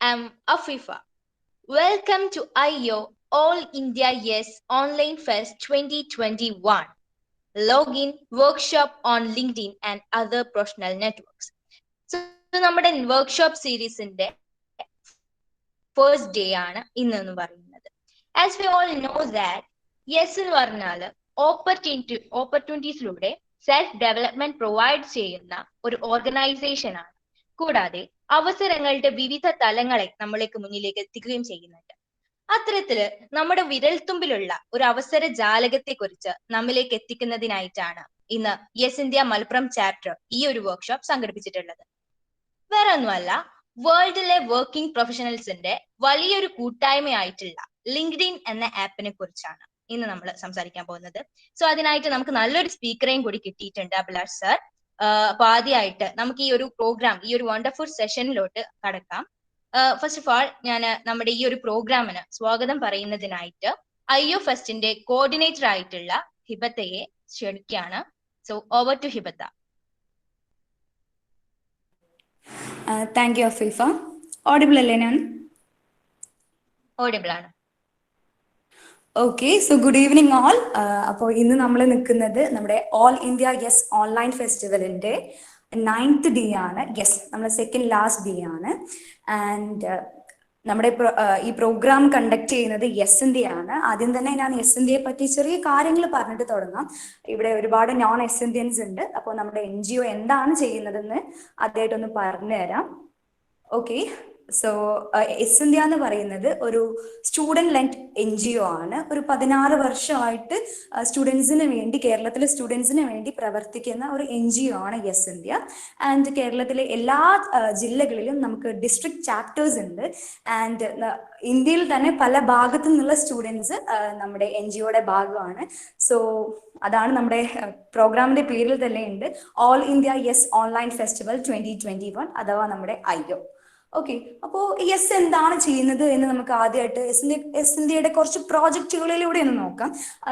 am Afifa. Welcome to IO All India Yes Online Fest 2021. Login, workshop on LinkedIn and other professional networks. So നമ്മുടെ workshop സീരീസിന്റെ first day ആണ് ഇന്ന് പറയുന്നത്. As we all know that yes എന്ന് പറഞ്ഞാൽ ഓപ്പർച്യൂണിറ്റീസിലൂടെ self development provide ചെയ്യുന്ന ഒരു organisation ആണ്. കൂടാതെ അവസരങ്ങളുടെ വിവിധ തലങ്ങളെ നമ്മൾക്ക് മുന്നിലേക്ക് എത്തിക്കുകയും ചെയ്യുന്നുണ്ട്. അത്തരത്തില് നമ്മുടെ വിരൽത്തുമ്പിലുള്ള ഒരു അവസര ജാലകത്തെ കുറിച്ച് നമ്മിലേക്ക് എത്തിക്കുന്നതിനായിട്ടാണ് ഇന്ന് യെസ് ഇന്ത്യ മലപ്പുറം ചാപ്റ്റർ ഈ ഒരു വർക്ക്ഷോപ്പ് സംഘടിപ്പിച്ചിട്ടുള്ളത്. വേറെ ഒന്നുമല്ല, വേൾഡിലെ വർക്കിംഗ് പ്രൊഫഷണൽസിന്റെ വലിയൊരു കൂട്ടായ്മയായിട്ടുള്ള ലിങ്ക്ഡിൻ എന്ന ആപ്പിനെ കുറിച്ചാണ് ഇന്ന് നമ്മൾ സംസാരിക്കാൻ പോകുന്നത്. സോ അതിനായിട്ട് നമുക്ക് നല്ലൊരു സ്പീക്കറേയും കൂടി കിട്ടിയിട്ടുണ്ട്, അഭിലാഷ് സർ. അപ്പൊ ആദ്യമായിട്ട് നമുക്ക് ഈ ഒരു പ്രോഗ്രാം, ഈ ഒരു വണ്ടർഫുൾ സെഷനിലോട്ട് കടക്കാം. ഫസ്റ്റ് ഓഫ് ആൾ ഞാൻ നമ്മുടെ ഈ ഒരു പ്രോഗ്രാമിന് സ്വാഗതം പറയുന്നതിനായിട്ട് IO ഫെസ്റ്റിന്റെ കോർഡിനേറ്റർ ആയിട്ടുള്ള ഹിബത്തയെ ക്ഷണിക്കുകയാണ്. So over to Hibatha. Thank you Afeefa. Audible അല്ലേ? ഞാൻ ഓഡിബിൾ ആണ്. Okay, so good evening all. അപ്പോൾ ഇന്ന് നമ്മൾ നിൽക്കുന്നത് നമ്മുടെ ഓൾ ഇന്ത്യ യെസ് ഓൺലൈൻ ഫെസ്റ്റിവലിന്റെ 9th ഡേ ആണ്. യെസ്, നമ്മുടെ സെക്കൻഡ് ലാസ്റ്റ് ഡേ ആണ്. ആൻഡ് നമ്മുടെ ഈ പ്രോഗ്രാം കണ്ടക്ട് ചെയ്യുന്നത് യെസ് ഇന്ത്യ ആണ്. ആദ്യം തന്നെ ഞാൻ യെസ് ഇന്ത്യയെ പറ്റി ചെറിയ കാര്യങ്ങൾ പറഞ്ഞിട്ട് തുടങ്ങാം. ഇവിടെ ഒരുപാട് നോൺ എസ് ഇന്ത്യൻസ് ഉണ്ട്. അപ്പോൾ നമ്മുടെ NGO എന്താണ് ചെയ്യുന്നതെന്ന് ആദ്യമായിട്ടൊന്ന് പറഞ്ഞു തരാം. ഓക്കെ, സോ യെസ് ഇന്ത്യ എന്ന് പറയുന്നത് ഒരു സ്റ്റുഡൻറ് ലെഡ് NGO ആണ്. ഒരു 16 വർഷമായിട്ട് സ്റ്റുഡൻസിന് വേണ്ടി, കേരളത്തിലെ സ്റ്റുഡൻസിന് വേണ്ടി പ്രവർത്തിക്കുന്ന ഒരു NGO ആണ് യെസ് ഇന്ത്യ. ആൻഡ് കേരളത്തിലെ എല്ലാ ജില്ലകളിലും നമുക്ക് ഡിസ്ട്രിക്ട് ചാപ്റ്റേഴ്സ് ഉണ്ട്. ആൻഡ് ഇന്ത്യയിൽ തന്നെ പല ഭാഗത്തു നിന്നുള്ള സ്റ്റുഡൻസ് നമ്മുടെ NGOയുടെ ഭാഗമാണ്. സോ അതാണ് നമ്മുടെ പ്രോഗ്രാമിന്റെ പേരിൽ തന്നെ ഉണ്ട്, all India YES online festival 2021 അഥവാ നമ്മുടെ IO. ഓക്കെ, അപ്പോൾ യെസ് എന്താണ് ചെയ്യുന്നത് എന്ന് നമുക്ക് ആദ്യമായിട്ട് യെസ് ഇന്ത്യയുടെ കുറച്ച് പ്രോജക്റ്റുകളിലൂടെ ഒന്ന് നോക്കാം.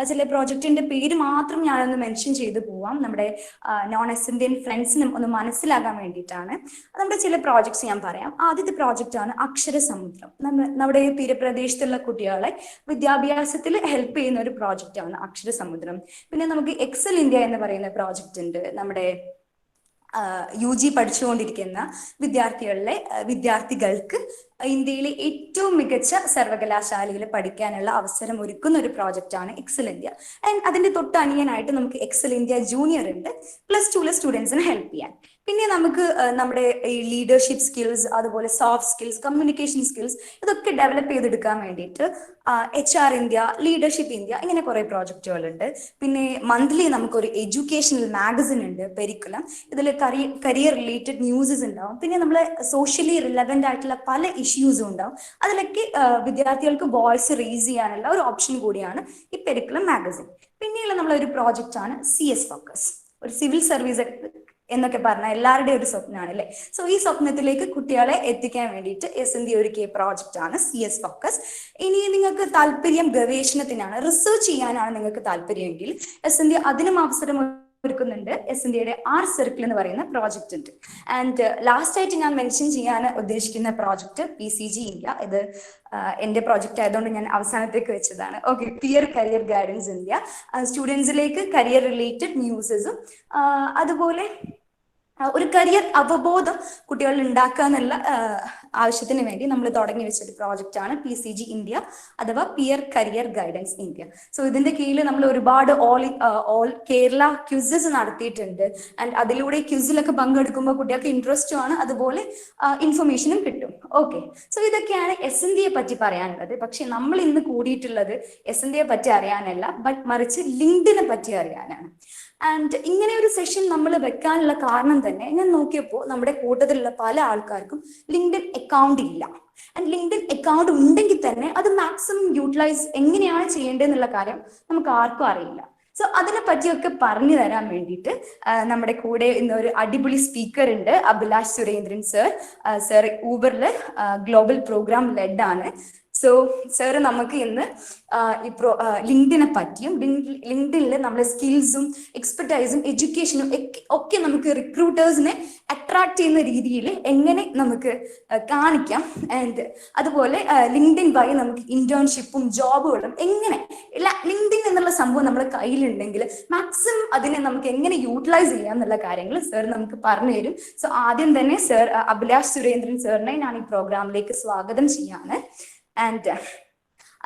ചില പ്രോജക്റ്റിന്റെ പേര് മാത്രം ഞാനൊന്ന് മെൻഷൻ ചെയ്ത് പോവാം, നമ്മുടെ നോൺ എസ് ഇന്ത്യൻ ഫ്രണ്ട്സിനും ഒന്ന് മനസ്സിലാകാൻ വേണ്ടിയിട്ടാണ്. നമ്മുടെ ചില പ്രോജക്ട്സ് ഞാൻ പറയാം. ആദ്യത്തെ പ്രോജക്റ്റ് ആണ് അക്ഷരസമുദ്രം. നമ്മുടെ തീരപ്രദേശത്തുള്ള കുട്ടികളെ വിദ്യാഭ്യാസത്തിൽ ഹെൽപ്പ് ചെയ്യുന്ന ഒരു പ്രോജക്റ്റ് ആണ് അക്ഷരസമുദ്രം. പിന്നെ നമുക്ക് എക്സൽ ഇന്ത്യ എന്ന് പറയുന്ന പ്രോജക്റ്റ് ഉണ്ട്. നമ്മുടെ UG പഠിച്ചുകൊണ്ടിരിക്കുന്ന വിദ്യാർത്ഥികൾക്ക് ഇന്ത്യയിലെ ഏറ്റവും മികച്ച സർവകലാശാലയിൽ പഠിക്കാനുള്ള അവസരം ഒരുക്കുന്ന ഒരു പ്രോജക്റ്റ് ആണ് എക്സൽ ഇന്ത്യ. ആൻഡ് അതിന്റെ തൊട്ട് അനിയനായിട്ട് നമുക്ക് എക്സൽ ഇന്ത്യ ജൂനിയർ ഉണ്ട്, +2 സ്റ്റുഡൻസിനെ ഹെൽപ്പ് ചെയ്യാൻ. പിന്നെ നമുക്ക് നമ്മുടെ ഈ ലീഡർഷിപ്പ് സ്കിൽസ്, അതുപോലെ സോഫ്റ്റ് സ്കിൽസ്, കമ്മ്യൂണിക്കേഷൻ സ്കിൽസ്, ഇതൊക്കെ ഡെവലപ്പ് ചെയ്തെടുക്കാൻ വേണ്ടിയിട്ട് HR ഇന്ത്യ, ലീഡർഷിപ്പ് ഇന്ത്യ, ഇങ്ങനെ കുറെ പ്രോജക്റ്റുകളുണ്ട്. പിന്നെ മന്ത്ലി നമുക്കൊരു എഡ്യൂക്കേഷണൽ മാഗസിൻ ഉണ്ട്, പെരിക്കുലം. ഇതിൽ കരിയർ റിലേറ്റഡ് ന്യൂസസ് ഉണ്ടാവും. പിന്നെ നമ്മൾ സോഷ്യലി റിലവൻ്റ് ആയിട്ടുള്ള പല ഇഷ്യൂസും ഉണ്ടാവും. അതിലൊക്കെ വിദ്യാർത്ഥികൾക്ക് വോയിസ് റേസ് ചെയ്യാനുള്ള ഒരു ഓപ്ഷൻ കൂടിയാണ് ഈ പെരിക്കുലം മാഗസിൻ. പിന്നെയുള്ള നമ്മളൊരു പ്രോജക്റ്റ് ആണ് CS ഫോക്കസ്. ഒരു സിവിൽ സർവീസ് എന്നൊക്കെ പറഞ്ഞാൽ എല്ലാവരുടെയും ഒരു സ്വപ്നമാണ് അല്ലേ? സോ ഈ സ്വപ്നത്തിലേക്ക് കുട്ടികളെ എത്തിക്കാൻ വേണ്ടിയിട്ട് യെസ് ഇന്ത്യ ഒരുക്കിയ പ്രോജക്റ്റ് ആണ് CS ഫോക്കസ്. ഇനി നിങ്ങൾക്ക് താല്പര്യം ഗവേഷണത്തിനാണ്, റിസർച്ച് ചെയ്യാനാണ് നിങ്ങൾക്ക് താല്പര്യമെങ്കിൽ യെസ് ഇന്ത്യ അതിനും അവസരം ഒരുക്കുന്നുണ്ട്. യെസ് ഇന്ത്യയുടെ ആർ സർക്കിൾ എന്ന് പറയുന്ന പ്രോജക്റ്റ് ഉണ്ട്. ആൻഡ് ലാസ്റ്റ് ആയിട്ട് ഞാൻ മെൻഷൻ ചെയ്യാൻ ഉദ്ദേശിക്കുന്ന പ്രോജക്റ്റ് PCG ഇന്ത്യ. ഇത് എന്റെ പ്രോജക്റ്റ് ആയതുകൊണ്ട് ഞാൻ അവസാനത്തേക്ക് വെച്ചതാണ്. Okay, peer career guidance India. സ്റ്റുഡൻസിലേക്ക് കരിയർ റിലേറ്റഡ് ന്യൂസസും അതുപോലെ ഒരു കരിയർ അവബോധം കുട്ടികളിൽ ഉണ്ടാക്കുക എന്നുള്ള ആവശ്യത്തിന് വേണ്ടി നമ്മൾ തുടങ്ങി വെച്ചൊരു പ്രോജക്റ്റ് ആണ് PCG ഇന്ത്യ അഥവാ peer career guidance India. So ഇതിന്റെ കീഴിൽ നമ്മൾ ഒരുപാട് ഓൾ കേരള ക്വിസസ് നടത്തിയിട്ടുണ്ട്. ആൻഡ് അതിലൂടെ ക്വിസിലൊക്കെ പങ്കെടുക്കുമ്പോൾ കുട്ടികൾക്ക് ഇൻട്രസ്റ്റും ആണ്, അതുപോലെ ഇൻഫർമേഷനും കിട്ടും. ഓക്കെ, സോ ഇതൊക്കെയാണ് യെസ് ഇന്ത്യയെ പറ്റി പറയാനുള്ളത്. പക്ഷെ നമ്മൾ ഇന്ന് കൂടിയിട്ടുള്ളത് യെസ് ഇന്ത്യയെ പറ്റി അറിയാനല്ല, ബട്ട് മറിച്ച് ലിങ്ക്ഡിനെ പറ്റി അറിയാനാണ്. ആൻഡ് ഇങ്ങനെ ഒരു സെഷൻ നമ്മൾ വെക്കാനുള്ള കാരണം തന്നെ ഞാൻ നോക്കിയപ്പോൾ നമ്മുടെ കൂട്ടത്തിലുള്ള പല ആൾക്കാർക്കും ലിങ്ക്ഡിൻ അക്കൗണ്ട് ഇല്ല. ആൻഡ് ലിങ്ക്ഡിൻ അക്കൗണ്ട് ഉണ്ടെങ്കിൽ തന്നെ അത് മാക്സിമം യൂട്ടിലൈസ് എങ്ങനെയാണ് ചെയ്യേണ്ടതെന്നുള്ള കാര്യം നമുക്ക് ആർക്കും അറിയില്ല. സോ അതിനെ പറ്റിയൊക്കെ പറഞ്ഞു തരാൻ വേണ്ടിയിട്ട് നമ്മുടെ കൂടെ ഇന്ന് ഒരു അടിപൊളി സ്പീക്കർ ഉണ്ട്, അഭിലാഷ് സുരേന്ദ്രൻ സർ. സർ ഊബറിൽ ഗ്ലോബൽ പ്രോഗ്രാം ലെഡ് ആണ്. സോ സാറ് നമുക്ക് ഇന്ന് ഈ ലിങ്ക്ഡിനെ പറ്റിയും ലിങ്ക്ഡിനിൽ നമ്മുടെ സ്കിൽസും എക്സ്പെർട്ടൈസും എഡ്യൂക്കേഷനും ഒക്കെ നമുക്ക് റിക്രൂട്ടേഴ്സിനെ അട്രാക്ട് ചെയ്യുന്ന രീതിയിൽ എങ്ങനെ നമുക്ക് കാണിക്കാം, ആൻഡ് അതുപോലെ ലിങ്ക്ഡിൻ വഴി നമുക്ക് ഇന്റേൺഷിപ്പും ജോബുകളും എങ്ങനെ ലിങ്ക്ഡിൻ എന്നുള്ള സംഭവം നമ്മുടെ കയ്യിലുണ്ടെങ്കിൽ മാക്സിമം അതിനെ നമുക്ക് എങ്ങനെ യൂട്ടിലൈസ് ചെയ്യാം എന്നുള്ള കാര്യങ്ങൾ സാർ നമുക്ക് പറഞ്ഞു തരും. സോ ആദ്യം തന്നെ സർ അഭിലാഷ് സുരേന്ദ്രൻ സാറിനെ ഞാൻ ഈ പ്രോഗ്രാമിലേക്ക് സ്വാഗതം ചെയ്യാണ്. ആൻഡ്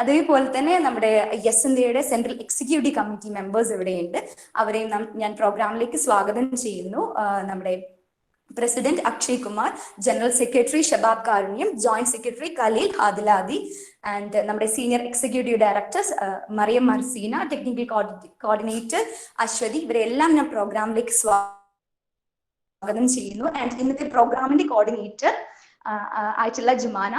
അതേപോലെ തന്നെ നമ്മുടെ യെസ്-ഇന്ത്യയുടെ സെൻട്രൽ എക്സിക്യൂട്ടീവ് കമ്മിറ്റി മെമ്പേഴ്സ് ഇവിടെയുണ്ട്. അവരെയും ഞാൻ പ്രോഗ്രാമിലേക്ക് സ്വാഗതം ചെയ്യുന്നു. നമ്മുടെ president Akshay Kumar, general secretary Shabab Karunyam, joint secretary Khaleel Adiladi, and നമ്മുടെ senior executive directors Mariyam Marseena, technical coordinator Aswathi, ഇവരെല്ലാം ഞാൻ പ്രോഗ്രാമിലേക്ക് സ്വാഗതം ചെയ്യുന്നു. ആൻഡ് ഇന്നത്തെ പ്രോഗ്രാമിന്റെ കോർഡിനേറ്റർ ആയിട്ടുള്ള ജുമാന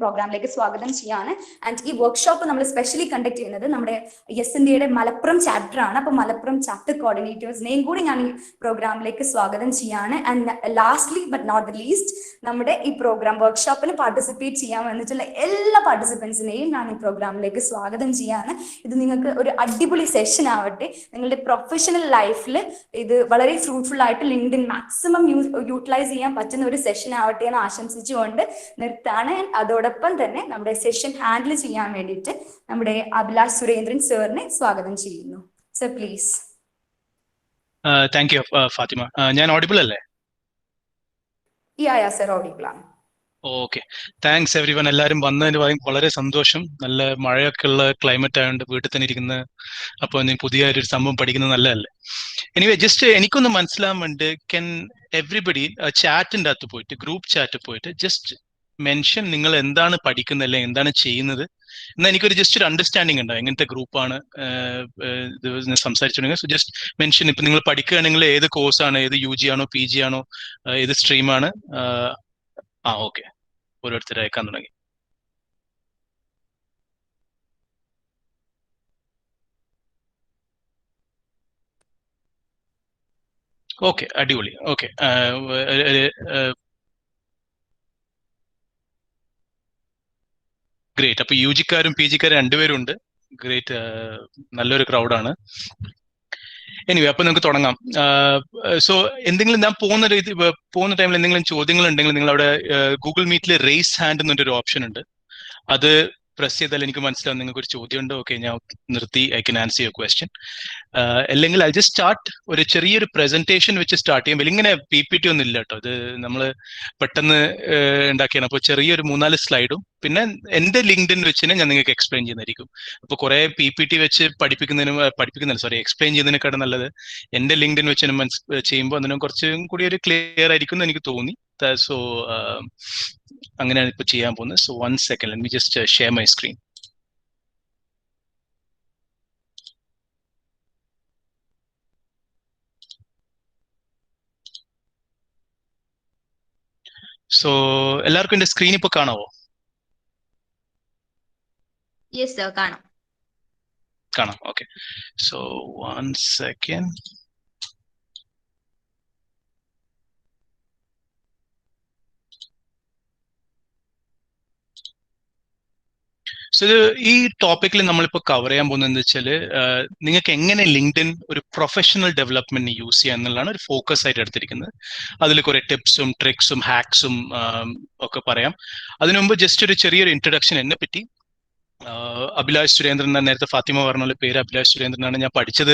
പ്രോഗ്രാമിലേക്ക് സ്വാഗതം ചെയ്യാണ്. ആൻഡ് ഈ വർക്ക്ഷോപ്പ് നമ്മൾ സ്പെഷ്യലി കണ്ടക്ട് ചെയ്യുന്നത് നമ്മുടെ യെസ്-ഇന്ത്യയുടെ മലപ്പുറം ചാപ്റ്റർ ആണ്. അപ്പൊ മലപ്പുറം ചാപ്റ്റർ കോർഡിനേറ്റേഴ്സിനെയും കൂടി ഞാൻ ഈ പ്രോഗ്രാമിലേക്ക് സ്വാഗതം ചെയ്യാണ്. And lastly but not the least, നമ്മുടെ ഈ പ്രോഗ്രാം വർക്ക്ഷോപ്പിന് പാർട്ടിസിപ്പേറ്റ് ചെയ്യാൻ വന്നിട്ടുള്ള എല്ലാ പാർട്ടിസിപ്പൻസിനെയും ഞാൻ ഈ പ്രോഗ്രാമിലേക്ക് സ്വാഗതം ചെയ്യാണ്. ഇത് നിങ്ങൾക്ക് ഒരു അടിപൊളി സെഷൻ ആവട്ടെ. നിങ്ങളുടെ പ്രൊഫഷണൽ ലൈഫിൽ ഇത് വളരെ ഫ്രൂട്ട്ഫുൾ ആയിട്ട് ലിങ്ക്ഡിൻ മാക്സിമം യൂട്ടിലൈസ് ചെയ്യാൻ പറ്റുന്ന ഒരു സെഷൻ ആവട്ടെ എന്ന് ആശംസിച്ചു കൊണ്ട് നിർത്താണ്. അതോടൊപ്പം തന്നെ നമ്മുടെ സെഷൻ ഹാൻഡിൽ ചെയ്യാൻ വേണ്ടിയിട്ട് നമ്മുടെ അഭിലാഷ് സുരേന്ദ്രൻ സാറിനെ സ്വാഗതം ചെയ്യുന്നു. Sir please. Thank you Fathima. ഞാൻ ഓഡിബിൾ അല്ലേ? യാ സർ ഓഡിബിൾ ആണ്. Okay, thanks everyone. എല്ലാവരും വന്നതിന് വളരെ സന്തോഷം. നല്ല മഴയൊക്കെ ഉള്ള ക്ലൈമറ്റ് ആയതുകൊണ്ട് വീട്ടിൽ തന്നെ ഇരിക്കുന്ന, അപ്പോൾ പുതിയ ഒരു സംഭവം പഠിക്കുന്നത് നല്ലതല്ലേ. എനിവേ, ജസ്റ്റ് എനിക്കൊന്ന് മനസ്സിലാൻ വേണ്ടി കെൻ എവറിബഡി ചാറ്റിൻ്റെ അകത്ത് പോയിട്ട്, ഗ്രൂപ്പ് ചാറ്റ് പോയിട്ട് ജസ്റ്റ് മെൻഷൻ നിങ്ങൾ എന്താണ് പഠിക്കുന്നത് അല്ലെങ്കിൽ എന്താണ് ചെയ്യുന്നത് എന്നാൽ എനിക്കൊരു ജസ്റ്റ് ഒരു അണ്ടർസ്റ്റാൻഡിങ് ഉണ്ടാവും എങ്ങനത്തെ ഗ്രൂപ്പാണ് സംസാരിച്ചിട്ടുണ്ടെങ്കിൽ. So just mention. ഇപ്പം നിങ്ങൾ പഠിക്കുകയാണെങ്കിൽ ഏത് കോഴ്സാണ്, ഏത് UG ആണോ PG ആണോ, ഏത് സ്ട്രീമാണ്? ഓക്കെ, ഓരോരുത്തർ അയക്കാൻ തുടങ്ങി. ഓക്കെ, അടിപൊളി. Okay, great. അപ്പൊ UG-ക്കാരും PG-ക്കാരും രണ്ടുപേരും ഉണ്ട്. ഗ്രേറ്റ്, നല്ലൊരു ക്രൗഡാണ്. എനിവേ, അപ്പൊ നമുക്ക് തുടങ്ങാം. സോ എന്തെങ്കിലും ഞാൻ പോകുന്ന ടൈമിൽ എന്തെങ്കിലും ചോദ്യങ്ങൾ ഉണ്ടെങ്കിൽ നിങ്ങൾ അവിടെ ഗൂഗിൾ മീറ്റിൽ റേസ് ഹാൻഡ് എന്നൊരു ഓപ്ഷൻ ഉണ്ട്. അത് പ്രസ് ചെയ്താൽ എനിക്ക് മനസ്സിലാവും നിങ്ങൾക്ക് ഒരു ചോദ്യം ഉണ്ട്. ഓക്കെ, ഞാൻ നിർത്തി, I can answer your question. അല്ലെങ്കിൽ ഐ ജസ്റ്റ് സ്റ്റാർട്ട്. ഒരു ചെറിയൊരു പ്രസന്റേഷൻ വെച്ച് സ്റ്റാർട്ട് ചെയ്യുമ്പോൾ ഇങ്ങനെ PPT ഒന്നും ഇല്ല കേട്ടോ, ഇത് നമ്മൾ പെട്ടെന്ന് ഉണ്ടാക്കിയാണ്. അപ്പോൾ ചെറിയൊരു 3-4 സ്ലൈഡും പിന്നെ എന്റെ ലിങ്ക്ഡിൻ വെച്ച് ഞാൻ നിങ്ങൾക്ക് എക്സ്പ്ലെയിൻ ചെയ്യുന്നതായിരിക്കും. അപ്പോൾ കുറെ PPT വെച്ച് എക്സ്പ്ലെയിൻ ചെയ്യുന്നതിനെക്കാളും നല്ലത് എന്റെ ലിങ്ക്ഡിൻ വെച്ച് ചെയ്യുമ്പോൾ അതിനും കുറച്ചും കൂടി ഒരു ക്ലിയർ ആയിരിക്കും എന്ന് എനിക്ക് തോന്നി. സോ അങ്ങനെയാണ് ഇപ്പൊ ചെയ്യാൻ പോകുന്നത്. So 1 second, let me just share my screen. So എല്ലാവർക്കും എന്റെ സ്ക്രീൻ ഇപ്പൊ കാണാവോ? യെസ് സർ, കാണാം. Okay, so 1 second. സോ ഈ ടോപ്പിക്കിൽ നമ്മളിപ്പോൾ കവർ ചെയ്യാൻ പോകുന്നത് എന്താ വെച്ചാൽ, നിങ്ങൾക്ക് എങ്ങനെ ലിങ്ക്ഡിൻ ഒരു പ്രൊഫഷണൽ ഡെവലപ്മെന്റിന് യൂസ് ചെയ്യാം എന്നുള്ളതാണ് ഒരു ഫോക്കസ് ആയിട്ട് എടുത്തിരിക്കുന്നത്. അതിൽ കുറെ ടിപ്സും ട്രിക്സും ഹാക്സും ഒക്കെ പറയാം. അതിനു മുമ്പ് ജസ്റ്റ് ഒരു ചെറിയൊരു ഇൻട്രഡക്ഷൻ എന്നെ പറ്റി. അഭിലാഷ് സുരേന്ദ്രൻ എന്നാണ്, നേരത്തെ ഫാത്തിമ പറഞ്ഞ പോലെ പേര് അഭിലാഷ് സുരേന്ദ്രനാണ്. ഞാൻ പഠിച്ചത്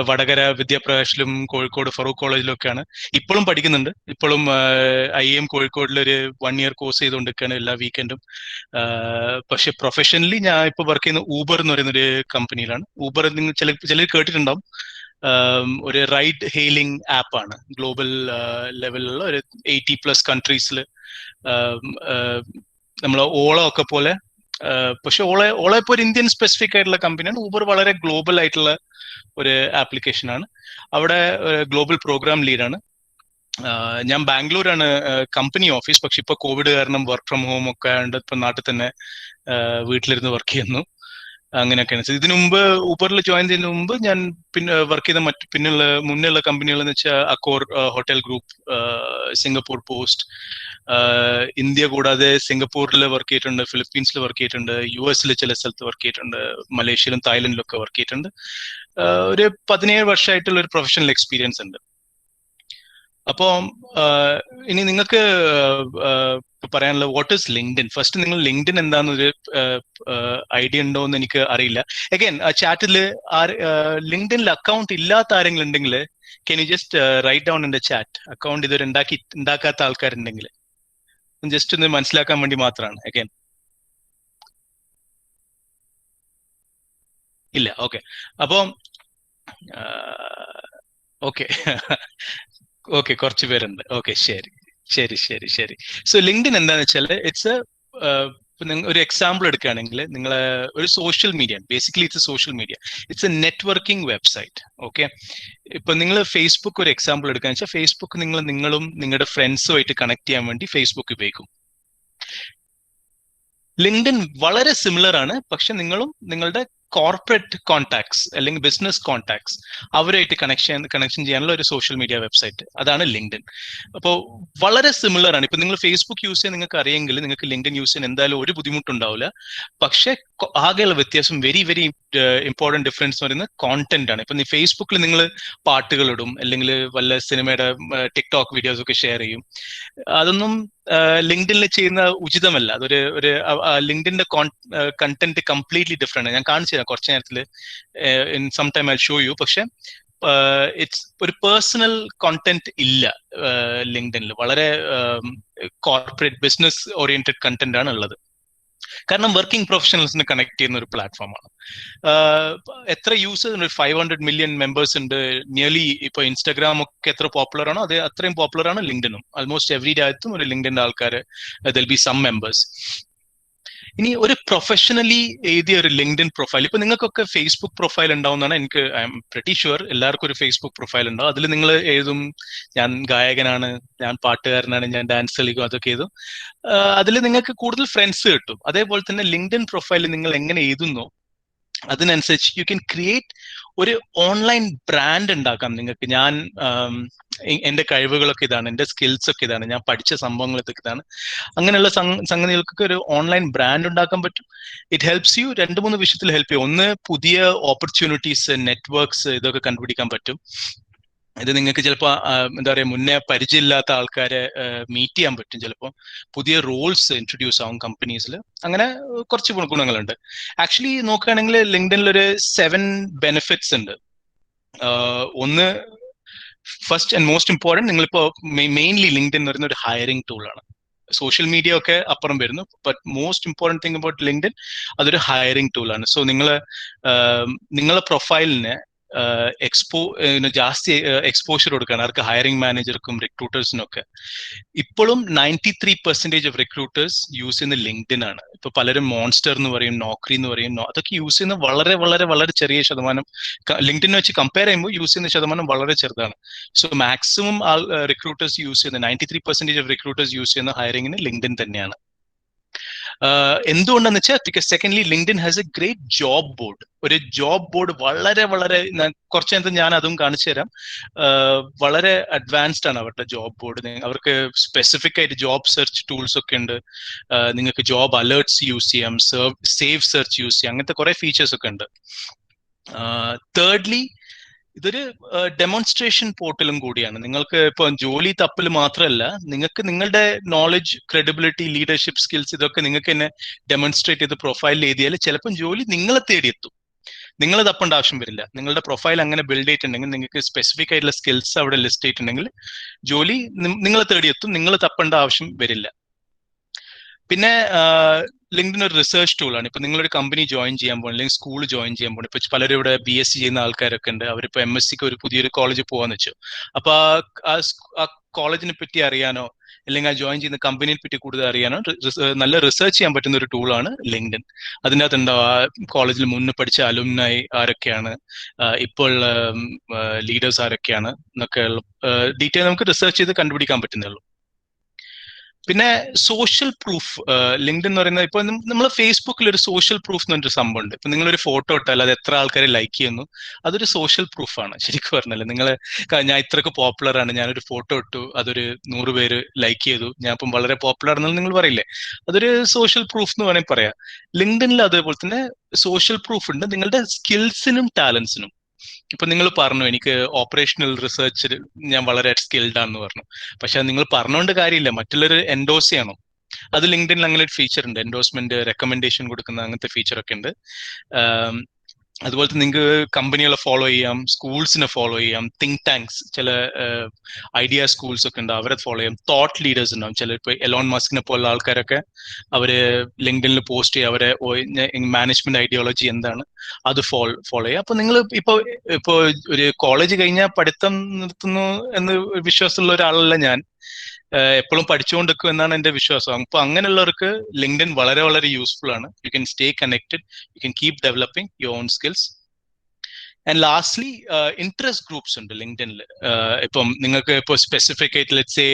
വടകര വിദ്യാപ്രകാശിലും കോഴിക്കോട് ഫറൂഖ് കോളേജിലും ഒക്കെയാണ്. ഇപ്പോഴും പഠിക്കുന്നുണ്ട്. ഇപ്പോഴും IIM കോഴിക്കോടിലൊരു 1 year കോഴ്സ് ചെയ്തുകൊണ്ടിരിക്കുകയാണ് എല്ലാ വീക്കെൻഡും. പക്ഷെ പ്രൊഫഷണലി ഞാൻ ഇപ്പോൾ വർക്ക് ചെയ്യുന്ന ഊബർ എന്ന് പറയുന്ന ഒരു കമ്പനിയിലാണ്. ഊബർ നിങ്ങൾ ചിലർ കേട്ടിട്ടുണ്ടാവും. ഒരു റൈഡ് ഹെയിലിംഗ് ആപ്പാണ്. ഗ്ലോബൽ ലെവലിലുള്ള ഒരു 80+ കൺട്രീസിൽ നമ്മൾ ഓളോ ഒക്കെ പോലെ. പക്ഷെ ഓളെ ഇപ്പോൾ ഒരു ഇന്ത്യൻ സ്പെസിഫിക് ആയിട്ടുള്ള കമ്പനിയാണ്. ഊബർ വളരെ ഗ്ലോബൽ ആയിട്ടുള്ള ഒരു ആപ്ലിക്കേഷൻ ആണ്. അവിടെ ഗ്ലോബൽ പ്രോഗ്രാം ലീഡാണ്. ഞാൻ ബാംഗ്ലൂരാണ് കമ്പനി ഓഫീസ്. പക്ഷെ ഇപ്പൊ കോവിഡ് കാരണം വർക്ക് ഫ്രം ഹോം ഒക്കെ ആയതുകൊണ്ട് ഇപ്പൊ നാട്ടിൽ തന്നെ വീട്ടിലിരുന്ന് വർക്ക് ചെയ്യുന്നു. അങ്ങനെയൊക്കെയാണ്. ഇതിനു മുമ്പ് ഊബറിൽ ജോയിൻ ചെയ്യുന്നതിന് മുമ്പ് ഞാൻ പിന്നെ വർക്ക് ചെയ്ത മുന്നുള്ള കമ്പനികൾ എന്ന് വെച്ചാൽ Accor hotel group, Singapore post, India കൂടാതെ സിംഗപ്പൂരിൽ വർക്ക് ചെയ്തിട്ടുണ്ട്, ഫിലിപ്പീൻസിൽ വർക്ക് ചെയ്തിട്ടുണ്ട്, US ചില സ്ഥലത്ത് വർക്ക് ചെയ്തിട്ടുണ്ട്, മലേഷ്യയിലും തായ്ലൻഡിലും ഒക്കെ വർക്ക് ചെയ്തിട്ടുണ്ട്. ഒരു 17 വർഷമായിട്ടുള്ള ഒരു പ്രൊഫഷണൽ എക്സ്പീരിയൻസ് ഉണ്ട്. അപ്പോൾ ഇനി നിങ്ങൾക്ക് പറയാനുള്ള വാട്ട് ഈസ് ലിങ്ക്ഡിൻ. ഫസ്റ്റ് നിങ്ങൾ ലിങ്ക്ഡിൻ എന്താണെന്നൊരു ഐഡിയ ഉണ്ടോ എന്ന് എനിക്ക് അറിയില്ല. അഗൈൻ ചാറ്റിൽ ലിങ്ക്ഡിനിൽ അക്കൗണ്ട് ഇല്ലാത്ത ആരെങ്കിലും ഉണ്ടെങ്കിൽ can you just write down in the chat account ഇതൊരു ഉണ്ടാക്കാത്ത ആൾക്കാരുണ്ടെങ്കിൽ, ജസ്റ്റ് ഒന്ന് മനസ്സിലാക്കാൻ വേണ്ടി മാത്രമാണ്. അഗൈൻ ഇല്ല, ഓക്കെ. അപ്പോൾ ഓക്കെ ഓക്കെ, കുറച്ച് പേരുണ്ട്. ഓക്കെ, ശരി ശരി ശരി ശരി. സോ ലിങ്ക്ഡിൻ എന്താന്ന് വെച്ചാൽ ഇറ്റ്സ് ഒരു എക്സാമ്പിൾ എടുക്കുകയാണെങ്കിൽ, നിങ്ങളെ ഒരു social media, basically it's A social media, it's A networking website. Okay, ഇപ്പൊ നിങ്ങൾ ഫേസ്ബുക്ക് ഒരു എക്സാമ്പിൾ എടുക്കുകയെന്ന് വെച്ചാൽ, ഫേസ്ബുക്ക് നിങ്ങളും നിങ്ങളുടെ ഫ്രണ്ട്സുമായിട്ട് കണക്ട് ചെയ്യാൻ വേണ്ടി ഫേസ്ബുക്ക് ഉപയോഗിക്കും. ലിങ്ക്ഡിൻ വളരെ സിമിലർ ആണ്, പക്ഷെ നിങ്ങളും നിങ്ങളുടെ കോർപ്പറേറ്റ് കോൺടാക്ട്സ് അല്ലെങ്കിൽ ബിസിനസ് കോൺടാക്ട്സ് അവരായിട്ട് കണക്ഷൻ ചെയ്യാനുള്ള ഒരു സോഷ്യൽ മീഡിയ വെബ്സൈറ്റ്, അതാണ് ലിങ്ക്ഡിൻ. അപ്പോൾ വളരെ സിമിലർ ആണ്. ഇപ്പൊ നിങ്ങൾ ഫേസ്ബുക്ക് യൂസ് ചെയ്യാൻ നിങ്ങൾക്ക് അറിയെങ്കിൽ നിങ്ങൾക്ക് ലിങ്ക്ഡിൻ യൂസ് ചെയ്യാൻ എന്തായാലും ഒരു ബുദ്ധിമുട്ടുണ്ടാവില്ല. പക്ഷെ ആകെയുള്ള വ്യത്യാസം, വെരി വെരി ഇമ്പോർട്ടന്റ് ഡിഫറൻസ് എന്ന് പറയുന്നത് കോണ്ടന്റ് ആണ്. ഇപ്പൊ ഫേസ്ബുക്കിൽ നിങ്ങൾ പാട്ടുകൾ ഇടും, അല്ലെങ്കിൽ വല്ല സിനിമയുടെ ടിക്ടോക്ക് വീഡിയോസ് ഒക്കെ ഷെയർ ചെയ്യും. അതൊന്നും ലിങ്ക്ഡിനിൽ ചെയ്യുന്ന ഉചിതമല്ല. അതൊരു ലിങ്ക്ഡിന്റെ കണ്ടന്റ് കംപ്ലീറ്റ്ലി ഡിഫറെന്റ്. ഞാൻ കാണിച്ചു തരാം കുറച്ച് നേരത്തിൽ, in some time I show you. പക്ഷെ ഇറ്റ്സ് ഒരു പേഴ്സണൽ കോണ്ടന്റ് ഇല്ല ലിങ്ക്ഡിനിൽ. വളരെ കോർപ്പറേറ്റ് ബിസിനസ് ഓറിയന്റഡ് കണ്ടന്റ് ആണ് ഉള്ളത്. കാരണം വർക്കിംഗ് പ്രൊഫഷണൽസിനെ കണക്ട് ചെയ്യുന്ന ഒരു പ്ലാറ്റ്ഫോമാണ്. എത്ര യൂസേഴ്സ് ഉണ്ട്? 500 മില്യൺ മെമ്പേഴ്സ് ഉണ്ട്. നിയർലി ഇപ്പൊ ഇൻസ്റ്റാഗ്രാം ഒക്കെ എത്ര പോപ്പുലർ ആണോ അത് അത്രയും പോപ്പുലർ ആണ് ലിങ്ക്ഡിനും. ആൾമോസ്റ്റ് എവറി രാജ്യത്തും ഒരു ലിങ്ക്ഡിന്റെ ആൾക്കാർ, ദിൽ ബി സം മെമ്പേഴ്സ്. ഇനി ഒരു പ്രൊഫഷണലി എഴുതിയ ഒരു ലിങ്ക്ഡിൻ പ്രൊഫൈൽ, ഇപ്പൊ നിങ്ങൾക്കൊക്കെ ഫേസ്ബുക്ക് പ്രൊഫൈൽ ഉണ്ടാവുന്നതാണ് എനിക്ക്, ഐ എം പ്രെറ്റി ഷുവർ എല്ലാവർക്കും ഒരു ഫേസ്ബുക്ക് പ്രൊഫൈൽ ഉണ്ടാവും. അതിൽ നിങ്ങൾ എഴുതും ഞാൻ ഗായകനാണ്, ഞാൻ പാട്ടുകാരനാണ്, ഞാൻ ഡാൻസ് കളിക്കും, അതൊക്കെ എഴുതും. അതിൽ നിങ്ങൾക്ക് കൂടുതൽ ഫ്രണ്ട്സ് കിട്ടും. അതേപോലെ തന്നെ ലിങ്ക്ഡിൻ പ്രൊഫൈലിൽ നിങ്ങൾ എങ്ങനെ എഴുതുന്നോ അതിനനുസരിച്ച് യു ക്യാൻ ക്രിയേറ്റ് ഒരു ഓൺലൈൻ ബ്രാൻഡ് ഉണ്ടാക്കാം നിങ്ങൾക്ക്. ഞാൻ എന്റെ കഴിവുകളൊക്കെ ഇതാണ്, എന്റെ സ്കിൽസ് ഒക്കെ ഇതാണ്, ഞാൻ പഠിച്ച സംഭവങ്ങളൊക്കെ ഇതാണ്, അങ്ങനെയുള്ള സംഗതികൾക്കൊക്കെ ഒരു ഓൺലൈൻ ബ്രാൻഡ് ഉണ്ടാക്കാൻ പറ്റും. ഇറ്റ് ഹെൽപ്സ് യു 2-3 വിഷയത്തിൽ ഹെൽപ്പ് ചെയ്യും. ഒന്ന്, പുതിയ ഓപ്പർച്യൂണിറ്റീസ്, നെറ്റ്വർക്ക്സ് ഇതൊക്കെ കണ്ടുപിടിക്കാൻ പറ്റും. ഇത് നിങ്ങൾക്ക് ചിലപ്പോൾ എന്താ പറയുക, മുന്നേ പരിചയമില്ലാത്ത ആൾക്കാരെ മീറ്റ് ചെയ്യാൻ പറ്റും. ചിലപ്പോൾ പുതിയ റോൾസ് ഇൻട്രൊഡ്യൂസ് ആവും കമ്പനീസിൽ. അങ്ങനെ കുറച്ച് ഗുണങ്ങളുണ്ട്. ആക്ച്വലി നോക്കുകയാണെങ്കിൽ ലിങ്ക്ഡിനിൽ ഒരു 7 ബെനിഫിറ്റ്സ് ഉണ്ട്. ഒന്ന്, ഫസ്റ്റ് ആൻഡ് മോസ്റ്റ് ഇമ്പോർട്ടൻറ്റ്, നിങ്ങളിപ്പോൾ മെയിൻലി ലിങ്ക്ഡിൻ എന്ന് പറയുന്ന ഒരു ഹയറിംഗ് ടൂളാണ്. സോഷ്യൽ മീഡിയ ഒക്കെ അപ്പുറം വരുന്നു, but most important thing about LinkedIn അതൊരു ഹയറിംഗ് ടൂളാണ്. സോ നിങ്ങളെ പ്രൊഫൈലിന് ജാസ്തി എക്സ്പോഷർ കൊടുക്കുകയാണ് ആർക്ക്? ഹയറിംഗ് മാനേജർക്കും റിക്രൂട്ടേഴ്സിനും ഒക്കെ. ഇപ്പോഴും 93% ഓഫ് റിക്രൂട്ടേഴ്സ് യൂസ് ചെയ്യുന്ന ലിങ്ക്ഡിൻ ആണ്. ഇപ്പൊ പലരും മോൺസ്റ്റർ എന്ന് പറയും, നോക്രി എന്ന് പറയും, അതൊക്കെ യൂസ് ചെയ്യുന്ന വളരെ വളരെ വളരെ ചെറിയ ശതമാനം. ലിങ്ക്ഡിനെ വെച്ച് കമ്പയർ ചെയ്യുമ്പോൾ യൂസ് ചെയ്യുന്ന ശതമാനം വളരെ ചെറുതാണ്. സോ മാക്സിമം റിക്രൂട്ടേഴ്സ് യൂസ് ചെയ്യുന്ന 93% ഓഫ് റിക്രൂട്ടേഴ്സ് യൂസ് ചെയ്യുന്ന ഹയറിംഗിന് ലിങ്ക്ഡിൻ തന്നെയാണ്. എന്തുകൊണ്ടെന്ന് വെച്ചാൽ, because secondly LinkedIn has A great job board. ഒരു ജോബ് ബോർഡ് വളരെ വളരെ, കുറച്ച് നേരത്തെ ഞാൻ അതും കാണിച്ചു തരാം. വളരെ അഡ്വാൻസ്ഡ് ആണ് അവരുടെ ജോബ് ബോർഡ്. അവർക്ക് സ്പെസിഫിക് ആയിട്ട് ജോബ് സെർച്ച് ടൂൾസ് ഒക്കെ ഉണ്ട്. നിങ്ങൾക്ക് ജോബ് അലേർട്ട്സ് യൂസ് ചെയ്യാം, സേവ് സെർച്ച് യൂസ് ചെയ്യാം, അങ്ങനത്തെ കുറെ ഫീച്ചേഴ്സ് ഒക്കെ ഉണ്ട്. തേർഡ്ലി, ഇതൊരു ഡെമോൺസ്ട്രേഷൻ പോർട്ടലും കൂടിയാണ്. നിങ്ങൾക്ക് ഇപ്പൊ ജോലി തപ്പൽ മാത്രമല്ല, നിങ്ങൾക്ക് നിങ്ങളുടെ നോളജ്, ക്രെഡിബിലിറ്റി, ലീഡർഷിപ്പ് സ്കിൽസ് ഇതൊക്കെ നിങ്ങൾക്ക് തന്നെ ഡെമോൺസ്ട്രേറ്റ് ചെയ്ത് പ്രൊഫൈലിൽ എഴുതിയാൽ ചിലപ്പം ജോലി നിങ്ങളെ തേടിയെത്തും. നിങ്ങൾ തപ്പേണ്ട ആവശ്യം വരില്ല. നിങ്ങളുടെ പ്രൊഫൈൽ അങ്ങനെ ബിൽഡ് ചെയ്തിട്ടുണ്ടെങ്കിൽ, നിങ്ങൾക്ക് സ്പെസിഫിക് ആയിട്ടുള്ള സ്കിൽസ് അവിടെ ലിസ്റ്റ് ചെയ്തിട്ടുണ്ടെങ്കിൽ ജോലി നിങ്ങളെ തേടിയെത്തും, നിങ്ങൾ തപ്പേണ്ട ആവശ്യം വരില്ല. പിന്നെ ലിങ്ക്ഡിൻ ഒരു റിസർച്ച് ടൂളാണ്. ഇപ്പൊ നിങ്ങളൊരു കമ്പനി ജോയിൻ ചെയ്യാൻ പോകും, അല്ലെങ്കിൽ സ്കൂൾ ജോയിൻ ചെയ്യാൻ പോകും. ഇപ്പൊ പലരും ഇവിടെ BSc ചെയ്യുന്ന ആൾക്കാരൊക്കെ ഉണ്ട്. അവരിപ്പോ MScക്ക് ഒരു പുതിയൊരു കോളേജ് പോകാന്ന് വെച്ചു. അപ്പൊ ആ കോളേജിനെ പറ്റി അറിയാനോ, അല്ലെങ്കിൽ ആ ജോയിൻ ചെയ്യുന്ന കമ്പനിയെ പറ്റി കൂടുതൽ അറിയാനോ നല്ല റിസർച്ച് ചെയ്യാൻ പറ്റുന്ന ഒരു ടൂളാണ് ലിങ്ക്ഡിൻ. അതിനകത്ത് ഉണ്ടാവും ആ കോളേജിൽ മുന്നേ പഠിച്ച അലുമിനായി ആരൊക്കെയാണ്, ഇപ്പോൾ ലീഡേഴ്സ് ആരൊക്കെയാണ് എന്നൊക്കെ ഡീറ്റെയിൽ നമുക്ക് റിസർച്ച് ചെയ്ത് കണ്ടുപിടിക്കാൻ പറ്റുന്നേ ഉള്ളൂ. പിന്നെ സോഷ്യൽ പ്രൂഫ്. ലിങ്ക്ഡിൻ എന്ന് പറയുന്നത് ഇപ്പൊ നമ്മൾ ഫേസ്ബുക്കിൽ ഒരു സോഷ്യൽ പ്രൂഫ് എന്ന് പറഞ്ഞൊരു സംഭവം ഉണ്ട്. ഇപ്പൊ നിങ്ങളൊരു ഫോട്ടോ ഇട്ടാൽ അത് എത്ര ആൾക്കാർ ലൈക്ക് ചെയ്യുന്നു, അതൊരു സോഷ്യൽ പ്രൂഫാണ് ശരിക്കും പറഞ്ഞാൽ. നിങ്ങൾ ഞാൻ ഇത്രക്ക് പോപ്പുലർ ആണ്, ഞാനൊരു ഫോട്ടോ ഇട്ടു, അതൊരു 100 പേര് ലൈക്ക് ചെയ്തു, ഞാൻ ഇപ്പം വളരെ പോപ്പുലർ ആണെന്ന് നിങ്ങൾ പറയില്ലേ, അതൊരു സോഷ്യൽ പ്രൂഫ് എന്ന് വേണമെങ്കിൽ പറയാം. ലിങ്ക്ഡിനിൽ അതേപോലെ തന്നെ സോഷ്യൽ പ്രൂഫ് ഉണ്ട് നിങ്ങളുടെ സ്കിൽസിനും ടാലൻസിനും. ഇപ്പൊ നിങ്ങൾ പറഞ്ഞു എനിക്ക് ഓപ്പറേഷണൽ റിസർച്ച് ഞാൻ വളരെ സ്കിൽഡ് ആണെന്ന് പറഞ്ഞു. പക്ഷെ നിങ്ങൾ പറഞ്ഞുകൊണ്ട് കാര്യമില്ല, മറ്റുള്ളവർ എൻഡോസ് ചെയ്യണം. അത് ലിങ്ക്ഡിനിൽ അങ്ങനെ ഒരു ഫീച്ചർ ഉണ്ട്, എൻഡോസ്മെന്റ് റെക്കമെൻഡേഷൻ കൊടുക്കുന്ന അങ്ങനത്തെ ഫീച്ചർ ഒക്കെ ഉണ്ട്. അതുപോലെ തന്നെ നിങ്ങൾക്ക് കമ്പനികളെ ഫോളോ ചെയ്യാം, സ്കൂൾസിനെ ഫോളോ ചെയ്യാം, തിങ്ക് ടാങ്ക്സ്, ചില ഐഡിയ സ്കൂൾസ് ഒക്കെ ഉണ്ട്, അവരെ ഫോളോ ചെയ്യാം. തോട്ട് ലീഡേഴ്സ് ഉണ്ടാവും, ചില ഇപ്പൊ എലോൺ മസ്കിനെ പോലുള്ള ആൾക്കാരൊക്കെ അവര് ലിങ്ക്ഡിനിൽ പോസ്റ്റ് ചെയ്യും അവരെ മാനേജ്മെന്റ് ഐഡിയോളജി എന്താണ് അത് ഫോളോ ചെയ്യാം. അപ്പൊ നിങ്ങൾ ഇപ്പൊ ഒരു കോളേജ് കഴിഞ്ഞാൽ പഠിത്തം നിർത്തുന്നു എന്ന് വിശ്വാസമുള്ള ഒരാളല്ല ഞാൻ, എപ്പോഴും പഠിച്ചുകൊണ്ടിരിക്കും എന്നാണ് എന്റെ വിശ്വാസം. അപ്പൊ അങ്ങനെയുള്ളവർക്ക് ലിങ്ക്ഡിൻ വളരെ വളരെ യൂസ്ഫുൾ ആണ്. You can stay connected, you can keep developing your own skills. And lastly interest groups ഉണ്ട് ലിങ്ക്ഡിനിൽ. ഇപ്പം നിങ്ങൾക്ക് ഇപ്പോൾ സ്പെസിഫിക് ആയിട്ട് ലെറ്റ്സ് സേ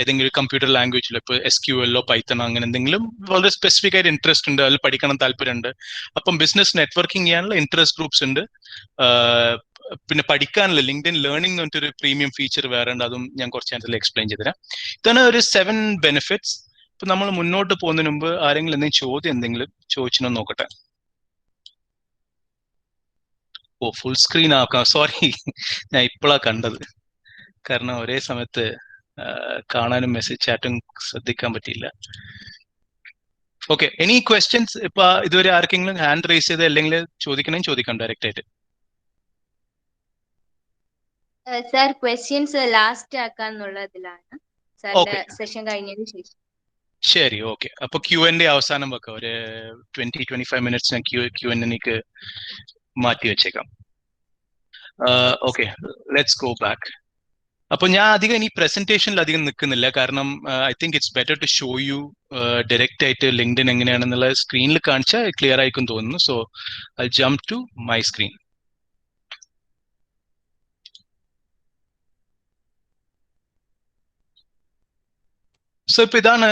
ഏതെങ്കിലും കമ്പ്യൂട്ടർ ലാംഗ്വേജിലോ ഇപ്പോൾ SQL പൈത്തണോ അങ്ങനെ എന്തെങ്കിലും വളരെ സ്പെസിഫിക് ആയിട്ട് ഇൻട്രസ്റ്റ് ഉണ്ട്, അതിൽ പഠിക്കണം താല്പര്യമുണ്ട്, അപ്പം ബിസിനസ് നെറ്റ്വർക്കിംഗ് ചെയ്യാനുള്ള ഇൻട്രസ്റ്റ് ഗ്രൂപ്പ്സ് ഉണ്ട്. പിന്നെ പഠിക്കാനുള്ള ലിങ്ക്ഡിൻ ലേണിംഗ് എന്ന് പറഞ്ഞിട്ടൊരു പ്രീമിയം ഫീച്ചർ വേറെ ഉണ്ട്, അതും ഞാൻ കുറച്ച് നേരത്തിൽ എക്സ്പ്ലെയിൻ ചെയ്തുതരാം. ഇതാണ് ഒരു 7 ബെനിഫിറ്റ്സ്. ഇപ്പൊ നമ്മൾ മുന്നോട്ട് പോകുന്നതിന് മുമ്പ് ആരെങ്കിലും എന്തെങ്കിലും ചോദ്യം എന്തെങ്കിലും ചോദിച്ചോ നോക്കട്ടെ. ഓ, ഫുൾ സ്ക്രീൻ ആക്കാം, സോറി, ഞാൻ ഇപ്പോഴാ കണ്ടത്, കാരണം ഒരേ സമയത്ത് കാണാനും മെസ്സേജ് ചാറ്റും ശ്രദ്ധിക്കാൻ പറ്റിയില്ല. Okay, any questions? ഇപ്പൊ ഇതുവരെ ആർക്കെങ്കിലും ഹാൻഡ് റേസ് ചെയ്ത് അല്ലെങ്കിൽ ചോദിക്കണമെങ്കിൽ ചോദിക്കാം ഡയറക്റ്റ് ആയിട്ട്. സർ ക്വസ്റ്റ്യൻസ് ലാസ്റ്റ് ആക്കാന്നുള്ളതിലാണ് സാറിന്റെ സെഷൻ കഴിഞ്ഞതിന് ശേഷം. ശരി, ഓക്കെ. അപ്പൊ Q&A അവസാനം വെക്കാം, ഒരു 20-25 മിനിറ്റ്സ് ഞാൻ Q&A മാറ്റി വെച്ചേക്കാം. Okay, let's go back. അപ്പൊ ഞാൻ അധികം ഇനി പ്രസന്റേഷനിൽ അധികം നിൽക്കുന്നില്ല, കാരണം I think it's better to show you direct ആയിട്ട് ലിങ്ക്ഡിൻ എങ്ങനെയാണെന്നുള്ള സ്ക്രീനിൽ കാണിച്ചാൽ ക്ലിയർ ആയിരിക്കും തോന്നുന്നു. So I jump to my screen. So ഇപ്പൊ ഇതാണ്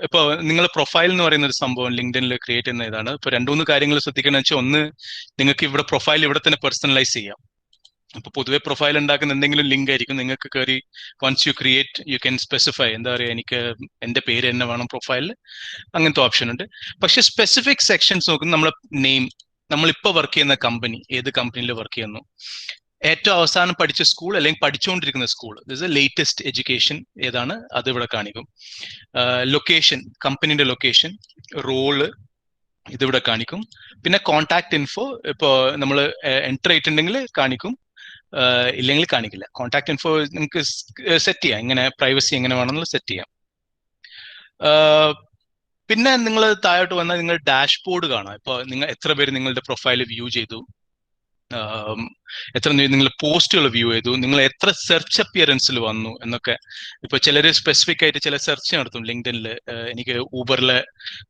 ഇപ്പൊ നിങ്ങളുടെ പ്രൊഫൈൽ എന്ന് പറയുന്ന ഒരു സംഭവം ലിങ്ക്ഡിനിൽ ക്രിയേറ്റ് ചെയ്യുന്ന ഇതാണ്. ഇപ്പൊ 2-3 കാര്യങ്ങൾ ശ്രദ്ധിക്കണമെന്ന് വെച്ചാൽ, ഒന്ന്, നിങ്ങൾക്ക് ഇവിടെ പ്രൊഫൈൽ ഇവിടെ തന്നെ പേഴ്സണലൈസ് ചെയ്യാം. അപ്പൊ പൊതുവെ പ്രൊഫൈൽ ഉണ്ടാക്കുന്ന എന്തെങ്കിലും ലിങ്ക് ആയിരിക്കും, നിങ്ങൾക്ക് കയറി once you create you can specify, എന്താ പറയുക, എനിക്ക് എന്റെ പേര് തന്നെ വേണം പ്രൊഫൈലിൽ, അങ്ങനത്തെ ഓപ്ഷൻ ഉണ്ട്. പക്ഷെ സ്പെസിഫിക് സെക്ഷൻസ് നോക്കുന്ന നമ്മളെ നെയിം, നമ്മളിപ്പോൾ വർക്ക് ചെയ്യുന്ന കമ്പനി, ഏത് കമ്പനിയിൽ വർക്ക് ചെയ്യുന്നു, ഏറ്റവും അവസാനം പഠിച്ച സ്കൂൾ അല്ലെങ്കിൽ പഠിച്ചുകൊണ്ടിരിക്കുന്ന സ്കൂൾ, ലേറ്റസ്റ്റ് എഡ്യൂക്കേഷൻ ഏതാണ് അത് ഇവിടെ കാണിക്കും. ലൊക്കേഷൻ, കമ്പനിയുടെ ലൊക്കേഷൻ, റോള് ഇതിവിടെ കാണിക്കും. പിന്നെ കോൺടാക്ട് ഇൻഫോ, ഇപ്പോൾ നമ്മൾ എൻ്റർ ചെയ്തിട്ടുണ്ടെങ്കിൽ കാണിക്കും, ഇല്ലെങ്കിൽ കാണിക്കില്ല. കോൺടാക്ട് ഇൻഫോ നിങ്ങൾക്ക് സെറ്റ് ചെയ്യാം, ഇങ്ങനെ പ്രൈവസി എങ്ങനെ വേണമെന്നുള്ള സെറ്റ് ചെയ്യാം. പിന്നെ നിങ്ങൾ താഴോട്ട് വന്നാൽ നിങ്ങൾ ഡാഷ്ബോർഡ് കാണാം. ഇപ്പോൾ നിങ്ങൾ എത്ര പേര് നിങ്ങളുടെ പ്രൊഫൈൽ വ്യൂ ചെയ്തു, എത്ര നിങ്ങൾ പോസ്റ്റുകൾ വ്യൂ ചെയ്തു, നിങ്ങൾ എത്ര സെർച്ച് അപ്പിയറൻസിൽ വന്നു എന്നൊക്കെ. ഇപ്പൊ ചിലര് സ്പെസിഫിക് ആയിട്ട് ചില സെർച്ച് നടത്തും ലിങ്ക്ഡിനിൽ, എനിക്ക് ഊബറിലെ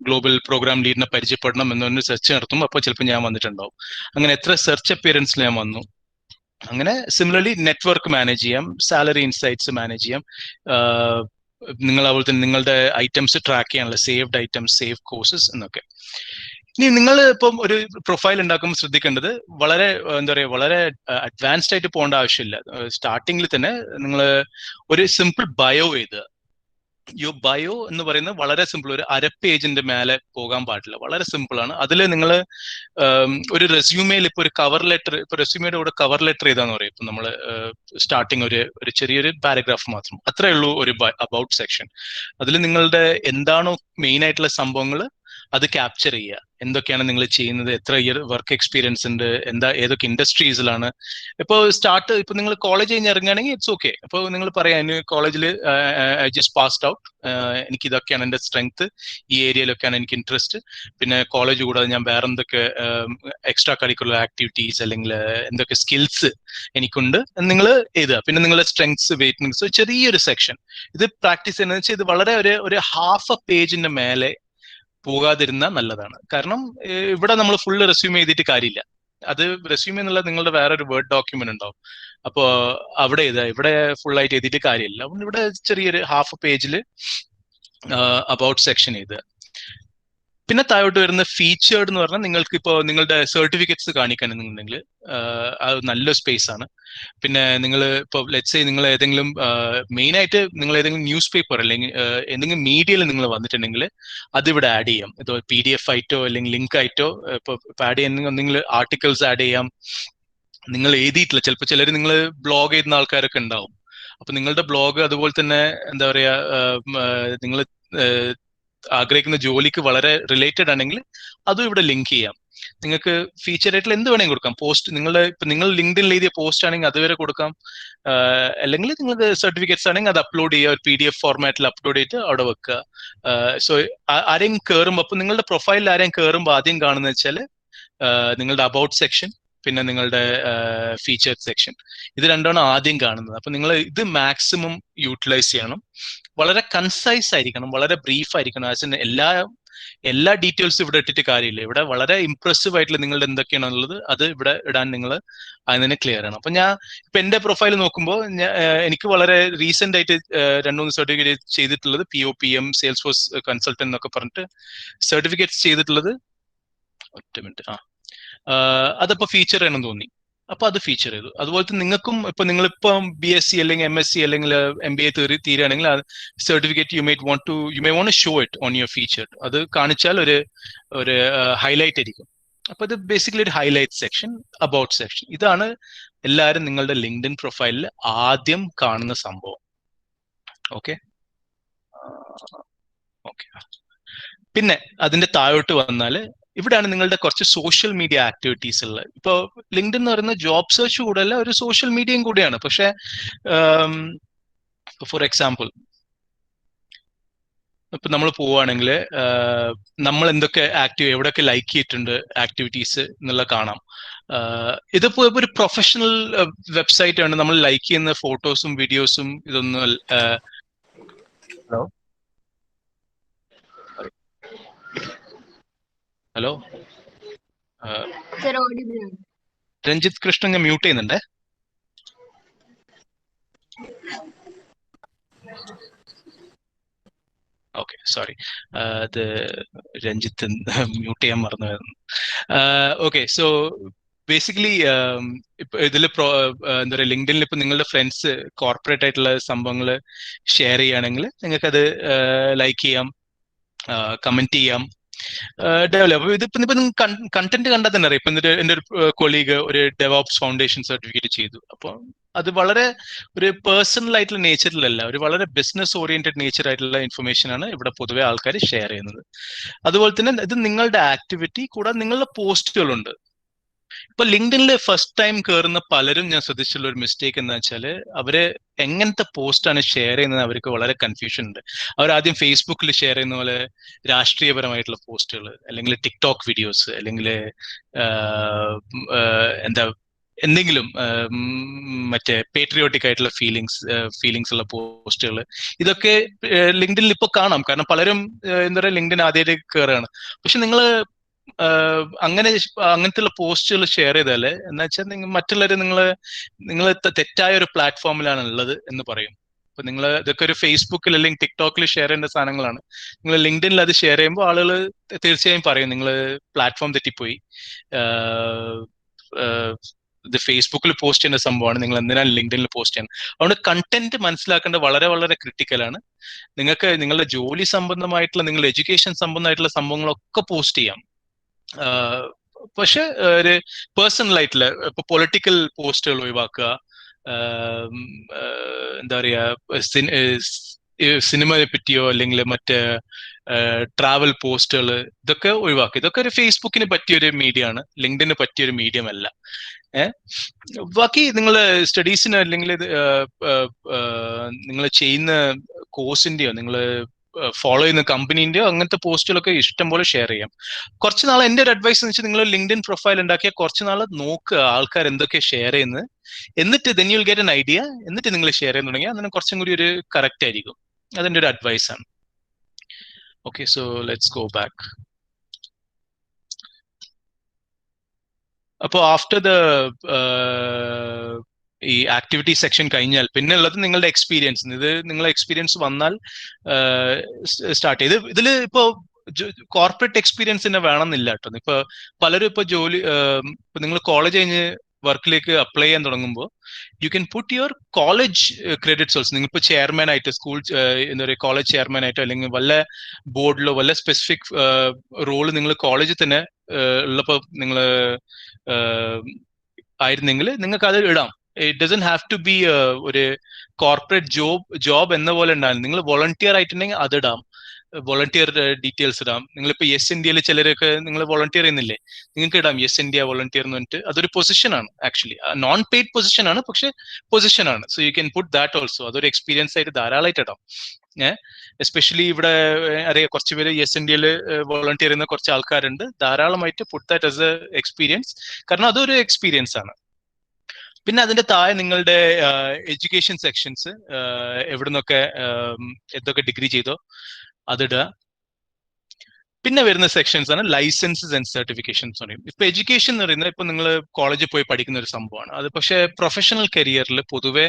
ഗ്ലോബൽ പ്രോഗ്രാം ലീഡിനെ പരിചയപ്പെടണം എന്നൊരു സെർച്ച് നടത്തും, അപ്പോൾ ചിലപ്പോൾ ഞാൻ വന്നിട്ടുണ്ടാവും. അങ്ങനെ എത്ര സെർച്ച് അപ്പിയറൻസിൽ ഞാൻ വന്നു. അങ്ങനെ സിമിലർലി നെറ്റ്വർക്ക് മാനേജ് ചെയ്യാം, സാലറി ഇൻസൈറ്റ്സ് മാനേജ് ചെയ്യാം. നിങ്ങൾ അതുപോലെ തന്നെ നിങ്ങളുടെ ഐറ്റംസ് ട്രാക്ക് ചെയ്യാനുള്ള സേവ്ഡ് ഐറ്റംസ്, സേവ് കോഴ്സസ് എന്നൊക്കെ. ഇനി നിങ്ങൾ ഇപ്പം ഒരു പ്രൊഫൈൽ ഉണ്ടാക്കുമ്പോൾ ശ്രദ്ധിക്കേണ്ടത്, വളരെ എന്താ പറയുക, വളരെ അഡ്വാൻസ്ഡ് ആയിട്ട് പോകേണ്ട ആവശ്യമില്ല. സ്റ്റാർട്ടിങ്ങിൽ തന്നെ നിങ്ങൾ ഒരു സിമ്പിൾ ബയോ എഴുതുക. യുവർ ബയോ എന്ന് പറയുന്നത് വളരെ സിമ്പിൾ, ഒരു 1/2 പേജിന്റെ മേലെ പോകാൻ പാടില്ല, വളരെ സിമ്പിൾ ആണ്. അതിൽ നിങ്ങൾ ഒരു റെസ്യൂമേയിൽ ഇപ്പോൾ ഒരു കവർ ലെറ്റർ, ഇപ്പൊ റെസ്യൂമേയുടെ കൂടെ കവർ ലെറ്റർ ചെയ്താന്ന് പറയും, ഇപ്പൊ നമ്മൾ സ്റ്റാർട്ടിങ് ഒരു ചെറിയൊരു പാരഗ്രാഫ് മാത്രം, അത്രേ ഉള്ളൂ ഒരു അബൌട്ട് സെക്ഷൻ. അതിൽ നിങ്ങളുടെ എന്താണോ മെയിൻ ആയിട്ടുള്ള സംഭവങ്ങൾ അത് ക്യാപ്ചർ ചെയ്യുക. എന്തൊക്കെയാണ് നിങ്ങൾ ചെയ്യുന്നത്, എത്ര ഇയർ വർക്ക് എക്സ്പീരിയൻസ് ഉണ്ട്, ഏതൊക്കെ ഇൻഡസ്ട്രീസിലാണ്. ഇപ്പോൾ നിങ്ങൾ കോളേജ് കഴിഞ്ഞ് ഇറങ്ങുകയാണെങ്കിൽ ഇറ്റ്സ് ഓക്കെ. അപ്പോൾ നിങ്ങൾ പറയാം, കോളേജിൽ ഐ ജസ്റ്റ് പാസ്ഡ് ഔട്ട്, എനിക്ക് ഇതൊക്കെയാണ് എൻ്റെ സ്ട്രെങ്ത്, ഈ ഏരിയയിലൊക്കെയാണ് എനിക്ക് ഇൻട്രസ്റ്റ്, പിന്നെ കോളേജ് കൂടാതെ ഞാൻ വേറെ എന്തൊക്കെ എക്സ്ട്രാ കരിക്കുലർ ആക്ടിവിറ്റീസ് അല്ലെങ്കിൽ എന്തൊക്കെ സ്കിൽസ് എനിക്കുണ്ട് നിങ്ങൾ എഴുതുക. പിന്നെ നിങ്ങളുടെ സ്ട്രെങ്ത്സ്, വെയിറ്റ്നിങ്സ്, ചെറിയൊരു സെക്ഷൻ. ഇത് പ്രാക്ടീസ് ചെയ്യുന്നത് വെച്ചാൽ ഇത് വളരെ ഒരു 1/2 പേജിന്റെ മേലെ പോകാതിരുന്നാൽ നല്ലതാണ്. കാരണം ഇവിടെ നമ്മൾ ഫുള്ള് റെസ്യൂം ചെയ്തിട്ട് കാര്യമില്ല. അത് റെസ്യൂമെ എന്നുള്ള നിങ്ങളുടെ വേറൊരു വേർഡ് ഡോക്യുമെന്റ് ഉണ്ടാവും. അപ്പോ അവിടെ ഇവിടെ ഫുൾ ആയിട്ട് എഴുതിയിട്ട് കാര്യമില്ല. അതുകൊണ്ട് ഇവിടെ ചെറിയൊരു ഹാഫ് പേജിൽ അബൌട്ട് സെക്ഷൻ എഴുതുക. പിന്നെ താഴോട്ട് വരുന്ന ഫീച്ചേർഡ് എന്ന് പറഞ്ഞാൽ നിങ്ങൾക്ക് ഇപ്പോൾ നിങ്ങളുടെ സർട്ടിഫിക്കറ്റ്സ് കാണിക്കണമെന്നുണ്ടെങ്കിൽ അത് നല്ല സ്പേസ് ആണ്. പിന്നെ നിങ്ങൾ ഇപ്പോൾ ലെറ്റ്സ് സേ നിങ്ങൾ ഏതെങ്കിലും മെയിൻ ആയിട്ട് നിങ്ങൾ ഏതെങ്കിലും ന്യൂസ് പേപ്പർ അല്ലെങ്കിൽ എന്തെങ്കിലും മീഡിയയിൽ നിങ്ങൾ വന്നിട്ടുണ്ടെങ്കിൽ അതിവിടെ ആഡ് ചെയ്യാം. ഇത് PDF ആയിട്ടോ അല്ലെങ്കിൽ ലിങ്ക് ആയിട്ടോ ഇപ്പോൾ ആഡ് ചെയ്യുന്ന നിങ്ങൾ ആർട്ടിക്കിൾസ് ആഡ് ചെയ്യാം. നിങ്ങൾ എഴുതിയിട്ടില്ല, ചിലപ്പോൾ ചിലർ നിങ്ങൾ ബ്ലോഗ് എഴുതുന്ന ആൾക്കാരൊക്കെ ഉണ്ടാവും. അപ്പൊ നിങ്ങളുടെ ബ്ലോഗ് അതുപോലെ തന്നെ എന്താ പറയാ നിങ്ങൾ ആഗ്രഹിക്കുന്ന ജോലിക്ക് വളരെ റിലേറ്റഡ് ആണെങ്കിൽ അതും ഇവിടെ ലിങ്ക് ചെയ്യാം. നിങ്ങൾക്ക് ഫീച്ചർ ആയിട്ടുള്ള എന്ത് വേണമെങ്കിൽ കൊടുക്കാം. പോസ്റ്റ് നിങ്ങൾ ലിങ്ക്ഡിനിൽ എഴുതിയ പോസ്റ്റ് ആണെങ്കിൽ അതുവരെ കൊടുക്കാം. അല്ലെങ്കിൽ നിങ്ങൾക്ക് സർട്ടിഫിക്കറ്റ്സ് ആണെങ്കിൽ അത് അപ്ലോഡ് ചെയ്യുക, ഒരു PDF ഫോർമാറ്റിൽ അപ്ലോഡ് ചെയ്തിട്ട് അവിടെ വെക്കുക. സോ ആരെയും കയറുമ്പോൾ, അപ്പൊ നിങ്ങളുടെ പ്രൊഫൈലിൽ ആരെയും കയറുമ്പോൾ ആദ്യം കാണുന്നത് വെച്ചാൽ നിങ്ങളുടെ അബൌട്ട് സെക്ഷൻ, പിന്നെ നിങ്ങളുടെ ഫീച്ചർ സെക്ഷൻ, ഇത് രണ്ടാണ് ആദ്യം കാണുന്നത്. അപ്പൊ നിങ്ങൾ ഇത് മാക്സിമം യൂട്ടിലൈസ് ചെയ്യണം. വളരെ കൺസൈസ് ആയിരിക്കണം, വളരെ ബ്രീഫ് ആയിരിക്കണം. ആസ് എല്ലാ ഡീറ്റെയിൽസും ഇവിടെ ഇട്ടിട്ട് കാര്യമില്ല. ഇവിടെ വളരെ ഇംപ്രസീവ് ആയിട്ടുള്ള നിങ്ങളുടെ എന്തൊക്കെയാണുള്ളത് അത് ഇവിടെ ഇടാൻ നിങ്ങൾ അതിനെ ക്ലിയർ ആണ്. അപ്പൊ ഞാൻ ഇപ്പൊ എന്റെ പ്രൊഫൈൽ നോക്കുമ്പോൾ എനിക്ക് വളരെ റീസെന്റ് ആയിട്ട് 2-3 സർട്ടിഫിക്കറ്റ് ചെയ്തിട്ടുള്ളത് POPM, സെയിൽസ് ഫോഴ്സ് കൺസൾട്ടന്റ് എന്നൊക്കെ പറഞ്ഞിട്ട് സർട്ടിഫിക്കറ്റ്സ് ചെയ്തിട്ടുള്ളത്. ഒറ്റ മിനിറ്റ്. അതപ്പോ ഫീച്ചർ ആണെന്ന് തോന്നി, അപ്പൊ അത് ഫീച്ചർ ചെയ്തു. അതുപോലെ തന്നെ നിങ്ങൾക്കും ഇപ്പൊ നിങ്ങളിപ്പോ BSc അല്ലെങ്കിൽ MSc അല്ലെങ്കിൽ MBA തീരുകയാണെങ്കിൽ certificate you may want to show it on your feature. അത് കാണിച്ചാൽ ഒരു ഹൈലൈറ്റ് ആയിരിക്കും. അപ്പൊ ഇത് ബേസിക്കലി ഒരു ഹൈലൈറ്റ് സെക്ഷൻ, അബൌട്ട് സെക്ഷൻ. ഇതാണ് എല്ലാവരും നിങ്ങളുടെ ലിങ്ക്ഡിൻ പ്രൊഫൈലിൽ ആദ്യം കാണുന്ന സംഭവം. ഓക്കെ. പിന്നെ അതിന്റെ താഴോട്ട് വന്നാല് ഇവിടെയാണ് നിങ്ങളുടെ കുറച്ച് സോഷ്യൽ മീഡിയ ആക്ടിവിറ്റീസ് ഉള്ളത്. ഇപ്പോൾ ലിങ്ക്ഡിൻ എന്ന് പറയുന്ന ജോബ് സെർച്ച് കൂടെയല്ല, ഒരു സോഷ്യൽ മീഡിയയും കൂടിയാണ്. പക്ഷെ ഫോർ എക്സാമ്പിൾ ഇപ്പൊ നമ്മൾ പോവുകയാണെങ്കിൽ നമ്മൾ എന്തൊക്കെ എവിടെയൊക്കെ ലൈക്ക് ചെയ്തിട്ടുണ്ട് ആക്ടിവിറ്റീസ് എന്നുള്ള കാണാം. ഇതിപ്പോ ഒരു പ്രൊഫഷണൽ വെബ്സൈറ്റ് ആണ്. നമ്മൾ ലൈക്ക് ചെയ്യുന്ന ഫോട്ടോസും വീഡിയോസും ഇതൊന്നും ഹലോ രഞ്ജിത്ത് കൃഷ്ണൻ ഞാൻ മ്യൂട്ട് ചെയ്യുന്നുണ്ടേ. ഓക്കെ, സോറി, അത് രഞ്ജിത്ത് മ്യൂട്ട് ചെയ്യാൻ മറന്നുപോയിരുന്നു. ഓക്കെ, സോ ബേസിക്കലി ഇപ്പൊ ഇതിൽ എന്താ പറയുക, ലിങ്ക്ഡിനിൽ ഇപ്പൊ നിങ്ങളുടെ ഫ്രണ്ട്സ് കോർപ്പറേറ്റ് ആയിട്ടുള്ള സംഭവങ്ങൾ ഷെയർ ചെയ്യുകയാണെങ്കിൽ നിങ്ങൾക്ക് അത് ലൈക്ക് ചെയ്യാം, കമന്റ് ചെയ്യാം, ഡെവലപ്പ്. ഇതിപ്പോ കണ്ടന്റ് കണ്ടാൽ തന്നെ അറിയാം. ഇപ്പൊ എന്റെ ഒരു കൊളീഗ് ഒരു ഡെവോപ്സ് ഫൗണ്ടേഷൻ സർട്ടിഫിക്കറ്റ് ചെയ്തു. അപ്പോൾ അത് വളരെ ഒരു പേഴ്സണൽ ആയിട്ടുള്ള നേച്ചറിലല്ല, ഒരു വളരെ ബിസിനസ് ഓറിയന്റഡ് നേച്ചർ ആയിട്ടുള്ള ഇൻഫർമേഷൻ ആണ് ഇവിടെ പൊതുവെ ആൾക്കാർ ഷെയർ ചെയ്യുന്നത്. അതുപോലെ തന്നെ ഇത് നിങ്ങളുടെ ആക്ടിവിറ്റി കൂടാതെ നിങ്ങളുടെ പോസ്റ്റുകളുണ്ട്. ഇപ്പൊ ലിങ്ക്ഡിനിൽ ഫസ്റ്റ് ടൈം കയറുന്ന പലരും ഞാൻ ശ്രദ്ധിച്ചുള്ള ഒരു മിസ്റ്റേക്ക് എന്താ വെച്ചാല്, അവര് എങ്ങനത്തെ പോസ്റ്റാണ് ഷെയർ ചെയ്യുന്നത് അവർക്ക് വളരെ കൺഫ്യൂഷൻ ഉണ്ട്. അവർ ആദ്യം ഫേസ്ബുക്കിൽ ഷെയർ ചെയ്യുന്ന പോലെ രാഷ്ട്രീയപരമായിട്ടുള്ള പോസ്റ്റുകൾ, അല്ലെങ്കിൽ ടിക്ടോക്ക് വീഡിയോസ്, അല്ലെങ്കിൽ എന്താ എന്തെങ്കിലും മറ്റേ പേട്രിയോട്ടിക് ആയിട്ടുള്ള ഫീലിങ്സ് ഉള്ള പോസ്റ്റുകൾ, ഇതൊക്കെ ലിങ്ക്ഡിനിൽ ഇപ്പോൾ കാണാം. കാരണം പലരും എന്താ പറയുക ലിങ്ക്ഡിൻ ആദ്യമായിട്ട് കയറുകയാണ്. പക്ഷെ അങ്ങനത്തെ പോസ്റ്റുകൾ ഷെയർ ചെയ്താല് എന്ന് വെച്ചാൽ മറ്റുള്ളവര് നിങ്ങൾ തെറ്റായ ഒരു പ്ലാറ്റ്ഫോമിലാണ് ഉള്ളത് എന്ന് പറയും. അപ്പൊ നിങ്ങൾ ഇതൊക്കെ ഒരു ഫേസ്ബുക്കിൽ അല്ലെങ്കിൽ ടിക്ടോക്കിൽ ഷെയർ ചെയ്യേണ്ട സാധനങ്ങളാണ്. നിങ്ങൾ ലിങ്ക്ഡിനിൽ അത് ഷെയർ ചെയ്യുമ്പോൾ ആളുകൾ തീർച്ചയായും പറയും നിങ്ങൾ പ്ലാറ്റ്ഫോം തെറ്റിപ്പോയി, ഇത് ഫേസ്ബുക്കിൽ പോസ്റ്റ് ചെയ്യുന്ന സംഭവമാണ്, നിങ്ങൾ എന്തിനാണ് ലിങ്ക്ഡിനിൽ പോസ്റ്റ് ചെയ്യുന്നത്. അതുകൊണ്ട് കണ്ടന്റ് മനസ്സിലാക്കേണ്ടത് വളരെ വളരെ ക്രിട്ടിക്കലാണ്. നിങ്ങൾക്ക് നിങ്ങളുടെ ജോലി സംബന്ധമായിട്ടുള്ള, നിങ്ങളുടെ എഡ്യൂക്കേഷൻ സംബന്ധമായിട്ടുള്ള സംഭവങ്ങളൊക്കെ പോസ്റ്റ് ചെയ്യാം. പക്ഷെ ഒരു പേഴ്സണൽ ആയിട്ടുള്ള ഇപ്പൊ പൊളിറ്റിക്കൽ പോസ്റ്റുകൾ ഒഴിവാക്കുക, എന്താ പറയാ സിനിമയെ പറ്റിയോ അല്ലെങ്കിൽ മറ്റേ ട്രാവൽ പോസ്റ്റുകൾ, ഇതൊക്കെ ഒഴിവാക്കുക. ഇതൊക്കെ ഒരു ഫേസ്ബുക്കിന് പറ്റിയൊരു മീഡിയ ആണ്, ലിങ്ക്ഡിന് പറ്റിയൊരു മീഡിയം അല്ല. ബാക്കി നിങ്ങൾ സ്റ്റഡീസിന് അല്ലെങ്കിൽ നിങ്ങൾ ചെയ്യുന്ന കോഴ്സിന്റെയോ നിങ്ങൾ ഫോളോ ചെയ്യുന്ന കമ്പനീന്റെയോ അങ്ങനത്തെ പോസ്റ്റുകളൊക്കെ ഇഷ്ടം പോലെ ഷെയർ ചെയ്യാം. കുറച്ച് നാൾ എന്റെ ഒരു അഡ്വൈസ് എന്ന് വെച്ചാൽ നിങ്ങൾ ലിങ്ക്ഡിൻ പ്രൊഫൈൽ ഉണ്ടാക്കിയ കുറച്ച് നാൾ നോക്കുക ആൾക്കാർ എന്തൊക്കെ ഷെയർ ചെയ്യുന്നത്, എന്നിട്ട് then you'll get an idea, എന്നിട്ട് നിങ്ങൾ ഷെയർ ചെയ്യാൻ തുടങ്ങിയാൽ അതിന് കുറച്ചും കൂടി ഒരു കറക്റ്റ് ആയിരിക്കും. അതെന്റെ ഒരു അഡ്വൈസ് ആണ്. Okay, so let's go back. അപ്പോൾ ആഫ്റ്റർ ദ ഈ ആക്ടിവിറ്റി സെക്ഷൻ കഴിഞ്ഞാൽ പിന്നെ ഉള്ളത് നിങ്ങളുടെ എക്സ്പീരിയൻസ്. ഇത് നിങ്ങളുടെ എക്സ്പീരിയൻസ് വന്നാൽ സ്റ്റാർട്ട് ചെയ്ത് ഇതിൽ ഇപ്പോ കോർപ്പറേറ്റ് എക്സ്പീരിയൻസ് തന്നെ വേണമെന്നില്ല കേട്ടോ. ഇപ്പൊ പലരും ഇപ്പൊ ജോലി ഇപ്പൊ നിങ്ങൾ കോളേജ് കഴിഞ്ഞ് വർക്കിലേക്ക് അപ്ലൈ ചെയ്യാൻ തുടങ്ങുമ്പോൾ U can put your college credits also. നിങ്ങൾ ഇപ്പോൾ ചെയർമാൻ ആയിട്ട് സ്കൂൾ എന്താ പറയുക കോളേജ് ചെയർമാൻ ആയിട്ടോ അല്ലെങ്കിൽ വല്ല ബോർഡിലോ വല്ല സ്പെസിഫിക് റോള് നിങ്ങൾ കോളേജിൽ തന്നെ ഉള്ളപ്പോൾ നിങ്ങൾ ആയിരുന്നെങ്കിൽ നിങ്ങൾക്ക് അത് ഇടാം. It doesn't have to be ഒരു കോർപ്പറേറ്റ് ജോബ് എന്ന പോലെ ഉണ്ടാകും. നിങ്ങൾ വോളണ്ടിയർ ആയിട്ടുണ്ടെങ്കിൽ അത് ഇടാം, വോളണ്ടിയർ ഡീറ്റെയിൽസ് ഇടാം. നിങ്ങളിപ്പോ യെസ് ഇന്ത്യയിൽ ചിലരൊക്കെ നിങ്ങൾ വോളണ്ടിയർ ചെയ്യുന്നില്ലേ, നിങ്ങൾക്ക് ഇടാം യെസ് ഇന്ത്യ വോളണ്ടിയർ എന്ന് പറഞ്ഞിട്ട്. അതൊരു പൊസിഷനാണ് ആക്ച്വലി, നോൺ പെയ്ഡ് പൊസിഷനാണ്, പക്ഷെ പൊസിഷനാണ്. So you can put that also. അതൊരു എക്സ്പീരിയൻസ് ആയിട്ട് ധാരാളമായിട്ട് ഇടാം. എസ്പെഷ്യലി ഇവിടെ അറിയാം കുറച്ച് പേര് യെസ് ഇന്ത്യയിൽ വോളണ്ടിയർ ചെയ്യുന്ന കുറച്ച് ആൾക്കാരുണ്ട്. ധാരാളമായിട്ട് put that as A experience, കാരണം അതൊരു എക്സ്പീരിയൻസ് ആണ്. പിന്നെ അതിന്റെ താഴെ നിങ്ങളുടെ എഡ്യൂക്കേഷൻ സെക്ഷൻസ്, എവിടുന്നൊക്കെ എന്തൊക്കെ ഡിഗ്രി ചെയ്തോ അതിടുക. പിന്നെ വരുന്ന സെക്ഷൻസ് ആണ് ലൈസൻസസ് ആൻഡ് സർട്ടിഫിക്കേഷൻസ് എന്ന് പറയും. ഇപ്പൊ എഡ്യൂക്കേഷൻ എന്ന് പറയുന്നത് ഇപ്പൊ നിങ്ങൾ കോളേജിൽ പോയി പഠിക്കുന്ന ഒരു സംഭവമാണ്. അത് പക്ഷേ പ്രൊഫഷണൽ കരിയറിൽ പൊതുവെ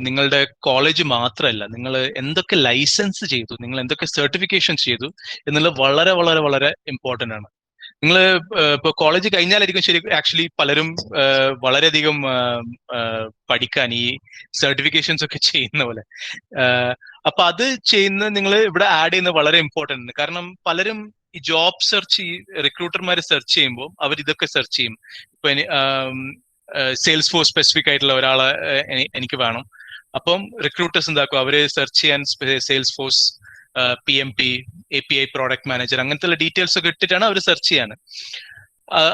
നിങ്ങളുടെ കോളേജ് മാത്രമല്ല, നിങ്ങൾ എന്തൊക്കെ ലൈസൻസ് ചെയ്തു, നിങ്ങൾ എന്തൊക്കെ സർട്ടിഫിക്കേഷൻസ് ചെയ്തു എന്നുള്ളത് വളരെ വളരെ വളരെ ഇമ്പോർട്ടന്റ് ആണ്. നിങ്ങൾ ഇപ്പൊ കോളേജ് കഴിഞ്ഞാലായിരിക്കും ശരി ആക്ച്വലി പലരും വളരെയധികം പഠിക്കാൻ ഈ സർട്ടിഫിക്കേഷൻസ് ഒക്കെ ചെയ്യുന്ന പോലെ. അപ്പൊ അത് ചെയ്യുന്നത് നിങ്ങൾ ഇവിടെ ആഡ് ചെയ്യുന്നത് വളരെ ഇമ്പോർട്ടന്റ് ആണ്. കാരണം പലരും ഈ ജോബ് സെർച്ച് റിക്രൂട്ടർമാർ സെർച്ച് ചെയ്യുമ്പോൾ അവർ ഇതൊക്കെ സെർച്ച് ചെയ്യും. ഇപ്പൊ സെയിൽസ് ഫോഴ്സ് സ്പെസിഫിക് ആയിട്ടുള്ള ഒരാളെ എനിക്ക് വേണം. അപ്പം റിക്രൂട്ടേഴ്സ് എന്താക്കും, അവര് സെർച്ച് ചെയ്യാൻ sales force PMP, API product manager അങ്ങനത്തെ ഡീറ്റെയിൽസ് ഒക്കെ ഇട്ടിട്ടാണ് അവർ സെർച്ച് ചെയ്യാൻ.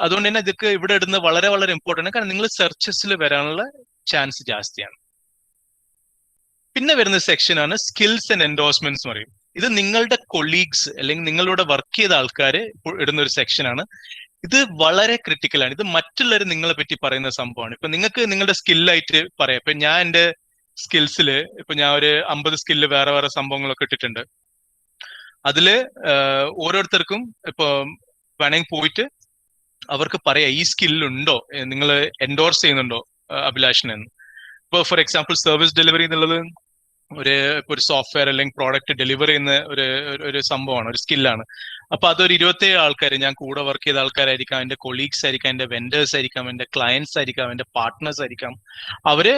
അതുകൊണ്ട് തന്നെ ഇതൊക്കെ ഇവിടെ ഇടുന്നത് വളരെ വളരെ ഇമ്പോർട്ടൻ്റ് ആണ്. കാരണം നിങ്ങൾ സെർച്ചസിൽ വരാനുള്ള ചാൻസ് ജാസ്തിയാണ്. പിന്നെ വരുന്ന സെക്ഷനാണ് സ്കിൽസ് ആൻഡ് എൻഡോഴ്സ്മെന്റ്സ് എന്ന് പറയും. ഇത് നിങ്ങളുടെ കൊളീഗ്സ് അല്ലെങ്കിൽ നിങ്ങളുടെ വർക്ക് ചെയ്ത ആൾക്കാർ ഇടുന്ന ഒരു സെക്ഷനാണ്. ഇത് വളരെ ക്രിട്ടിക്കലാണ്. ഇത് മറ്റുള്ളവർ നിങ്ങളെ പറ്റി പറയുന്ന സംഭവമാണ്. ഇപ്പൊ നിങ്ങൾക്ക് നിങ്ങളുടെ സ്കില്ലായിട്ട് പറയാം. ഇപ്പൊ ഞാൻ എന്റെ സ്കിൽസിൽ ഇപ്പൊ ഞാൻ ഒരു 50 സ്കില്ല് വേറെ വേറെ സംഭവങ്ങളൊക്കെ ഇട്ടിട്ടുണ്ട്. അതില് ഓരോരുത്തർക്കും ഇപ്പൊ വേണമെങ്കിൽ പോയിട്ട് അവർക്ക് പറയാം ഈ സ്കില്ലുണ്ടോ, നിങ്ങൾ എൻഡോർസ് ചെയ്യുന്നുണ്ടോ അഭിലാഷിനെന്ന്. ഇപ്പൊ ഫോർ എക്സാമ്പിൾ സർവീസ് ഡെലിവറി എന്നുള്ളത് ഒരു സോഫ്റ്റ്വെയർ അല്ലെങ്കിൽ പ്രോഡക്റ്റ് ഡെലിവർ ചെയ്യുന്ന ഒരു സംഭവമാണ്, ഒരു സ്കില്ലാണ്. അപ്പൊ അതൊരു 27 ആൾക്കാർ, ഞാൻ കൂടെ വർക്ക് ചെയ്ത ആൾക്കാരായിരിക്കാം, എന്റെ കൊളീഗ്സ് ആയിരിക്കാം, എന്റെ വെൻഡേഴ്സ് ആയിരിക്കാം, എന്റെ ക്ലയൻസ് ആയിരിക്കാം, എന്റെ പാർട്ട്നേഴ്സ് ആയിരിക്കാം, അവര്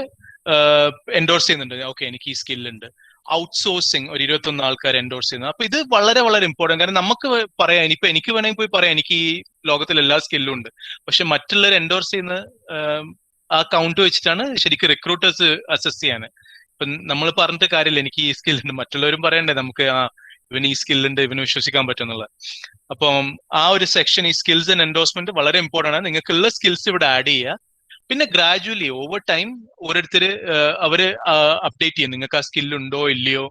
എൻഡോർസ് ചെയ്യുന്നുണ്ട്. ഓക്കെ എനിക്ക് ഈ സ്കില്ലുണ്ട്. ഔട്ട്സോഴ്സിങ് ഒരു 21 ആൾക്കാർ എൻഡോർസ് ചെയ്യുന്നത്. അപ്പൊ ഇത് വളരെ വളരെ ഇമ്പോർട്ടന്റ്. കാരണം നമുക്ക് പറയാം, ഇനിയിപ്പോ എനിക്ക് വേണമെങ്കിൽ പോയി പറയാം എനിക്ക് ഈ ലോകത്തിൽ എല്ലാ സ്കില്ലും ഉണ്ട്. പക്ഷെ മറ്റുള്ളവർ എൻഡോർസ് ചെയ്യുന്ന ആ കൗണ്ട് വെച്ചിട്ടാണ് ശരിക്കും റിക്രൂട്ടേഴ്സ് അസസ് ചെയ്യാൻ. ഇപ്പൊ നമ്മൾ പറഞ്ഞിട്ട് കാര്യമില്ല എനിക്ക് ഈ സ്കില്ലുണ്ട്, മറ്റുള്ളവരും പറയണ്ടേ നമുക്ക് ഇവന് ഈ സ്കില്ലുണ്ട്, ഇവന് വിശ്വസിക്കാൻ പറ്റുന്നുള്ളത്. അപ്പം ആ ഒരു സെക്ഷൻ ഈ സ്കിൽസ് ആൻഡ് എൻഡോഴ്സ്മെന്റ് വളരെ ഇമ്പോർട്ടന്റ് ആണ്. നിങ്ങൾക്കുള്ള സ്കിൽസ് ഇവിടെ ആഡ് ചെയ്യുക. പിന്നെ ഗ്രാജുവലി ഓവർ ടൈം ഓരോരുത്തർ അവര് അപ്ഡേറ്റ് ചെയ്യും നിങ്ങൾക്ക് ആ സ്കില്ലുണ്ടോ ഇല്ലയോ.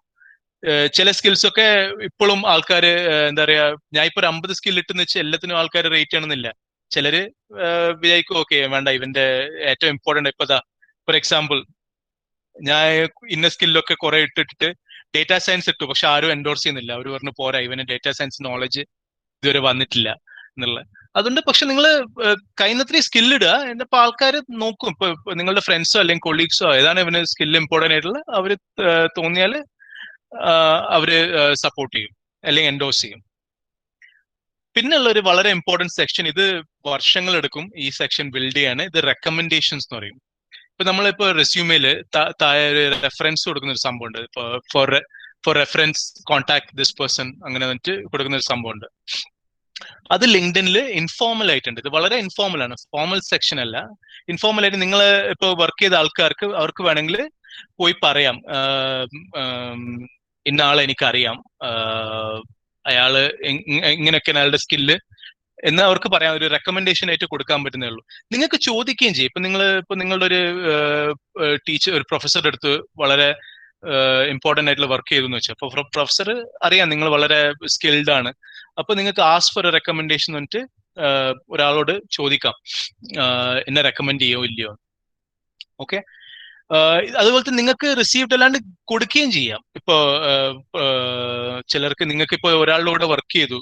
ചില സ്കിൽസ് ഒക്കെ ഇപ്പോഴും ആൾക്കാർ എന്താ പറയാ, ഞാൻ ഇപ്പൊ ഒരു 50 സ്കിൽ ഇട്ടെന്ന് വെച്ചാൽ എല്ലാത്തിനും ആൾക്കാർ റേറ്റ് ചെയ്യണമെന്നില്ല. ചിലര് വിചാരിക്കും ഓക്കെ വേണ്ട ഇവന്റെ ഏറ്റവും ഇമ്പോർട്ടന്റ് ഇപ്പതാ ഫോർ എക്സാമ്പിൾ ഞാൻ ഇന്ന സ്കില്ലൊക്കെ കുറെ ഇട്ടിട്ട് ഡേറ്റാ സയൻസ് ഇട്ടു, പക്ഷെ ആരും എൻഡോർസ് ചെയ്യുന്നില്ല. അവർ പറഞ്ഞു പോരാ ഇവന് ഡേറ്റാ സയൻസ് നോളജ് ഇതുവരെ വന്നിട്ടില്ല എന്നുള്ളത്. അതുകൊണ്ട് പക്ഷെ നിങ്ങൾ കഴിയുന്നത്രയും സ്കില്ല് ഇടുക. എന്നിപ്പോ ആൾക്കാർ നോക്കും. ഇപ്പൊ നിങ്ങളുടെ ഫ്രണ്ട്സോ അല്ലെങ്കിൽ കൊളീഗ്സോ ഏതാണ് ഇവന് സ്കില്ല് ഇമ്പോർട്ടന്റ് ആയിട്ടുള്ള അവര് തോന്നിയാൽ അവര് സപ്പോർട്ട് ചെയ്യും അല്ലെങ്കിൽ എൻഡോഴ്സ് ചെയ്യും. പിന്നെയുള്ള ഒരു വളരെ ഇമ്പോർട്ടന്റ് സെക്ഷൻ, ഇത് വർഷങ്ങൾ എടുക്കും ഈ സെക്ഷൻ ബിൽഡ് ചെയ്യാൻ. ഇത് റെക്കമെൻഡേഷൻസ് എന്ന് പറയും. ഇപ്പൊ നമ്മളിപ്പോ റെസ്യൂമേല് താഴെ ഒരു റെഫറൻസ് കൊടുക്കുന്ന ഒരു സംഭവം ഉണ്ട്. ഇപ്പൊ four reference contact this person അങ്ങനെ വന്നിട്ട് കൊടുക്കുന്ന ഒരു സംഭവം ഉണ്ട്. അത് ലിങ്ക്ഡിനിൽ ഇൻഫോർമൽ ആയിട്ടുണ്ട്. ഇത് വളരെ ഇൻഫോർമൽ ആണ്, ഫോർമൽ സെക്ഷൻ അല്ല. ഇൻഫോർമൽ ആയിട്ട് നിങ്ങൾ ഇപ്പൊ വർക്ക് ചെയ്ത ആൾക്കാർക്ക് അവർക്ക് വേണമെങ്കിൽ പോയി പറയാം ഇന്ന ആളെ എനിക്കറിയാം, അയാള് ഇങ്ങനെയൊക്കെ അയാളുടെ സ്കില്ല് എന്ന് അവർക്ക് പറയാം. ഒരു റെക്കമെൻഡേഷൻ ആയിട്ട് കൊടുക്കാൻ പറ്റുന്നേ ഉള്ളൂ. നിങ്ങൾക്ക് ചോദിക്കുകയും ചെയ്യും. ഇപ്പൊ നിങ്ങളുടെ ഒരു ടീച്ചർ ഒരു പ്രൊഫസറുടെ അടുത്ത് വളരെ ഇമ്പോർട്ടന്റ് ആയിട്ടുള്ള വർക്ക് ചെയ്തു എന്ന് വെച്ചാൽ, അപ്പൊ പ്രൊഫസർ അറിയാം നിങ്ങൾ വളരെ സ്കിൽഡ് ആണ്. അപ്പൊ നിങ്ങൾക്ക് ആസ്ക് ഫോർ എ റെക്കമെൻഡേഷൻ എന്നിട്ട് ഒരാളോട് ചോദിക്കാം എന്നെ റെക്കമെൻഡ് ചെയ്യോ ഇല്ലയോ. ഓക്കെ, അതുപോലെ തന്നെ നിങ്ങൾക്ക് റിസീവ്ഡ് അല്ലാണ്ട് കൊടുക്കുകയും ചെയ്യാം. ഇപ്പോ ചിലർക്ക് നിങ്ങൾക്ക് ഇപ്പൊ ഒരാളുടെ കൂടെ വർക്ക് ചെയ്തു,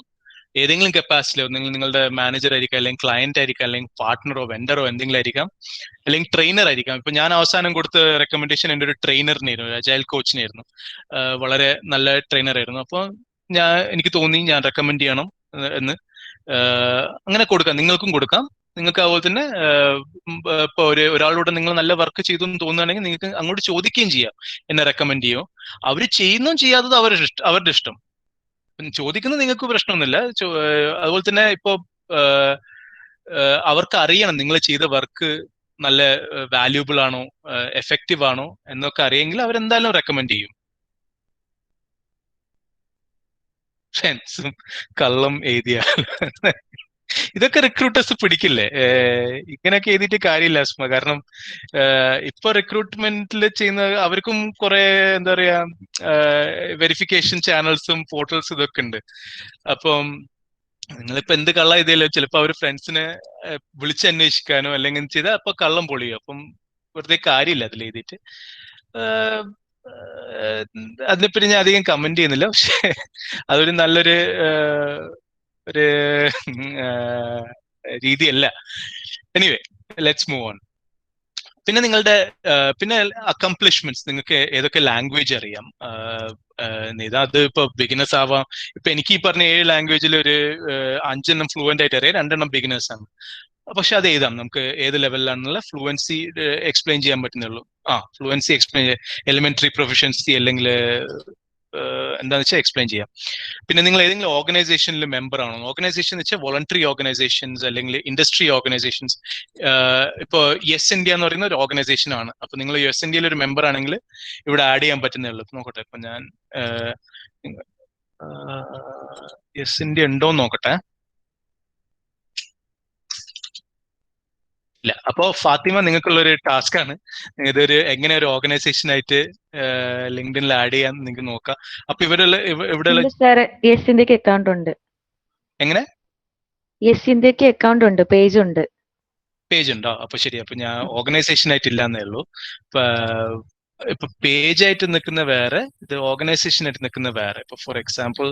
ഏതെങ്കിലും കപ്പാസിറ്റിയിലോ നിങ്ങളുടെ മാനേജർ ആയിരിക്കാം, അല്ലെങ്കിൽ ക്ലയന്റ് ആയിരിക്കാം, അല്ലെങ്കിൽ പാർട്ട്ണറോ വെണ്ടറോ എന്തെങ്കിലും ആയിരിക്കാം, അല്ലെങ്കിൽ ട്രെയിനർ ആയിരിക്കാം. ഇപ്പൊ ഞാൻ അവസാനം കൊടുത്ത റെക്കമെൻഡേഷൻ എൻ്റെ ഒരു ട്രെയിനറിനായിരുന്നു, ഒരു അജൈൽ കോച്ചിനായിരുന്നു. വളരെ നല്ല ട്രെയിനർ ആയിരുന്നു. അപ്പോൾ എനിക്ക് തോന്നി ഞാൻ റെക്കമെൻഡ് ചെയ്യണം എന്ന്. അങ്ങനെ കൊടുക്കാം, നിങ്ങൾക്കും കൊടുക്കാം. നിങ്ങൾക്ക് അതുപോലെ തന്നെ ഇപ്പൊ ഒരാളോട് നിങ്ങൾ നല്ല വർക്ക് ചെയ്തു എന്ന് തോന്നുകയാണെങ്കിൽ നിങ്ങൾക്ക് അങ്ങോട്ട് ചോദിക്കുകയും ചെയ്യാം, എന്നെ റെക്കമെൻഡ് ചെയ്യോ. അവർ ചെയ്യുന്നതും ചെയ്യാത്തത് അവരുടെ ഇഷ്ടം. ചോദിക്കുന്നത് നിങ്ങൾക്ക് പ്രശ്നമൊന്നുമില്ല. അതുപോലെ തന്നെ ഇപ്പോ അവർക്ക് അറിയണം നിങ്ങൾ ചെയ്ത വർക്ക് നല്ല വാല്യൂബിൾ ആണോ, എഫക്റ്റീവ് ആണോ എന്നൊക്കെ അറിയെങ്കിൽ അവരെന്തായാലും റെക്കമെൻഡ് ചെയ്യും. ഫ്രണ്ട്സും കള്ളം എഴുതിയ ഇതൊക്കെ റിക്രൂട്ടേഴ്സ് പിടിക്കില്ലേ? ഇങ്ങനെയൊക്കെ എഴുതിയിട്ട് കാര്യമില്ല അസ്മ. കാരണം ഇപ്പൊ റിക്രൂട്ട്മെന്റിൽ ചെയ്യുന്ന അവർക്കും കുറെ എന്താ പറയാ വെരിഫിക്കേഷൻ ചാനൽസും പോർട്ടൽസും ഇതൊക്കെ ഉണ്ട്. അപ്പം നിങ്ങളിപ്പോ എന്ത് കള്ളം എഴുതിയാലോ ചിലപ്പോ അവർ ഫ്രണ്ട്സിനെ വിളിച്ചന്വേഷിക്കാനോ അല്ലെങ്കിൽ ചെയ്താൽ അപ്പൊ കള്ളം പൊളിയോ. അപ്പം വെറുതെ കാര്യമില്ല അതിൽ എഴുതിയിട്ട്. അതിനെപ്പറ്റി ഞാൻ അധികം കമന്റ് ചെയ്യുന്നില്ല. പക്ഷെ അതൊരു നല്ലൊരു ഒരു രീതിയല്ല. Anyway, let's move on. പിന്നെ നിങ്ങളുടെ പിന്നെ അക്കംപ്ലിഷ്മെന്റ്സ്, നിങ്ങൾക്ക് ഏതൊക്കെ ലാംഗ്വേജ് അറിയാം? അത് ഇപ്പൊ ബിഗിനേഴ്സ് ആവാം. ഇപ്പൊ എനിക്ക് ഈ പറഞ്ഞ 7 ലാംഗ്വേജിൽ ഒരു 5 ഫ്ലുവന്റ് ആയിട്ട് അറിയാം, 2 ബിഗിനേഴ്സ് ആണ്. പക്ഷെ അത് ഏതാണ് നമുക്ക് ഏത് ലെവലിലാണെന്നുള്ള ഫ്ലുവൻസി എക്സ്പ്ലെയിൻ ചെയ്യാൻ പറ്റുന്നുള്ളൂ. ഫ്ലുവൻസി എക്സ്പ്ലെയിൻ, എലിമെന്ററി പ്രൊഫഷൻസി അല്ലെങ്കിൽ എന്താണെന്ന് വെച്ചാൽ എക്സ്പ്ലെയിൻ ചെയ്യാം. പിന്നെ നിങ്ങൾ ഏതെങ്കിലും ഓർഗനൈസേഷനിൽ മെമ്പർ ആണോ? ഓർഗനൈസേഷൻ എന്ന് വെച്ചാൽ വോളണ്ടറി ഓർഗനൈസേഷൻസ് അല്ലെങ്കിൽ ഇൻഡസ്ട്രി ഓർഗനൈസേഷൻസ്. ഇപ്പോൾ യെസ് ഇന്ത്യ എന്ന് പറയുന്ന ഒരു ഓർഗനൈസേഷൻ ആണ്. അപ്പൊ നിങ്ങൾ യെസ് ഇന്ത്യയിൽ ഒരു മെമ്പർ ആണെങ്കിൽ ഇവിടെ ആഡ് ചെയ്യാൻ പറ്റുന്നേ ഉള്ളൂ. നോക്കട്ടെ, ഇപ്പൊ ഞാൻ യെസ് ഇന്ത്യ ഉണ്ടോന്ന് നോക്കട്ടെ. ഇല്ല. അപ്പോ ഫാത്തിമ, നിങ്ങൾക്കുള്ള ഒരു ടാസ്ക് ആണ്. ഇതൊരു എങ്ങനെ ഒരു ഓർഗനൈസേഷൻ ആയിട്ട് ലിങ്ക്ഡിനിൽ ആഡ് ചെയ്യാൻ നിങ്ങൾക്ക് നോക്കാം. അപ്പൊ ഇവിടെ യെസ് ഇന്ത്യക്ക് അക്കൗണ്ട് ഉണ്ട്. എങ്ങനെ? യെസ് ഇന്ത്യക്ക് അക്കൗണ്ട് ഉണ്ട്, പേജ് ഉണ്ട്. പേജ് ഉണ്ടോ? അപ്പൊ ശരി. അപ്പൊ ഞാൻ ഓർഗനൈസേഷൻ ആയിട്ട് ഇല്ലാന്നേ ഉള്ളൂ. ഇപ്പൊ പേജ് ആയിട്ട് നിൽക്കുന്ന വേറെ, ഇത് ഓർഗനൈസേഷൻ ആയിട്ട് നിൽക്കുന്ന വേറെ. ഇപ്പൊ ഫോർ എക്സാമ്പിൾ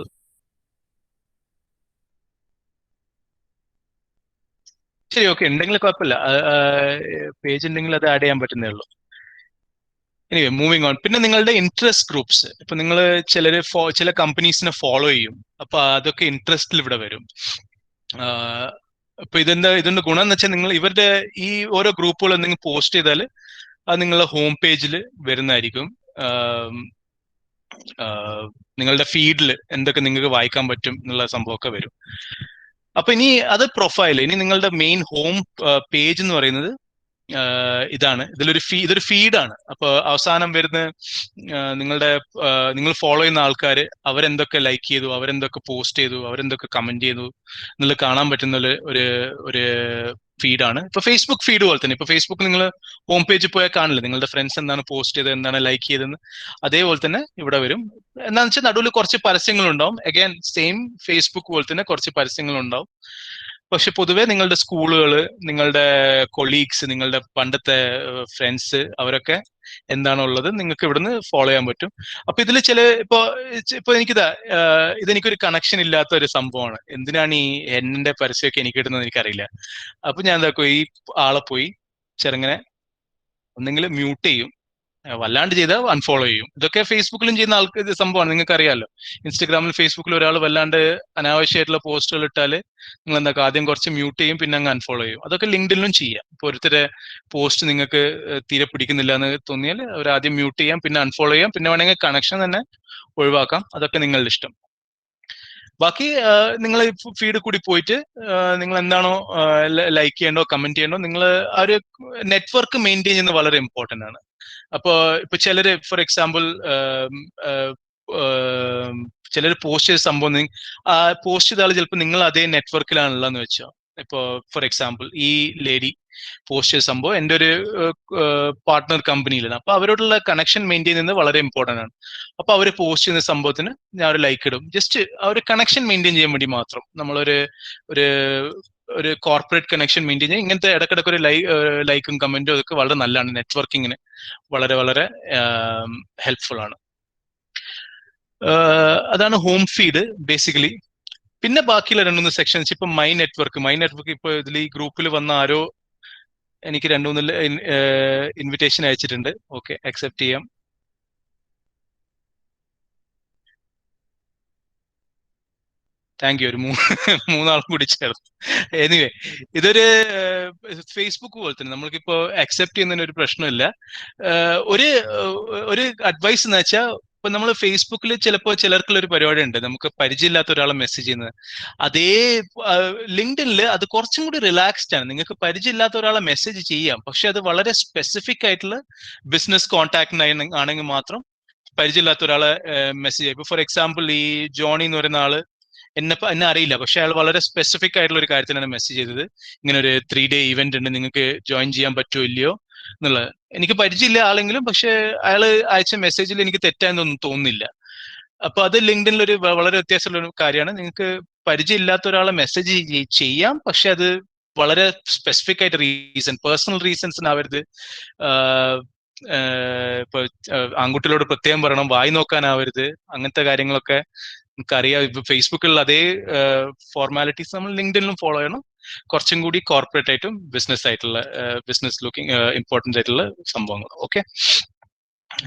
ശരി, ഓക്കെ, ഉണ്ടെങ്കിൽ കുഴപ്പമില്ല. പേജ് ഉണ്ടെങ്കിൽ അത് ആഡ് ചെയ്യാൻ പറ്റുന്നേ ഉള്ളൂ. Anyway, moving on. പിന്നെ നിങ്ങളുടെ ഇൻട്രസ്റ്റ് ഗ്രൂപ്പ്സ്, ഇപ്പൊ നിങ്ങൾ ചില കമ്പനീസിനെ ഫോളോ ചെയ്യും. അപ്പൊ അതൊക്കെ ഇൻട്രസ്റ്റിൽ ഇവിടെ വരും. ഇപ്പൊ ഇതിന്റെ ഗുണം എന്ന് വെച്ചാൽ നിങ്ങൾ ഇവരുടെ ഈ ഓരോ ഗ്രൂപ്പുകൾ എന്തെങ്കിലും പോസ്റ്റ് ചെയ്താൽ അത് നിങ്ങളുടെ ഹോം പേജിൽ വരുന്നതായിരിക്കും. നിങ്ങളുടെ ഫീഡിൽ എന്തൊക്കെ നിങ്ങൾക്ക് വായിക്കാൻ പറ്റും എന്നുള്ള സംഭവമൊക്കെ വരും. അപ്പൊ ഇനി അത് പ്രൊഫൈൽ. ഇനി നിങ്ങളുടെ മെയിൻ ഹോം പേജ് എന്ന് പറയുന്നത് ഇതാണ്. ഇതൊരു ഫീഡാണ്. അപ്പൊ അവസാനം വരുന്ന നിങ്ങൾ ഫോളോ ചെയ്യുന്ന ആൾക്കാർ അവരെന്തൊക്കെ ലൈക്ക് ചെയ്തു, അവരെന്തൊക്കെ പോസ്റ്റ് ചെയ്തു, അവരെന്തൊക്കെ കമന്റ് ചെയ്തു എന്നുള്ളത് കാണാൻ പറ്റുന്ന ഒരു ഫീഡാണ്. ഇപ്പൊ ഫേസ്ബുക്ക് ഫീഡ് പോലെ തന്നെ. ഇപ്പൊ ഫേസ്ബുക്ക് നിങ്ങൾ ഹോം പേജിൽ പോയാൽ കാണില്ല നിങ്ങളുടെ ഫ്രണ്ട്സ് എന്താണ് പോസ്റ്റ് ചെയ്തത്, എന്താണ് ലൈക്ക് ചെയ്തതെന്ന്. അതേപോലെ തന്നെ ഇവിടെ വരും. എന്താണെന്ന് വെച്ചാൽ നടുവിൽ കുറച്ച് പരസ്യങ്ങളുണ്ടാവും. അഗൈൻ സെയിം ഫേസ്ബുക്ക് പോലെ തന്നെ കുറച്ച് പരസ്യങ്ങളുണ്ടാവും. പക്ഷെ പൊതുവെ നിങ്ങളുടെ സ്കൂളുകൾ, നിങ്ങളുടെ കൊളീഗ്സ്, നിങ്ങളുടെ പണ്ടത്തെ ഫ്രണ്ട്സ്, അവരൊക്കെ എന്താണുള്ളത് നിങ്ങൾക്ക് ഇവിടുന്ന് ഫോളോ ചെയ്യാൻ പറ്റും. അപ്പൊ ഇതിൽ ഇപ്പൊ ഇതെനിക്കൊരു കണക്ഷൻ ഇല്ലാത്ത ഒരു സംഭവമാണ്. എന്തിനാണ് ഈ എന്നെ പരസ്യമൊക്കെ എനിക്ക് ഇടുന്നത് എനിക്കറിയില്ല. അപ്പൊ ഞാൻ എന്താക്കും, ഈ ആളെ പോയി ചെറുങ്ങനെ ഒന്നെങ്കിൽ മ്യൂട്ട് ചെയ്യും, വല്ലാണ്ട് ചെയ്താൽ അൺഫോളോ ചെയ്യും. ഇതൊക്കെ ഫേസ്ബുക്കിലും ചെയ്യുന്ന ആൾക്ക് സംഭവമാണ്, നിങ്ങൾക്ക് അറിയാമല്ലോ. ഇൻസ്റ്റഗ്രാമിൽ ഫേസ്ബുക്കിൽ ഒരാൾ വല്ലാണ്ട് അനാവശ്യമായിട്ടുള്ള പോസ്റ്റുകൾ ഇട്ടാൽ നിങ്ങൾ എന്താക്കും, ആദ്യം കുറച്ച് മ്യൂട്ട് ചെയ്യും, പിന്നെ അങ്ങ് അൺഫോളോ ചെയ്യും. അതൊക്കെ ലിങ്ക്ഡിനിലും ചെയ്യാം. ഇപ്പൊ ഒരുത്തരെ പോസ്റ്റ് നിങ്ങൾക്ക് തീരെ പിടിക്കുന്നില്ല എന്ന് തോന്നിയാൽ അവർ ആദ്യം മ്യൂട്ട് ചെയ്യാം, പിന്നെ അൺഫോളോ ചെയ്യാം, പിന്നെ വേണമെങ്കിൽ കണക്ഷൻ തന്നെ ഒഴിവാക്കാം. അതൊക്കെ നിങ്ങളുടെ ഇഷ്ടം. ബാക്കി നിങ്ങൾ ഫീഡ് കൂടി പോയിട്ട് നിങ്ങൾ എന്താണോ ലൈക്ക് ചെയ്യണ്ടോ കമന്റ് ചെയ്യണ്ടോ, നിങ്ങൾ ആ ഒരു നെറ്റ്വർക്ക് മെയിൻറ്റെയിൻ ചെയ്യുന്നത് വളരെ ഇമ്പോർട്ടന്റ് ആണ്. അപ്പൊ ഇപ്പൊ ചിലര് ഫോർ എക്സാമ്പിൾ ചിലർ പോസ്റ്റ് ചെയ്ത സംഭവം ആ പോസ്റ്റ് ചെയ്ത ആൾ ചിലപ്പോൾ നിങ്ങൾ അതേ നെറ്റ്വർക്കിലാണുള്ളതെന്ന് വെച്ചോ. ഇപ്പോ ഫോർ എക്സാമ്പിൾ ഈ ലേഡി പോസ്റ്റ് ചെയ്ത സംഭവം എൻ്റെ ഒരു പാർട്ട്ണർ കമ്പനിയിലാണ്. അപ്പൊ അവരോടുള്ള കണക്ഷൻ മെയിൻറ്റെയിൻ ചെയ്യുന്നത് വളരെ ഇമ്പോർട്ടന്റ് ആണ്. അപ്പൊ അവർ പോസ്റ്റ് ചെയ്യുന്ന സംഭവത്തിന് ഞാൻ ഒരു ലൈക്ക് ഇടും. ജസ്റ്റ് ആ ഒരു കണക്ഷൻ മെയിൻറ്റെയിൻ ചെയ്യാൻ വേണ്ടി മാത്രം. നമ്മളൊരു ഒരു കോർപ്പറേറ്റ് കണക്ഷൻ മെയിൻറ്റെയിൻ ചെയ്യാൻ ഇങ്ങനത്തെ ഇടയ്ക്കിടയ്ക്ക് ഒരു ലൈക്കും കമന്റും അതൊക്കെ വളരെ നല്ലതാണ്. നെറ്റ്വർക്കിങ്ങിന് വളരെ വളരെ ഹെൽപ്ഫുൾ ആണ്. അതാണ് ഹോം ഫീഡ് ബേസിക്കലി. പിന്നെ ബാക്കിയുള്ള 2-3 സെക്ഷൻസ് ഇപ്പൊ മൈ നെറ്റ്വർക്ക് ഇപ്പൊ ഇതിൽ ഈ ഗ്രൂപ്പിൽ വന്ന ആരോ എനിക്ക് 2-3 ഇൻവിറ്റേഷൻ അയച്ചിട്ടുണ്ട്. ഓക്കെ, അക്സെപ്റ്റ് ചെയ്യാം. Thank you. ഒരു 3 കൂടി ചേർത്ത്. എനിവേ, ഇതൊരു ഫേസ്ബുക്ക് പോലെ തന്നെ നമ്മൾക്കിപ്പോ അക്സെപ്റ്റ് ചെയ്യുന്നതിന് ഒരു പ്രശ്നമില്ല. ഒരു അഡ്വൈസ് എന്ന് വെച്ചാൽ, ഇപ്പൊ നമ്മൾ ഫേസ്ബുക്കിൽ ചിലപ്പോൾ ചിലർക്കുള്ള ഒരു പരിപാടി ഉണ്ട്, നമുക്ക് പരിചയമില്ലാത്ത ഒരാളെ മെസ്സേജ് ചെയ്യുന്നത്. അതേ ലിങ്ക്ഡിനിൽ അത് കുറച്ചും കൂടി റിലാക്സ്ഡ് ആണ്. നിങ്ങൾക്ക് പരിചയമില്ലാത്ത ഒരാളെ മെസ്സേജ് ചെയ്യാം, പക്ഷെ അത് വളരെ സ്പെസിഫിക് ആയിട്ടുള്ള ബിസിനസ് കോൺടാക്ട് ആണെങ്കിൽ മാത്രം പരിചയമില്ലാത്ത ഒരാളെ മെസ്സേജ് ചെയ്യും. ഇപ്പൊ ഫോർ എക്സാമ്പിൾ ഈ ജോണി എന്ന് പറയുന്ന ആള് എന്നെ അറിയില്ല, പക്ഷെ അയാൾ വളരെ സ്പെസിഫിക് ആയിട്ടുള്ള ഒരു കാര്യത്തിനാണ് മെസ്സേജ് ചെയ്തത്. ഇങ്ങനെ ഒരു 3-day ഇവന്റ് ഉണ്ട്, നിങ്ങൾക്ക് ജോയിൻ ചെയ്യാൻ പറ്റുമോ ഇല്ലയോ എന്നുള്ളത്. എനിക്ക് പരിചയമില്ല ആളെങ്കിലും, പക്ഷെ അയാൾ അയച്ച മെസ്സേജിൽ എനിക്ക് തെറ്റായെന്നൊന്നും തോന്നുന്നില്ല. അപ്പൊ അത് ലിങ്ക്ഡിനിൽ ഒരു വളരെ വ്യത്യാസമുള്ള ഒരു കാര്യമാണ്. നിങ്ങൾക്ക് പരിചയമില്ലാത്ത ഒരാളെ മെസ്സേജ് ചെയ്യാം, പക്ഷെ അത് വളരെ സ്പെസിഫിക് ആയിട്ട് പേഴ്സണൽ റീസൺസിനാവരുത്. ഇപ്പൊ ആൺകുട്ടികളോട് പ്രത്യേകം പറയണം, വായി നോക്കാനാവരുത്, അങ്ങനത്തെ കാര്യങ്ങളൊക്കെ നമുക്കറിയാം. ഇപ്പൊ ഫേസ്ബുക്കിലുള്ള അതേ ഫോർമാലിറ്റീസ് നമ്മൾ ലിങ്ക്ഡിനിലും ഫോളോ ചെയ്യണം. കുറച്ചും കൂടി കോർപ്പറേറ്റ് ആയിട്ടും ബിസിനസ് ലുക്കിംഗ് ഇമ്പോർട്ടൻ്റ് ആയിട്ടുള്ള സംഭവങ്ങൾ. ഓക്കെ,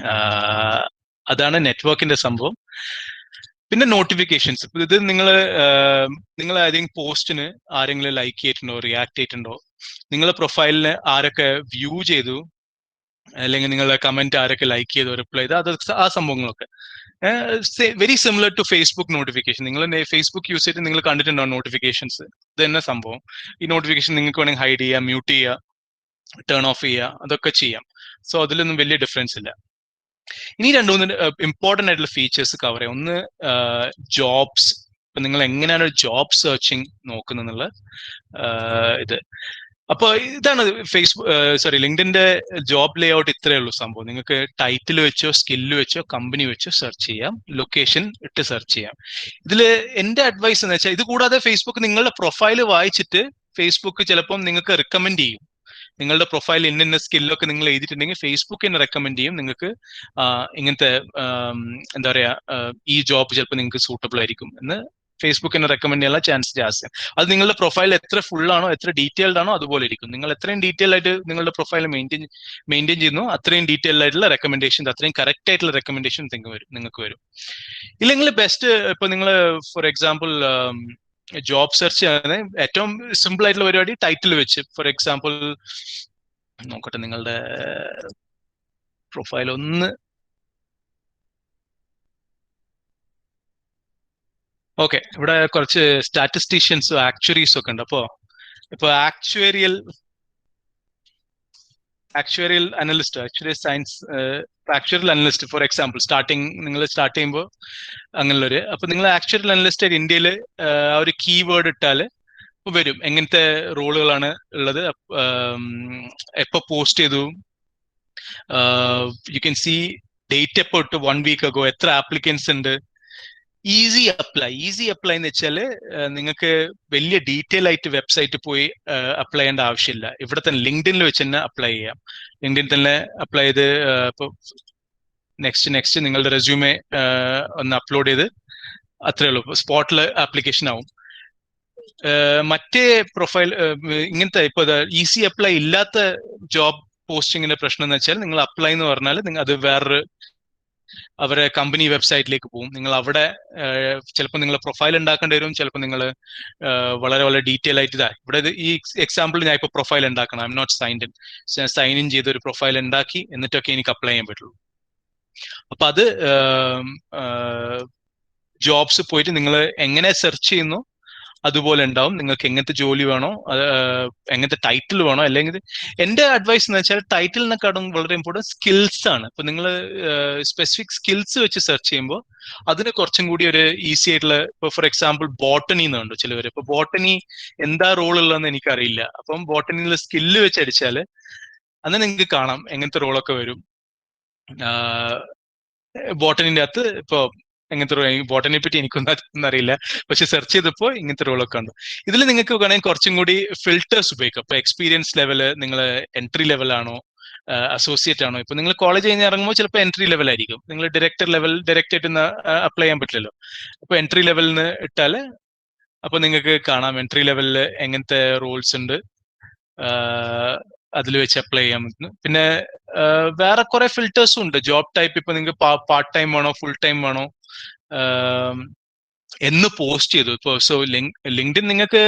അതാണ് നെറ്റ്വർക്കിന്റെ സംഭവം. പിന്നെ നോട്ടിഫിക്കേഷൻസ്. ഇപ്പൊ ഇത് നിങ്ങൾ ഏതെങ്കിലും പോസ്റ്റിന് ആരെങ്കിലും ലൈക്ക് ചെയ്തിട്ടുണ്ടോ, റിയാക്ട് ചെയ്തിട്ടുണ്ടോ, നിങ്ങളുടെ പ്രൊഫൈലിന് ആരൊക്കെ വ്യൂ ചെയ്തു, അല്ലെങ്കിൽ നിങ്ങളുടെ കമന്റ് ആരൊക്കെ ലൈക്ക് ചെയ്തോ, റിപ്ലൈ ചെയ്തോ, അത് ആ സംഭവങ്ങളൊക്കെ very similar to Facebook notification. നിങ്ങൾ ഫേസ്ബുക്ക് യൂസ് ചെയ്തിട്ട് നിങ്ങൾ കണ്ടിട്ടുണ്ടോ നോട്ടിഫിക്കേഷൻസ്? ഇത് തന്നെ സംഭവം. ഈ നോട്ടിഫിക്കേഷൻ നിങ്ങൾക്ക് വേണമെങ്കിൽ ഹൈഡ് ചെയ്യാം, മ്യൂട്ട് ചെയ്യാം, ടേൺ ഓഫ് ചെയ്യുക, അതൊക്കെ ചെയ്യാം. സോ അതിലൊന്നും വലിയ ഡിഫറൻസ് ഇല്ല. ഇനി 2-3 ഇമ്പോർട്ടൻ്റ് ആയിട്ടുള്ള ഫീച്ചേഴ്സ് കവർ ചെയ്യാം. ഒന്ന്, ജോബ്സ്. ഇപ്പൊ നിങ്ങൾ എങ്ങനെയാണ് ജോബ് സെർച്ചിങ് നോക്കുന്നുള്ള ഇത്. അപ്പൊ ഇതാണ് ലിങ്ക്ഡിന്റെ ജോബ് ലേ ഔട്ട്. ഇത്രയേ ഉള്ളൂ സംഭവം. നിങ്ങൾക്ക് ടൈറ്റിൽ വെച്ചോ, സ്കില്ല് വെച്ചോ, കമ്പനി വെച്ചോ സെർച്ച് ചെയ്യാം, ലൊക്കേഷൻ ഇട്ട് സെർച്ച് ചെയ്യാം. ഇതില് എന്റെ അഡ്വൈസ് എന്ന് വെച്ചാൽ, ഇത് കൂടാതെ ഫേസ്ബുക്ക് നിങ്ങളുടെ പ്രൊഫൈല് വായിച്ചിട്ട് ഫേസ്ബുക്ക് ചിലപ്പം നിങ്ങൾക്ക് റെക്കമെൻഡ് ചെയ്യും. നിങ്ങളുടെ പ്രൊഫൈൽ ഇന്ന സ്കില്ലൊക്കെ നിങ്ങൾ എഴുതിയിട്ടുണ്ടെങ്കിൽ ഫേസ്ബുക്ക് തന്നെ റെക്കമെൻഡ് ചെയ്യും നിങ്ങൾക്ക് ഇങ്ങനത്തെ എന്താ പറയാ, ഈ ജോബ് ചിലപ്പോൾ നിങ്ങൾക്ക് സൂട്ടബിൾ ആയിരിക്കും എന്ന് ഫേസ്ബുക്ക് തന്നെ റെക്കമെൻഡ് ചെയ്യാനുള്ള ചാൻസ് ജാസ്തി. അത് നിങ്ങളുടെ പ്രൊഫൈൽ എത്ര ഫുൾ ആണോ, എത്ര ഡീറ്റെയിൽഡ് ആണോ അതുപോലെ ഇരിക്കും. നിങ്ങൾ എത്രയും ഡീറ്റെയിൽ ആയിട്ട് നിങ്ങളുടെ പ്രൊഫൈൽ മെയിൻറ്റെയിൻ ചെയ്യുന്നു, അത്രയും ഡീറ്റെയിൽ ആയിട്ടുള്ള റെക്കമെൻഡേഷൻ, അത്രയും കറക്റ്റ് ആയിട്ടുള്ള റെക്കമെൻഡേഷൻ നിങ്ങൾക്ക് വരും. ഇല്ലെങ്കിൽ ബെസ്റ്റ്, ഇപ്പൊ നിങ്ങൾ ഫോർ എക്സാമ്പിൾ ജോബ് സെർച്ച് ചെയ്യുന്നത് ഏറ്റവും സിമ്പിൾ ആയിട്ടുള്ള പരിപാടി ടൈറ്റിൽ വെച്ച്, ഫോർ എക്സാമ്പിൾ നോക്കട്ടെ, നിങ്ങളുടെ പ്രൊഫൈൽ ഒന്ന് ഓക്കെ. ഇവിടെ കുറച്ച് സ്റ്റാറ്റിസ്റ്റീഷ്യൻസും ആക്ച്വറീസും ഒക്കെ ഉണ്ട്. ഇപ്പൊ actuarial analyst, actuarial analyst for example നിങ്ങൾ സ്റ്റാർട്ട് ചെയ്യുമ്പോൾ അങ്ങനെയുള്ളൊരു, അപ്പൊ നിങ്ങൾ ആക്ച്വറിയൽ അനലിസ്റ്റ് ആയിട്ട് ഇന്ത്യയിൽ ആ ഒരു കീവേഡ് ഇട്ടാല് വരും എങ്ങനത്തെ റോളുകളാണ് ഉള്ളത്, എപ്പോ പോസ്റ്റ് ചെയ്തു, യു ക്യാൻ സി ഡേറ്റ് എപ്പോ ഇട്ട് 1 week ago, എത്ര ആപ്ലിക്കൻസ് ഉണ്ട്. ഈസി അപ്ലൈ എന്ന് വെച്ചാൽ നിങ്ങൾക്ക് വലിയ ഡീറ്റെയിൽ ആയിട്ട് വെബ്സൈറ്റ് പോയി അപ്ലൈ ചെയ്യേണ്ട ആവശ്യമില്ല. ഇവിടെ തന്നെ ലിങ്ക്ഡിനിൽ വെച്ച് തന്നെ അപ്ലൈ ചെയ്യാം. ലിങ്ക്ഡിൻ തന്നെ അപ്ലൈ ചെയ്ത് ഇപ്പോൾ നെക്സ്റ്റ് നിങ്ങളുടെ റെസ്യൂമെ ഒന്ന് അപ്ലോഡ് ചെയ്ത് അത്രേ ഉള്ളൂ, സ്പോട്ടിൽ ആപ്ലിക്കേഷൻ ആവും. മറ്റേ പ്രൊഫൈൽ ഇങ്ങനത്തെ ഇപ്പൊ ഈസി അപ്ലൈ ഇല്ലാത്ത ജോബ് പോസ്റ്റിങ്ങിന്റെ പ്രശ്നം എന്ന് വെച്ചാൽ, നിങ്ങൾ അപ്ലൈ എന്ന് പറഞ്ഞാൽ അത് വേറൊരു അവരെ കമ്പനി വെബ്സൈറ്റിലേക്ക് പോകും. നിങ്ങൾ അവിടെ ചിലപ്പോൾ നിങ്ങൾ പ്രൊഫൈൽ ഉണ്ടാക്കേണ്ടി വരും, ചിലപ്പോൾ നിങ്ങൾ വളരെ വളരെ ഡീറ്റെയിൽ ആയിട്ട് ഇവിടെ ഈ എക്സാമ്പിൾ ഞാൻ ഇപ്പോൾ പ്രൊഫൈൽ ഉണ്ടാക്കണം, I'm not sign in ചെയ്ത ഒരു പ്രൊഫൈൽ ഉണ്ടാക്കി എന്നിട്ടൊക്കെ എനിക്ക് അപ്ലൈ ചെയ്യാൻ പറ്റുള്ളൂ. അപ്പൊ അത് ജോബ്സ് പോയിട്ട് നിങ്ങൾ എങ്ങനെ സെർച്ച് ചെയ്യുന്നു അതുപോലെ ഉണ്ടാവും. നിങ്ങൾക്ക് എങ്ങനത്തെ ജോലി വേണോ, എങ്ങനത്തെ ടൈറ്റിൽ വേണോ, അല്ലെങ്കിൽ എന്റെ അഡ്വൈസ് എന്ന് വെച്ചാൽ ടൈറ്റിലിനെക്കാളും വളരെ ഇമ്പോർട്ടൻറ്റ് സ്കിൽസ് ആണ്. ഇപ്പൊ നിങ്ങൾ സ്പെസിഫിക് സ്കിൽസ് വെച്ച് സെർച്ച് ചെയ്യുമ്പോൾ അതിന് കുറച്ചും കൂടി ഒരു ഈസി ആയിട്ടുള്ള, ഇപ്പൊ ഫോർ എക്സാമ്പിൾ ബോട്ടണി എന്നുണ്ട് ചിലവർ. ഇപ്പൊ ബോട്ടണി എന്താ റോൾ ഉള്ളതെന്ന് എനിക്കറിയില്ല. അപ്പം ബോട്ടണിയിലെ സ്കില്ല് വെച്ച് അടിച്ചാൽ അന്ന് നിങ്ങൾക്ക് കാണാം എങ്ങനത്തെ റോളൊക്കെ വരും. ബോട്ടണിന്റെ അകത്ത് ഇപ്പൊ എങ്ങനത്തെ റോൾ, ബോട്ടണിയെ പറ്റി എനിക്കൊന്നും അറിയില്ല, പക്ഷെ സെർച്ച് ചെയ്തപ്പോൾ ഇങ്ങനത്തെ റോളൊക്കെ ഉണ്ട്. ഇതിൽ നിങ്ങൾക്ക് വേണമെങ്കിൽ കുറച്ചും കൂടി ഫിൽറ്റേഴ്സ് ഉപയോഗിക്കാം. ഇപ്പൊ എക്സ്പീരിയൻസ് ലെവല് നിങ്ങൾ എൻട്രി ലെവൽ ആണോ, അസോസിയേറ്റ് ആണോ. ഇപ്പൊ നിങ്ങൾ കോളേജ് കഴിഞ്ഞ് ഇറങ്ങുമ്പോൾ ചിലപ്പോൾ എൻട്രി ലെവൽ ആയിരിക്കും, നിങ്ങൾ ഡയറക്റ്റ് ആയിട്ട് അപ്ലൈ ചെയ്യാൻ പറ്റില്ലല്ലോ. അപ്പൊ എൻട്രി ലെവലിന് ഇട്ടാൽ അപ്പൊ നിങ്ങൾക്ക് കാണാം എൻട്രി ലെവലിൽ എങ്ങനത്തെ റോൾസ് ഉണ്ട്, അതിൽ വെച്ച് അപ്ലൈ ചെയ്യാൻ പറ്റുന്നു. പിന്നെ വേറെ കുറെ ഫിൽറ്റേഴ്സും ഉണ്ട്. ജോബ് ടൈപ്പ്, ഇപ്പൊ നിങ്ങൾക്ക് പാർട്ട് ടൈം വേണോ ഫുൾ ടൈം വേണോ, എന്ന് പോസ്റ്റ് ചെയ്തു. ഇപ്പോൾ സോ ലിങ്ക്ഡിൻ നിങ്ങൾക്ക്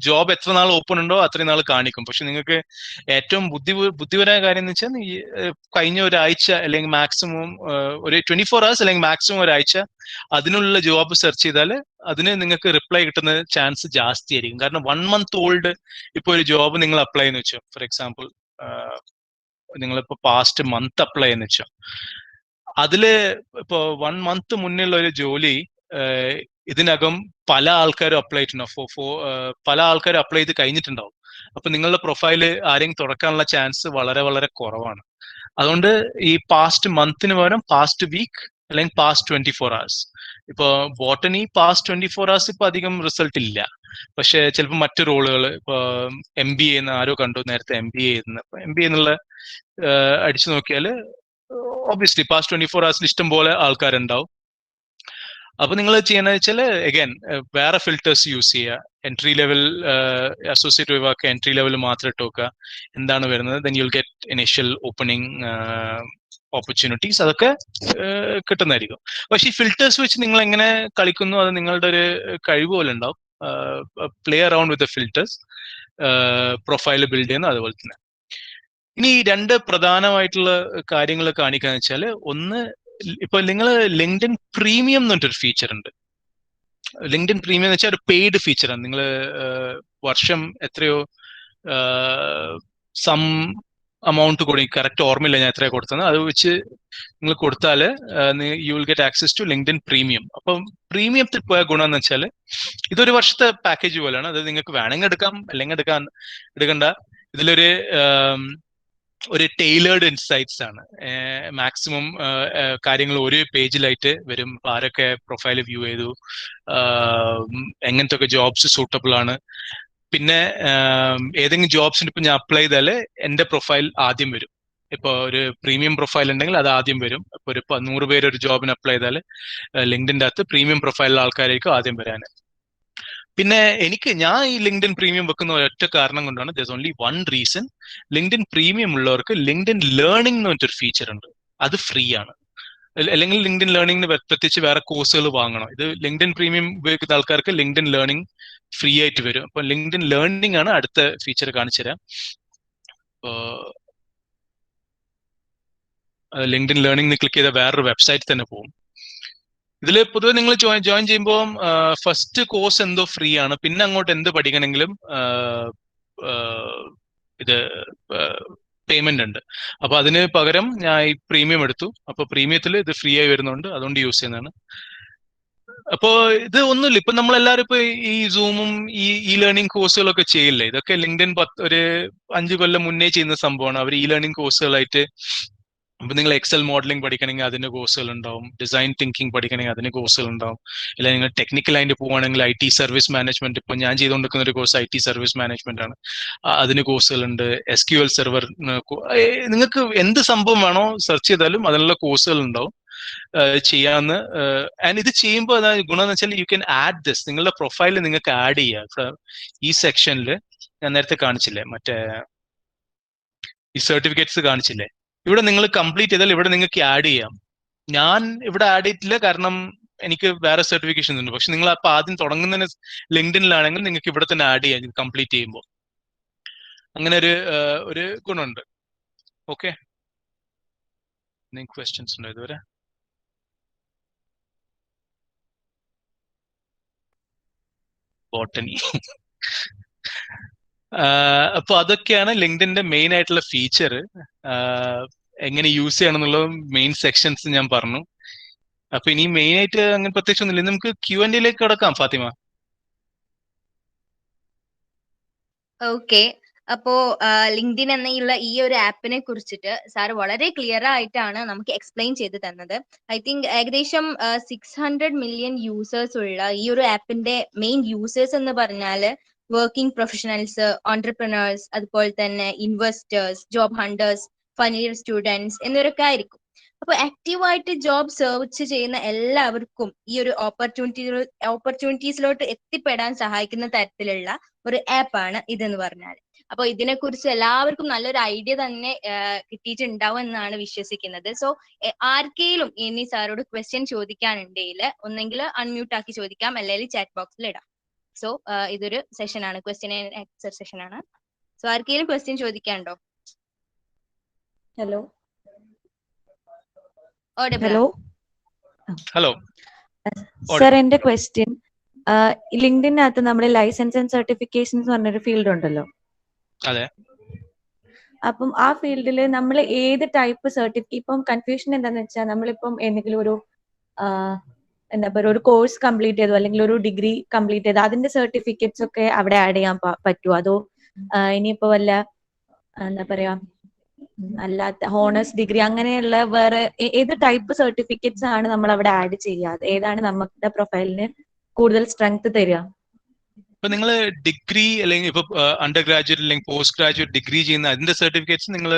ജോബ് എത്ര നാൾ ഓപ്പൺ ഉണ്ടോ അത്രയും നാൾ കാണിക്കും. പക്ഷെ നിങ്ങൾക്ക് ഏറ്റവും ബുദ്ധിപരമായ കാര്യം എന്ന് വെച്ചാൽ കഴിഞ്ഞ ഒരാഴ്ച അല്ലെങ്കിൽ മാക്സിമം ഒരു 24 hours അല്ലെങ്കിൽ മാക്സിമം ഒരാഴ്ച അതിനുള്ള ജോബ് സെർച്ച് ചെയ്താൽ അതിന് നിങ്ങൾക്ക് റിപ്ലൈ കിട്ടുന്ന ചാൻസ് ജാസ്തി ആയിരിക്കും. കാരണം 1 month ഓൾഡ് ഇപ്പൊ ഒരു ജോബ് നിങ്ങൾ അപ്ലൈ എന്ന് വെച്ചോ, ഫോർ എക്സാമ്പിൾ നിങ്ങളിപ്പോ പാസ്റ്റ് മന്ത് അപ്ലൈ എന്ന് വെച്ചോ, അതില് ഇപ്പൊ 1 month മുന്നുള്ള ഒരു ജോലി ഇതിനകം പല ആൾക്കാരും അപ്ലൈ ചെയ്തിട്ടുണ്ടാവും, പല ആൾക്കാരും അപ്ലൈ ചെയ്ത് കഴിഞ്ഞിട്ടുണ്ടാവും. അപ്പൊ നിങ്ങളുടെ പ്രൊഫൈല് ആരെങ്കിലും തുറക്കാനുള്ള ചാൻസ് വളരെ വളരെ കുറവാണ്. അതുകൊണ്ട് ഈ പാസ്റ്റ് മന്തിന് പകരം പാസ്റ്റ് വീക്ക് അല്ലെങ്കിൽ പാസ്റ്റ് 24 hours. ഇപ്പൊ ബോട്ടണി പാസ്റ്റ് 24 hours ഇപ്പൊ അധികം റിസൾട്ട് ഇല്ല. പക്ഷെ ചിലപ്പോൾ മറ്റു റോളുകൾ, ഇപ്പൊ MBA എന്ന് ആരോ കണ്ടു നേരത്തെ, MBA എന്നുള്ള അടിച്ചു നോക്കിയാൽ ഒബ്വിയസ്ലി പാസ്റ്റ് 24 hours ഇഷ്ടം പോലെ ആൾക്കാരുണ്ടാവും. അപ്പൊ നിങ്ങൾ ചെയ്യണമെന്ന് വെച്ചാൽ അഗൈൻ വേറെ ഫിൽറ്റേഴ്സ് യൂസ് ചെയ്യുക. എൻട്രി ലെവൽ അസോസിയേറ്റ് ഒഴിവാക്കുക, എൻട്രി ലെവൽ മാത്രം ഇട്ട് നോക്കുക എന്താണ് വരുന്നത്. Then you'll get initial opening opportunities, അതൊക്കെ കിട്ടുന്നതായിരിക്കും. പക്ഷെ ഈ ഫിൽറ്റേഴ്സ് വെച്ച് നിങ്ങൾ എങ്ങനെ കളിക്കുന്നു അത് നിങ്ങളുടെ ഒരു കഴിവ് പോലെ ഉണ്ടാവും. Play around with the filters, profile build ചെയ്യുന്നു അതുപോലെ തന്നെ. ഇനി രണ്ട് പ്രധാനമായിട്ടുള്ള കാര്യങ്ങൾ കാണിക്കാന്ന് വെച്ചാൽ, ഒന്ന് ഇപ്പൊ നിങ്ങൾ ലിങ്ക്ഡിൻ പ്രീമിയം എന്ന് പറഞ്ഞൊരു ഫീച്ചർ ഉണ്ട്. ലിങ്ക്ഡിൻ പ്രീമിയം എന്ന് വെച്ചാൽ ഒരു പെയ്ഡ് ഫീച്ചറാണ്. നിങ്ങൾ വർഷം എത്രയോ സം amount കൂടി കറക്റ്റ് ഓർമ്മയില്ല ഞാൻ എത്രയാണ് കൊടുത്തത്, അത് വെച്ച് നിങ്ങൾ കൊടുത്താൽ you will get access to LinkedIn premium. അപ്പം പ്രീമിയത്തിൽ പോയ ഗുണം എന്ന് വെച്ചാൽ ഇതൊരു വർഷത്തെ പാക്കേജ് പോലെയാണ്. അത് നിങ്ങൾക്ക് വേണമെങ്കിൽ എടുക്കാം അല്ലെങ്കിൽ എടുക്കണ്ട. ഇതിലൊരു ഒരു ടൈലേർഡ് ഇൻസൈറ്റ്സ് ആണ്. മാക്സിമം കാര്യങ്ങൾ ഒരു പേജിലായിട്ട് വരും. ആരൊക്കെ പ്രൊഫൈൽ വ്യൂ ചെയ്തു, എങ്ങനത്തെ ഒക്കെ ജോബ്സ് സൂട്ടബിൾ ആണ്. പിന്നെ ഏതെങ്കിലും ജോബ്സിന് ഇപ്പൊ ഞാൻ അപ്ലൈ ചെയ്താല് എന്റെ പ്രൊഫൈൽ ആദ്യം വരും. ഇപ്പൊ ഒരു പ്രീമിയം പ്രൊഫൈൽ ഉണ്ടെങ്കിൽ അത് ആദ്യം വരും. ഇപ്പൊ ഒരു 100 പേര് ഒരു ജോബിന് അപ്ലൈ ചെയ്താൽ ലിങ്ക്ഡിൻ്റെ അകത്ത് പ്രീമിയം പ്രൊഫൈലിലെ ആൾക്കാരായിരിക്കും ആദ്യം വരാൻ. പിന്നെ ഞാൻ ഈ ലിങ്ക്ഡിൻ പ്രീമിയം വെക്കുന്ന ഒരൊറ്റ കാരണം കൊണ്ടാണ്. ദർസ് only one reason. LinkedIn premium ഉള്ളവർക്ക് ലിങ്ക്ഡിൻ ലേണിംഗ് എന്ന് പറഞ്ഞൊരു ഫീച്ചർ ഉണ്ട്, അത് ഫ്രീ ആണ്. അല്ലെങ്കിൽ ലിങ്ക്ഡിൻ ലേണിംഗിന് പ്രത്യേകിച്ച് വേറെ കോഴ്സുകൾ വാങ്ങണം. ഇത് ലിങ്ക്ഡിൻ പ്രീമിയം ഉപയോഗിക്കുന്ന ആൾക്കാർക്ക് ലിങ്ക്ഡിൻ ലേണിംഗ് ഫ്രീ ആയിട്ട് വരും. അപ്പൊ ലിങ്ക്ഡിൻ ലേണിംഗ് ആണ് അടുത്ത ഫീച്ചർ കാണിച്ചു തരാം. ലിങ്ക്ഡിൻ ലേണിംഗ് ക്ലിക്ക് ചെയ്താൽ വേറൊരു വെബ്സൈറ്റ് തന്നെ പോകും. ഇതിൽ പൊതുവെ നിങ്ങൾ ജോയിൻ ചെയ്യുമ്പോൾ ഫസ്റ്റ് കോഴ്സ് എന്തോ ഫ്രീ ആണ്, പിന്നെ അങ്ങോട്ട് എന്ത് പഠിക്കണമെങ്കിലും ഇത് പേയ്മെന്റ് ഉണ്ട്. അപ്പൊ അതിന് പകരം ഞാൻ ഈ പ്രീമിയം എടുത്തു. അപ്പൊ പ്രീമിയത്തിൽ ഇത് ഫ്രീ ആയി വരുന്നുണ്ട്, അതുകൊണ്ട് യൂസ് ചെയ്യുന്നതാണ്. അപ്പോ ഇത് ഒന്നുമില്ല, ഇപ്പൊ നമ്മളെല്ലാവരും ഇപ്പൊ ഈ സൂമും ഈ ലേണിംഗ് കോഴ്സുകളൊക്കെ ചെയ്യില്ലേ. ഇതൊക്കെ ലിങ്ക്ഡിൻ ഒരു 5 കൊല്ലം മുന്നേ ചെയ്യുന്ന സംഭവമാണ്. അവർ ഈ ലേണിംഗ് കോഴ്സുകളായിട്ട്, ഇപ്പൊ നിങ്ങൾ എക്സൽ മോഡലിംഗ് പഠിക്കണമെങ്കിൽ അതിന് കോഴ്സുകൾ ഉണ്ടാവും, ഡിസൈൻ തിങ്കിങ് പഠിക്കണമെങ്കിൽ അതിന് കോഴ്സുകൾ ഉണ്ടാവും. അല്ലെങ്കിൽ നിങ്ങൾ ടെക്നിക്കൽ ആയിട്ട് പോവുകയാണെങ്കിൽ IT സർവീസ് മാനേജ്മെന്റ്, ഇപ്പൊ ഞാൻ ചെയ്തുകൊണ്ടിരിക്കുന്ന ഒരു കോഴ്സ് IT സർവീസ് മാനേജ്മെന്റ് ആണ്, അതിന് കോഴ്സുകളുണ്ട്. SQL സെർവർ, നിങ്ങൾക്ക് എന്ത് സംഭവം വേണോ സെർച്ച് ചെയ്താലും അതിനുള്ള കോഴ്സുകൾ ഉണ്ടാവും ചെയ്യാന്ന്. ആൻഡ് ഇത് ചെയ്യുമ്പോൾ ഗുണം എന്ന് വെച്ചാൽ യു ക്യാൻ ആഡ് ദിസ്, നിങ്ങളുടെ പ്രൊഫൈലിൽ നിങ്ങൾക്ക് ആഡ് ചെയ്യാം. ഈ സെക്ഷനിൽ ഞാൻ നേരത്തെ കാണിച്ചില്ലേ, മറ്റേ ഈ സർട്ടിഫിക്കറ്റ്സ് കാണിച്ചില്ലേ, ഇവിടെ നിങ്ങൾ കംപ്ലീറ്റ് ചെയ്താൽ ഇവിടെ നിങ്ങൾക്ക് ആഡ് ചെയ്യാം. ഞാൻ ഇവിടെ ആഡ് ചെയ്തിട്ടില്ല, കാരണം എനിക്ക് വേറെ സർട്ടിഫിക്കേഷൻ ഉണ്ട്. പക്ഷെ നിങ്ങൾ അപ്പൊ ആദ്യം തുടങ്ങുന്നതിന് ലിങ്ക്ഡിനിലാണെങ്കിൽ നിങ്ങൾക്ക് ഇവിടെ തന്നെ ആഡ് ചെയ്യാം കംപ്ലീറ്റ് ചെയ്യുമ്പോൾ. അങ്ങനെ ഒരു ഗുണമുണ്ട്. ഓക്കെ, ക്വസ്റ്റ്യൻസ് ഉണ്ടോ ഇതുവരെ? ബോട്ടണി. അപ്പൊ അതൊക്കെയാണ് ലിങ്ക്ഡിന്റെ മെയിൻ ആയിട്ടുള്ള ഫീച്ചർ. എങ്ങനെ യൂസ് ചെയ്യണം എന്നുള്ള മെയിൻ സെക്ഷൻസ് ഞാൻ പറഞ്ഞു. അപ്പൊ ഇനി മെയിൻ ആയിട്ട് അങ്ങനെ പ്രത്യേകിച്ച് ഒന്നുമില്ല. നമുക്ക് Q&A കിടക്കാം ഫാത്തിമ. ഓക്കെ, അപ്പോ ലിങ്ക്ഡിൻ എന്നുള്ള ഈ ഒരു ആപ്പിനെ കുറിച്ചിട്ട് സാറ് വളരെ ക്ലിയർ ആയിട്ടാണ് നമുക്ക് എക്സ്പ്ലെയിൻ ചെയ്ത് തന്നത്. ഐ തിങ്ക് ഏകദേശം 600 മില്യൺ യൂസേഴ്സ് ഉള്ള ഈ ഒരു ആപ്പിന്റെ മെയിൻ യൂസേഴ്സ് എന്ന് പറഞ്ഞാൽ വർക്കിംഗ് പ്രൊഫഷണൽസ്, ഓൺടർപ്രണേഴ്സ്, അതുപോലെ തന്നെ investors, job hunters, final year students എന്നിവരൊക്കെ ആയിരിക്കും. അപ്പൊ ആക്റ്റീവായിട്ട് ജോബ് സെർച്ച് ചെയ്യുന്ന എല്ലാവർക്കും ഈ ഒരു ഓപ്പർച്യൂണിറ്റീസിലോട്ട് എത്തിപ്പെടാൻ സഹായിക്കുന്ന തരത്തിലുള്ള ഒരു ആപ്പാണ് ഇതെന്ന് പറഞ്ഞാൽ. അപ്പൊ ഇതിനെക്കുറിച്ച് എല്ലാവർക്കും നല്ലൊരു ഐഡിയ തന്നെ കിട്ടിയിട്ടുണ്ടാവും എന്നാണ് വിശ്വസിക്കുന്നത്. സോ ആർക്കെങ്കിലും ഇനി സാറോട് ക്വസ്റ്റ്യൻ ചോദിക്കാനുണ്ടെങ്കിൽ ഒന്നെങ്കിൽ അൺമ്യൂട്ട് ആക്കി ചോദിക്കാം, അല്ലെങ്കിൽ ചാറ്റ് ബോക്സിൽ ഇടാം. സോ ഇതൊരു സെഷനാണ്, ക്വസ്റ്റ്യൻ ആൻഡ് ആൻസർ സെഷനാണ്. സോ ആർക്കെങ്കിലും ക്വസ്റ്റ്യൻ ചോദിക്കാനുണ്ടോ? ഹലോ ഹലോ ഹലോ സർ, എന്റെ ക്വസ്റ്റ്യൻ, ലിങ്ക്ഡിനകത്ത് നമ്മുടെ ലൈസൻസ് ആൻഡ് സർട്ടിഫിക്കേഷൻ എന്ന് പറഞ്ഞൊരു ഫീൽഡ് ഉണ്ടല്ലോ. അതെ. അപ്പം ആ ഫീൽഡിൽ നമ്മൾ ഏത് ടൈപ്പ് ഇപ്പം കൺഫ്യൂഷൻ എന്താന്ന് വെച്ചാൽ, നമ്മളിപ്പം എന്തെങ്കിലും ഒരു എന്താ പറയുക, ഒരു കോഴ്സ് കംപ്ലീറ്റ് ചെയ്തോ അല്ലെങ്കിൽ ഒരു ഡിഗ്രി കംപ്ലീറ്റ് ചെയ്തോ അതിന്റെ സർട്ടിഫിക്കറ്റ്സ് ഒക്കെ അവിടെ ആഡ് ചെയ്യാൻ പറ്റുമോ? അതോ ഇനിയിപ്പോ വല്ല എന്താ പറയാ അല്ലാത്ത ഹോണേഴ്സ് ഡിഗ്രി അങ്ങനെയുള്ള വേറെ ഏത് ടൈപ്പ് സർട്ടിഫിക്കറ്റ്സ് ആണ് നമ്മൾ അവിടെ ആഡ് ചെയ്യാതെ? ഏതാണ് നമ്മുടെ പ്രൊഫൈലിന് കൂടുതൽ സ്ട്രെങ്ത് തരിക? ഇപ്പൊ നിങ്ങൾ ഡിഗ്രി അല്ലെങ്കിൽ ഇപ്പൊ അണ്ടർ ഗ്രാജുവേറ്റ് അല്ലെങ്കിൽ പോസ്റ്റ് ഗ്രാജുവേറ്റ് ഡിഗ്രി ചെയ്യുന്ന അതിന്റെ സർട്ടിഫിക്കറ്റ്സ് നിങ്ങൾ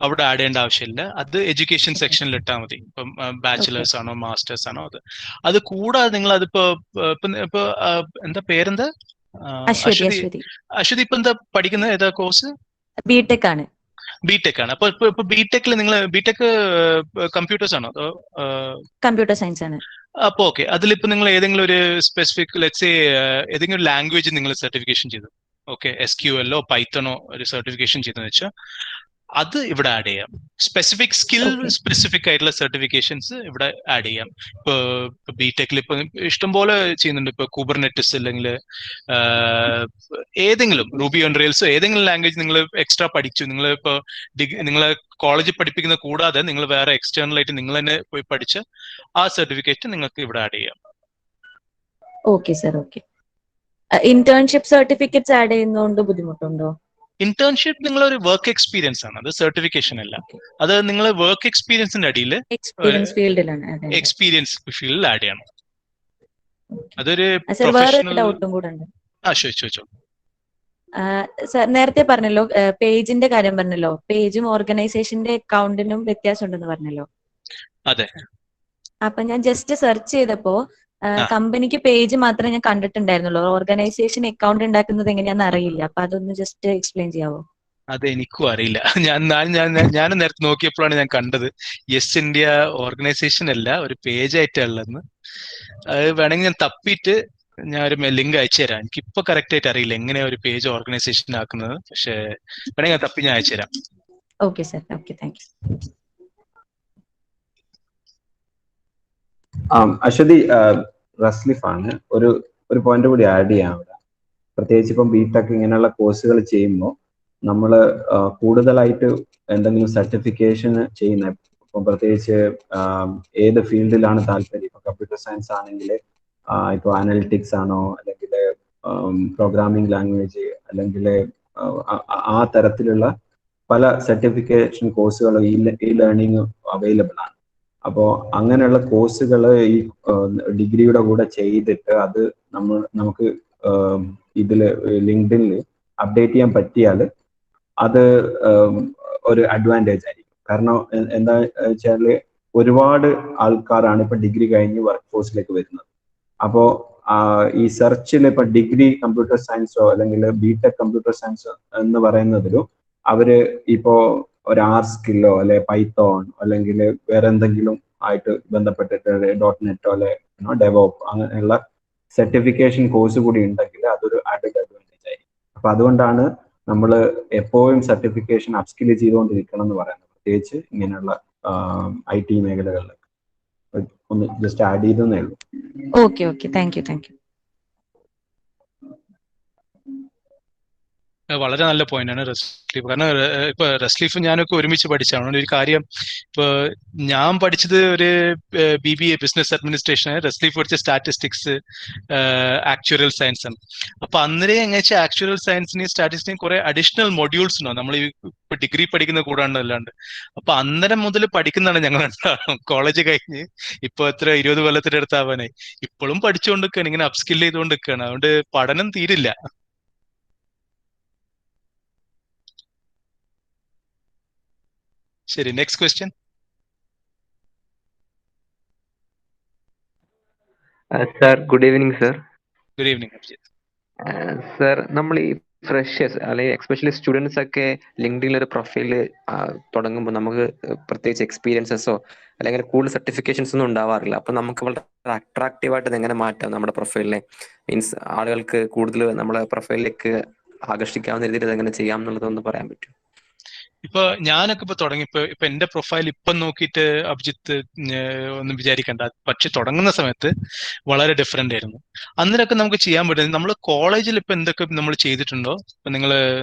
അവിടെ ആഡ് ചെയ്യേണ്ട ആവശ്യമില്ല. അത് എഡ്യൂക്കേഷൻ സെക്ഷനിൽ ഇട്ടാൽ മതി. ഇപ്പം ബാച്ചിലേഴ്സ് ആണോ മാസ്റ്റേഴ്സ് ആണോ അത് കൂടാതെ നിങ്ങൾ അതിപ്പോ ഇപ്പൊ എന്താ പേരെന്താ? അശ്വതി. അശ്വതി ഇപ്പൊ എന്താ പഠിക്കുന്നത്? ഏതാ കോഴ്സ്? ബിടെക് ആണ്. ബിടെക് ആണ്. അപ്പൊ ഇപ്പൊ ബിടെക്കിൽ നിങ്ങൾ ബിടെക് കമ്പ്യൂട്ടേഴ്സ് ആണോ അതോ കമ്പ്യൂട്ടർ സയൻസ് ആണ്? അപ്പൊ ഓക്കെ, അതിലിപ്പോ നിങ്ങൾ ഏതെങ്കിലും ഒരു സ്പെസിഫിക് ലെറ്റ്സ് ഏതെങ്കിലും ഒരു ലാംഗ്വേജ് നിങ്ങൾ സർട്ടിഫിക്കേഷൻ ചെയ്തു, ഓക്കെ, SQL പൈത്തണോ ഒരു സർട്ടിഫിക്കേഷൻ ചെയ്തെന്ന് വെച്ചാൽ അത് ഇവിടെ ആഡ് ചെയ്യാം. സ്പെസിഫിക് സ്കിൽ സ്പെസിഫിക് ആയിട്ടുള്ള സർട്ടിഫിക്കേഷൻസ് ഇവിടെ ആഡ് ചെയ്യാം. ഇപ്പൊ ബിടെക്കിൽ ഇപ്പൊ ഇഷ്ടംപോലെ ചെയ്യുന്നുണ്ട്. ഇപ്പൊ കുബർനെറ്റിസ് അല്ലെങ്കിൽ ഏതെങ്കിലും റൂബി ഓൺ റെയിൽസ് ഏതെങ്കിലും ലാംഗ്വേജ് നിങ്ങൾ എക്സ്ട്രാ പഠിച്ചു, നിങ്ങൾ ഇപ്പൊ നിങ്ങളെ കോളേജിൽ പഠിപ്പിക്കുന്ന കൂടാതെ നിങ്ങൾ വേറെ എക്സ്റ്റേണൽ ആയിട്ട് നിങ്ങൾ തന്നെ പോയി പഠിച്ച ആ സർട്ടിഫിക്കറ്റ് നിങ്ങൾക്ക് ഇവിടെ ആഡ് ചെയ്യാം. Okay sir, okay. Internship certificates add ചെയ്യുന്നതുകൊണ്ട് ബുദ്ധിമുട്ടുണ്ടോ? ഇന്റേൺഷിപ്പ് നിങ്ങളൊരു വർക്ക് എക്സ്പീരിയൻസ് ആണ്, അത് സർട്ടിഫിക്കേഷൻ അല്ല. അത് നിങ്ങൾ വർക്ക് എക്സ്പീരിയൻസിന്റെ അടിയിൽ എക്സ്പീരിയൻസ് ഫീൽഡിലാണ്. എക്സ്പീരിയൻസ് ഫീൽഡിൽ ആഡ് ചെയ്യണം. അതൊരു സർ, വേറെ പ്രൊഫഷണൽ. ഡൗട്ടും കൂടെ ഉണ്ട്. ചോദിച്ചോ. സർ, നേരത്തെ പറഞ്ഞല്ലോ പേജിന്റെ കാര്യം പറഞ്ഞല്ലോ, പേജും ഓർഗനൈസേഷന്റെ അക്കൗണ്ടിനും വ്യത്യാസം ഉണ്ടെന്ന് പറഞ്ഞല്ലോ. അതെ. അപ്പൊ ഞാൻ ജസ്റ്റ് സെർച്ച് ചെയ്തപ്പോ കമ്പനിക്ക് പേജ് മാത്രമേ ഞാൻ കണ്ടിട്ടുണ്ടായിരുന്നുള്ളൂ. ഓർഗനൈസേഷൻ അക്കൗണ്ട് ഉണ്ടാക്കുന്നത് എങ്ങനെയാണെന്ന് അറിയില്ല. അപ്പൊ അതൊന്ന് ജസ്റ്റ് എക്സ്പ്ലെയിൻ ചെയ്യാവോ? അത് എനിക്കും അറിയില്ല. ഞാൻ നേരത്തെ നോക്കിയപ്പോഴാണ് ഞാൻ കണ്ടത് യെസ് ഇന്ത്യ ഓർഗനൈസേഷൻ അല്ല, ഒരു പേജ് ആയിട്ടുള്ളതെന്ന്. അത് വേണമെങ്കിൽ ഞാൻ തപ്പിയിട്ട് ഞാൻ ഒരു ലിങ്ക് അയച്ചു തരാം. എനിക്കിപ്പോ കറക്റ്റ് ആയിട്ട് അറിയില്ല എങ്ങനെയാ ഒരു പേജ് ഓർഗനൈസേഷൻ ആക്കുന്നത്. പക്ഷെ വേണമെങ്കിൽ തപ്പി ഞാൻ അയച്ചു തരാം. Okay sir, okay, thank you. Aswathy, റസ്ലിഫ് ആണ്. ഒരു പോയിന്റ് കൂടി ആഡ് ചെയ്യാം അവിടെ. പ്രത്യേകിച്ച് ഇപ്പം ബിടെക് ഇങ്ങനെയുള്ള കോഴ്സുകൾ ചെയ്യുമ്പോൾ നമ്മൾ കൂടുതലായിട്ട് എന്തെങ്കിലും സർട്ടിഫിക്കേഷൻ ചെയ്യുന്ന, ഇപ്പം പ്രത്യേകിച്ച് ഏത് ഫീൽഡിലാണ് താല്പര്യം. ഇപ്പൊ കമ്പ്യൂട്ടർ സയൻസ് ആണെങ്കിൽ ഇപ്പോൾ അനലിറ്റിക്സ് ആണോ, അല്ലെങ്കിൽ പ്രോഗ്രാമിംഗ് ലാംഗ്വേജ്, അല്ലെങ്കിൽ ആ തരത്തിലുള്ള പല സർട്ടിഫിക്കേഷൻ കോഴ്സുകൾ ഈ ലേണിംഗ് അവൈലബിൾ ആണ്. അപ്പോൾ അങ്ങനെയുള്ള കോഴ്സുകൾ ഈ ഡിഗ്രിയുടെ കൂടെ ചെയ്തിട്ട് അത് നമുക്ക് ഇതില് ലിങ്ക്ഡിനിൽ അപ്ഡേറ്റ് ചെയ്യാൻ പറ്റിയാൽ അത് ഒരു അഡ്വാൻറ്റേജ് ആയിരിക്കും. കാരണം എന്താ വെച്ചാൽ ഒരുപാട് ആൾക്കാരാണ് ഇപ്പൊ ഡിഗ്രി കഴിഞ്ഞ് വർക്ക് ഫോഴ്സിലേക്ക് വരുന്നത്. അപ്പോൾ ഈ സെർച്ചിൽ ഇപ്പൊ ഡിഗ്രി കമ്പ്യൂട്ടർ സയൻസോ അല്ലെങ്കിൽ ബിടെക് കമ്പ്യൂട്ടർ സയൻസോ എന്ന് പറയുന്നതിലും അവര് ഇപ്പോ ഒരു സ്കില്ലോ അല്ലെ പൈത്തോൺ അല്ലെങ്കിൽ വേറെ എന്തെങ്കിലും ആയിട്ട് ബന്ധപ്പെട്ടിട്ട് .NET അല്ലെ ഡെവോപ്പ് അങ്ങനെയുള്ള സർട്ടിഫിക്കേഷൻ കോഴ്സ് കൂടി ഉണ്ടെങ്കിൽ അതൊരു ആഡഡ് അഡ്വാൻറ്റേജ് ആയിരിക്കും. അപ്പൊ അതുകൊണ്ടാണ് നമ്മൾ എപ്പോഴും സർട്ടിഫിക്കേഷൻ അപ്സ്കിൽ ചെയ്തുകൊണ്ടിരിക്കണം എന്ന് പറയുന്നത്, പ്രത്യേകിച്ച് ഇങ്ങനെയുള്ള IT മേഖലകളിൽ. ഒന്ന് ജസ്റ്റ് ആഡ് ചെയ്തേ ഉള്ളൂ. Okay, thank U. വളരെ നല്ല പോയിന്റ് ആണ് റസ്ലീഫ്. കാരണം ഇപ്പൊ റസ്ലീഫ് ഞാനൊക്കെ ഒരുമിച്ച് പഠിച്ചാണ്. ഒരു കാര്യം, ഇപ്പൊ ഞാൻ പഠിച്ചത് ഒരു BBA ബിസിനസ് അഡ്മിനിസ്ട്രേഷൻ, റസ്ലീഫ് പഠിച്ച സ്റ്റാറ്റിസ്റ്റിക്സ് ആക്ച്വറൽ സയൻസ് ആണ്. അപ്പൊ അന്നേരം എങ്ങനെ വെച്ചാൽ ആക്ച്വറൽ സയൻസിനെയും സ്റ്റാറ്റിസ്റ്റിക്സിനെയും കുറെ അഡീഷണൽ മൊഡ്യൂൾസ് ഉണ്ടോ നമ്മൾ ഈ ഡിഗ്രി പഠിക്കുന്ന കൂടാണ്ട് അല്ലാണ്ട്. അപ്പൊ അന്നേരം മുതൽ പഠിക്കുന്നതാണ് ഞങ്ങൾ കോളേജ് കഴിഞ്ഞ് ഇപ്പൊ എത്ര 20 കൊല്ലത്തിന്റെ അടുത്താവാനായി ഇപ്പോഴും പഠിച്ചുകൊണ്ടിരിക്കുകയാണ്, ഇങ്ങനെ അപ്സ്കിൽ ചെയ്തുകൊണ്ടിരിക്കുകയാണ്. അതുകൊണ്ട് പഠനം തീരില്ല. ശരി, next question. Sir good evening sir. Good evening Abhijith. Sir നമ്മൾ ഈ ഫ്രഷേഴ്സ് അല്ലെങ്കിൽ എക്സ്പെഷ്യലി സ്റ്റുഡൻസ് ഒക്കെ ലിങ്ക്ഡിനിൽ ഒരു പ്രൊഫൈല് തുടങ്ങുമ്പോൾ നമുക്ക് പ്രത്യേകിച്ച് എക്സ്പീരിയൻസസോ അല്ലെങ്കിൽ കൂടുതൽ സർട്ടിഫിക്കേഷൻസ് ഒന്നും ഉണ്ടാവാറില്ല. അപ്പൊ നമുക്ക് വളരെ അട്രാക്റ്റീവായിട്ട് ഇത് എങ്ങനെ മാറ്റാം നമ്മുടെ പ്രൊഫൈലിനെ? മീൻസ് ആളുകൾക്ക് കൂടുതൽ നമ്മളെ പ്രൊഫൈലിലേക്ക് ആകർഷിക്കാവുന്ന രീതിയിൽ എങ്ങനെ ചെയ്യാം എന്നുള്ളതൊന്ന് പറയാൻ പറ്റും? ഇപ്പൊ ഞാനൊക്കെ ഇപ്പൊ തുടങ്ങിയപ്പോ ഇപ്പൊ എന്റെ പ്രൊഫൈൽ ഇപ്പം നോക്കിയിട്ട് അഭിജിത്ത് ഒന്നും വിചാരിക്കണ്ട, പക്ഷെ തുടങ്ങുന്ന സമയത്ത് വളരെ ഡിഫറെന്റ് ആയിരുന്നു. അന്നേരമൊക്കെ നമുക്ക് ചെയ്യാൻ പറ്റുന്നത്, നമ്മൾ കോളേജിൽ ഇപ്പൊ എന്തൊക്കെ നമ്മൾ ചെയ്തിട്ടുണ്ടോ, ഇപ്പൊ നിങ്ങൾ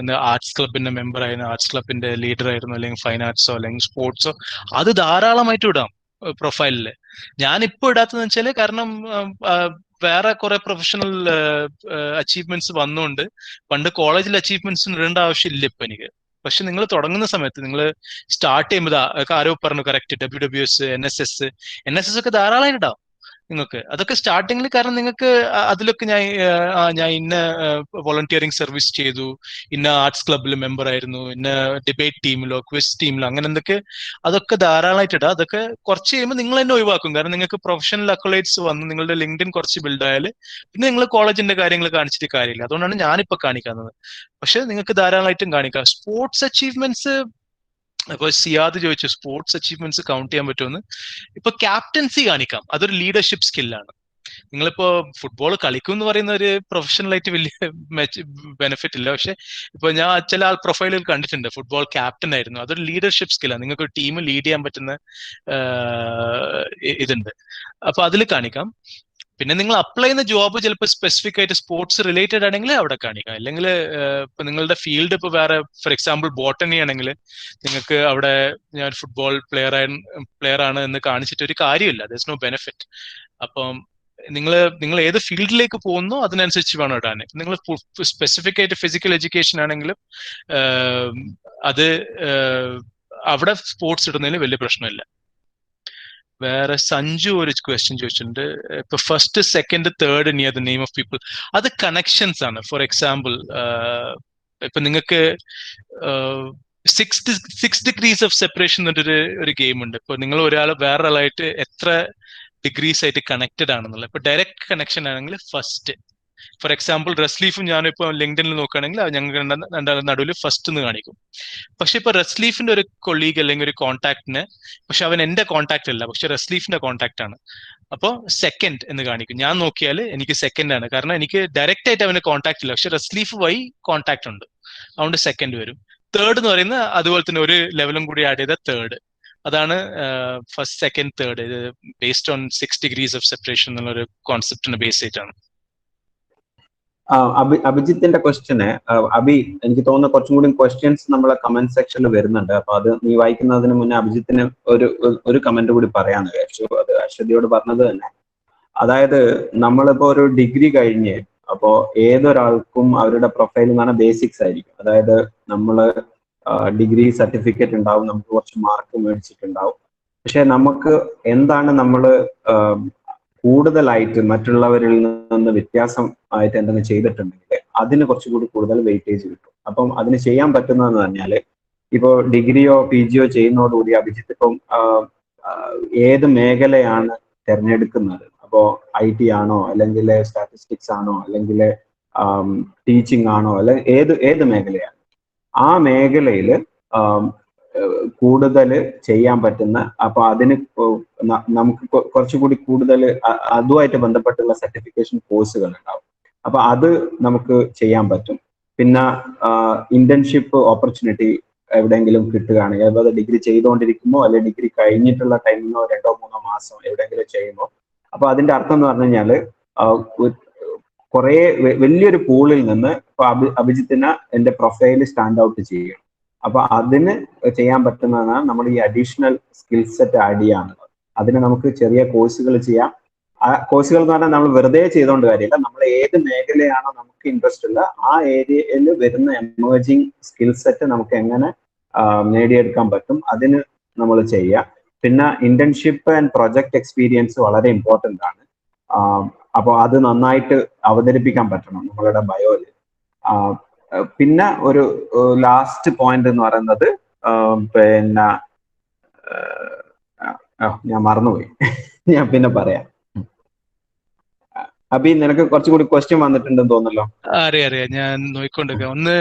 ആർട്സ് ക്ലബിന്റെ മെമ്പർ ആയിരുന്നു, ആർട്സ് ക്ലബിന്റെ ലീഡർ ആയിരുന്നു, അല്ലെങ്കിൽ ഫൈൻ ആർട്സോ അല്ലെങ്കിൽ സ്പോർട്സോ, അത് ധാരാളമായിട്ട് ഇടാം പ്രൊഫൈലില്. ഞാനിപ്പോ ഇടാത്തതെന്ന് വെച്ചാല് കാരണം വേറെ കുറെ പ്രൊഫഷണൽ അച്ചീവ്മെന്റ്സ് വന്നുകൊണ്ട് പണ്ട് കോളേജിൽ അച്ചീവ്മെന്റ്സ് ഇടേണ്ട ആവശ്യമില്ല ഇപ്പൊ എനിക്ക്. പക്ഷെ നിങ്ങൾ തുടങ്ങുന്ന സമയത്ത് നിങ്ങൾ സ്റ്റാർട്ട് ചെയ്യുമ്പോൾ ആരോ പറഞ്ഞു കറക്റ്റ് WWS, NSS ഒക്കെ ധാരാളം ഉണ്ടാവും നിങ്ങൾക്ക്. അതൊക്കെ സ്റ്റാർട്ടിങ്ങിൽ, കാരണം നിങ്ങൾക്ക് അതിലൊക്കെ ഞാൻ ഇന്ന വോളണ്ടിയറിങ് സർവീസ് ചെയ്തു, ഇന്ന ആർട്സ് ക്ലബിൽ മെമ്പർ ആയിരുന്നു, ഇന്ന ഡിബേറ്റ് ടീമിലോ ക്വിസ് ടീമിലോ അങ്ങനെ എന്തൊക്കെ, അതൊക്കെ ധാരാളമായിട്ട് ഇടാം. അതൊക്കെ കുറച്ച് കഴിയുമ്പോൾ നിങ്ങൾ തന്നെ ഒഴിവാക്കും, കാരണം നിങ്ങൾക്ക് പ്രൊഫഷണൽ അക്കോളേറ്റ്സ് വന്ന് നിങ്ങളുടെ ലിങ്ക്ഡിൻ കുറച്ച് ബിൽഡ് ആയാൽ പിന്നെ നിങ്ങൾ കോളേജിന്റെ കാര്യങ്ങൾ കാണിച്ചിട്ട് കാര്യമില്ല. അതുകൊണ്ടാണ് ഞാനിപ്പോ കാണിക്കുന്നത്. പക്ഷെ നിങ്ങൾക്ക് ധാരാളമായിട്ടും കാണിക്കാം. സ്പോർട്സ് അച്ചീവ്മെന്റ്സ്, അപ്പൊ സിയാദ് ചോദിച്ചു സ്പോർട്സ് അച്ചീവ്മെന്റ്സ് കൗണ്ട് ചെയ്യാൻ പറ്റുമെന്ന്. ഇപ്പൊ ക്യാപ്റ്റൻസി കാണിക്കാം, അതൊരു ലീഡർഷിപ്പ് സ്കില്ലാണ്. നിങ്ങളിപ്പോ ഫുട്ബോൾ കളിക്കും എന്ന് പറയുന്ന ഒരു പ്രൊഫഷണലായിട്ട് വലിയ ബെനിഫിറ്റ് ഇല്ല. പക്ഷെ ഇപ്പൊ ഞാൻ ചില പ്രൊഫൈലുകൾ കണ്ടിട്ടുണ്ട്, ഫുട്ബോൾ ക്യാപ്റ്റൻ ആയിരുന്നു, അതൊരു ലീഡർഷിപ്പ് സ്കില്ലാണ്. നിങ്ങൾക്ക് ഒരു ടീം ലീഡ് ചെയ്യാൻ പറ്റുന്ന ഇതുണ്ട്, അപ്പൊ അതിൽ കാണിക്കാം. പിന്നെ നിങ്ങൾ അപ്ലൈ ചെയ്യുന്ന ജോബ് ചിലപ്പോൾ സ്പെസിഫിക് ആയിട്ട് സ്പോർട്സ് റിലേറ്റഡ് ആണെങ്കിൽ അവിടെ കാണിക്കാം. അല്ലെങ്കിൽ ഇപ്പൊ നിങ്ങളുടെ ഫീൽഡ് ഇപ്പൊ വേറെ, ഫോർ എക്സാമ്പിൾ ബോട്ടണി ആണെങ്കിൽ നിങ്ങൾക്ക് അവിടെ ഞാൻ ഫുട്ബോൾ പ്ലെയർ ആണ് എന്ന് കാണിച്ചിട്ട് ഒരു കാര്യമില്ല, ദർ ഇസ് നോ ബെനിഫിറ്റ്. അപ്പം നിങ്ങൾ ഏത് ഫീൽഡിലേക്ക് പോകുന്നോ അതിനനുസരിച്ച് വേണം ഇടാൻ. നിങ്ങൾ സ്പെസിഫിക് ആയിട്ട് ഫിസിക്കൽ എഡ്യൂക്കേഷൻ ആണെങ്കിലും അത് അവിടെ സ്പോർട്സ് ഇടുന്നതിന് വലിയ പ്രശ്നമില്ല. വേറെ സഞ്ജു ഒരു ക്വസ്റ്റ്യൻ ചോദിച്ചിട്ടുണ്ട്, ഇപ്പൊ first second third near the name of people, അത് കണക്ഷൻസ് ആണ്. ഫോർ എക്സാമ്പിൾ ഇപ്പൊ നിങ്ങൾക്ക് 6 degrees ഓഫ് സെപ്പറേഷൻ എന്നൊരു ഗെയിം ഉണ്ട്. ഇപ്പൊ നിങ്ങൾ വേറൊരാളായിട്ട് എത്ര ഡിഗ്രീസ് ആയിട്ട് കണക്റ്റഡ് ആണെന്നുള്ളത്. ഇപ്പൊ ഡയറക്റ്റ് കണക്ഷൻ ആണെങ്കിൽ ഫസ്റ്റ്, ഫോർ എക്സാമ്പിൾ റസ്ലീഫും ഞാനും ഇപ്പൊ ലിങ്ക്ഡിനിൽ നോക്കുകയാണെങ്കിൽ ഞങ്ങൾക്ക് രണ്ടാളും നടുവിൽ ഫസ്റ്റ് എന്ന് കാണിക്കും. പക്ഷെ ഇപ്പൊ റസ്ലീഫിന്റെ ഒരു കൊളീഗ് അല്ലെങ്കിൽ ഒരു കോൺടാക്ടിന്, പക്ഷെ അവൻ എന്റെ കോൺടാക്ട് അല്ല, പക്ഷെ റസ്ലീഫിന്റെ കോൺടാക്ട് ആണ്, അപ്പോൾ സെക്കൻഡ് എന്ന് കാണിക്കും. ഞാൻ നോക്കിയാൽ എനിക്ക് സെക്കൻഡ് ആണ്, കാരണം എനിക്ക് ഡയറക്റ്റ് ആയിട്ട് അവന് കോൺടാക്ട് ഇല്ല, പക്ഷെ റസ്ലീഫ് വഴി കോൺടാക്ട് ഉണ്ട്, അതുകൊണ്ട് സെക്കൻഡ് വരും. തേർഡ് എന്ന് പറയുന്നത് അതുപോലെ തന്നെ ഒരു ലെവലും കൂടി ആഡ് ചെയ്ത തേർഡ്. അതാണ് ഫസ്റ്റ് സെക്കൻഡ് തേർഡ്, ഇത് based on 6 degrees of separation എന്നുള്ളൊരു കോൺസെപ്റ്റിനെ ബേസ് ചെയ്തിട്ടാണ്. അഭിജിത്തിന്റെ ക്വസ്റ്റ്യന് എനിക്ക് തോന്നുന്ന കുറച്ചും കൂടി ക്വസ്റ്റ്യൻസ് നമ്മളെ കമന്റ് സെക്ഷനിൽ വരുന്നുണ്ട്. അപ്പൊ അത് നീ വായിക്കുന്നതിന് മുന്നേ അഭിജിത്തിന് ഒരു കമന്റ് കൂടി പറയാന്ന് വിചാരിച്ചു. അത് അശ്വതിയോട് പറഞ്ഞത് തന്നെ, അതായത് നമ്മളിപ്പോ ഒരു ഡിഗ്രി കഴിഞ്ഞ്, അപ്പോ ഏതൊരാൾക്കും അവരുടെ പ്രൊഫൈൽ എന്ന് പറഞ്ഞാൽ ബേസിക്സ് ആയിരിക്കും. അതായത് നമ്മള് ഡിഗ്രി സർട്ടിഫിക്കറ്റ് ഉണ്ടാവും, നമുക്ക് കുറച്ച് മാർക്ക് മേടിച്ചിട്ടുണ്ടാവും. പക്ഷെ നമുക്ക് എന്താണ് നമ്മള് കൂടുതലായിട്ട് മറ്റുള്ളവരിൽ നിന്ന് വ്യത്യാസം ആയിട്ട് എന്തെങ്കിലും ചെയ്തിട്ടുണ്ടെങ്കിൽ അതിന് കുറച്ചുകൂടി കൂടുതൽ വെയിറ്റേജ് കിട്ടും. അപ്പം അതിന് ചെയ്യാൻ പറ്റുന്നതെന്ന് പറഞ്ഞാല്, ഇപ്പോ ഡിഗ്രിയോ PGയോ ചെയ്യുന്നതോടുകൂടി അഭിജിത്ത് ഇപ്പം ഏത് മേഖലയാണ് തിരഞ്ഞെടുക്കുന്നത്, അപ്പോ IT ആണോ, അല്ലെങ്കിൽ സ്റ്റാറ്റിസ്റ്റിക്സ് ആണോ, അല്ലെങ്കിൽ ടീച്ചിങ് ആണോ, അല്ലെങ്കിൽ ഏത് മേഖലയാണ്, ആ മേഖലയിൽ കൂടുതൽ ചെയ്യാൻ പറ്റുന്ന, അപ്പൊ അതിന് നമുക്ക് കുറച്ചുകൂടി കൂടുതൽ അതുമായിട്ട് ബന്ധപ്പെട്ടുള്ള സർട്ടിഫിക്കേഷൻ കോഴ്സുകൾ ഉണ്ടാവും. അപ്പൊ അത് നമുക്ക് ചെയ്യാൻ പറ്റും. പിന്നെ ഇന്റേൺഷിപ്പ് ഓപ്പർച്യൂണിറ്റി എവിടെയെങ്കിലും കിട്ടുകയാണെങ്കിൽ, അതായത് ഡിഗ്രി ചെയ്തുകൊണ്ടിരിക്കുമ്പോൾ അല്ലെങ്കിൽ ഡിഗ്രി കഴിഞ്ഞിട്ടുള്ള ടൈമിനോ 2-3 മാസം എവിടെയെങ്കിലും ചെയ്യുമ്പോൾ, അപ്പൊ അതിന്റെ അർത്ഥം എന്ന് പറഞ്ഞു കഴിഞ്ഞാല് കുറെ വലിയൊരു പൂളിൽ നിന്ന് ഇപ്പൊ അഭിജിത്തിന് എന്റെ പ്രൊഫൈല് സ്റ്റാൻഡ് ഔട്ട് ചെയ്യും. അപ്പൊ അതിന് ചെയ്യാൻ പറ്റുന്നതാണ് നമ്മൾ ഈ അഡീഷണൽ സ്കിൽ സെറ്റ് ആഡ് ചെയ്യാനുള്ളത്. അതിന് നമുക്ക് ചെറിയ കോഴ്സുകൾ ചെയ്യാം. ആ കോഴ്സുകൾ എന്ന് പറഞ്ഞാൽ നമ്മൾ വെറുതെ ചെയ്തുകൊണ്ട് കാര്യമില്ല, നമ്മൾ ഏത് മേഖലയാണോ നമുക്ക് ഇൻട്രസ്റ്റ് ഉള്ള ആ ഏരിയയിൽ വരുന്ന എമേർജിങ് സ്കിൽ സെറ്റ് നമുക്ക് എങ്ങനെ നേടിയെടുക്കാൻ പറ്റും, അതിന് നമ്മൾ ചെയ്യാം. പിന്നെ ഇന്റേൺഷിപ്പ് ആൻഡ് പ്രൊജക്ട് എക്സ്പീരിയൻസ് വളരെ ഇമ്പോർട്ടൻ്റ് ആണ്. അപ്പോൾ അത് നന്നായിട്ട് അവതരിപ്പിക്കാൻ പറ്റണം നമ്മളുടെ ബയോയിൽ. പിന്നെ ഒരു ലാസ്റ്റ് പോയിന്റ് എന്ന് പറയുന്നത്, പിന്നെ ഞാൻ മറന്നുപോയി, ഞാൻ പിന്നെ പറയാം. അബി നിനക്ക് കുറച്ചും കൂടി ക്വസ്റ്റ്യൻ വന്നിട്ടുണ്ടെന്ന് തോന്നല്ലോ. അറിയാം ഞാൻ നോക്കിക്കൊണ്ടിരിക്കുക. ഒന്ന്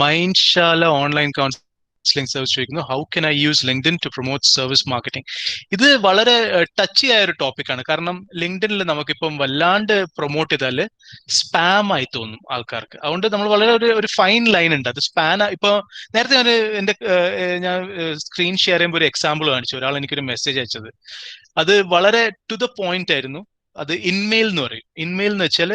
മൈൻഡ്ശാല ഓൺലൈൻ കൗൺസിലിംഗ് സർവീസ് ചോദിക്കുന്നു, how can I use LinkedIn to promote service marketing. ഇത് വളരെ ടച്ചി ആയ ഒരു ടോപ്പിക്കാണ്. കാരണം ലിങ്ക്ഡിനിൽ നമുക്കിപ്പം വല്ലാണ്ട് പ്രൊമോട്ട് ചെയ്താൽ സ്പാം ആയി തോന്നും ആൾക്കാർക്ക്. അതുകൊണ്ട് നമ്മൾ വളരെ ഒരു ഫൈൻ ലൈൻ ഉണ്ട്. അത് ഇപ്പൊ നേരത്തെ ഞാൻ സ്ക്രീൻ ഷെയർ ചെയ്യുമ്പോൾ ഒരു എക്സാമ്പിൾ കാണിച്ചു. ഒരാൾ എനിക്കൊരു മെസ്സേജ് അയച്ചത്, അത് വളരെ ടു ദ പോയിന്റ് ആയിരുന്നു. അത് ഇൻമെയിൽ എന്ന് പറയും. ഇൻമെയിൽ എന്ന് വെച്ചാൽ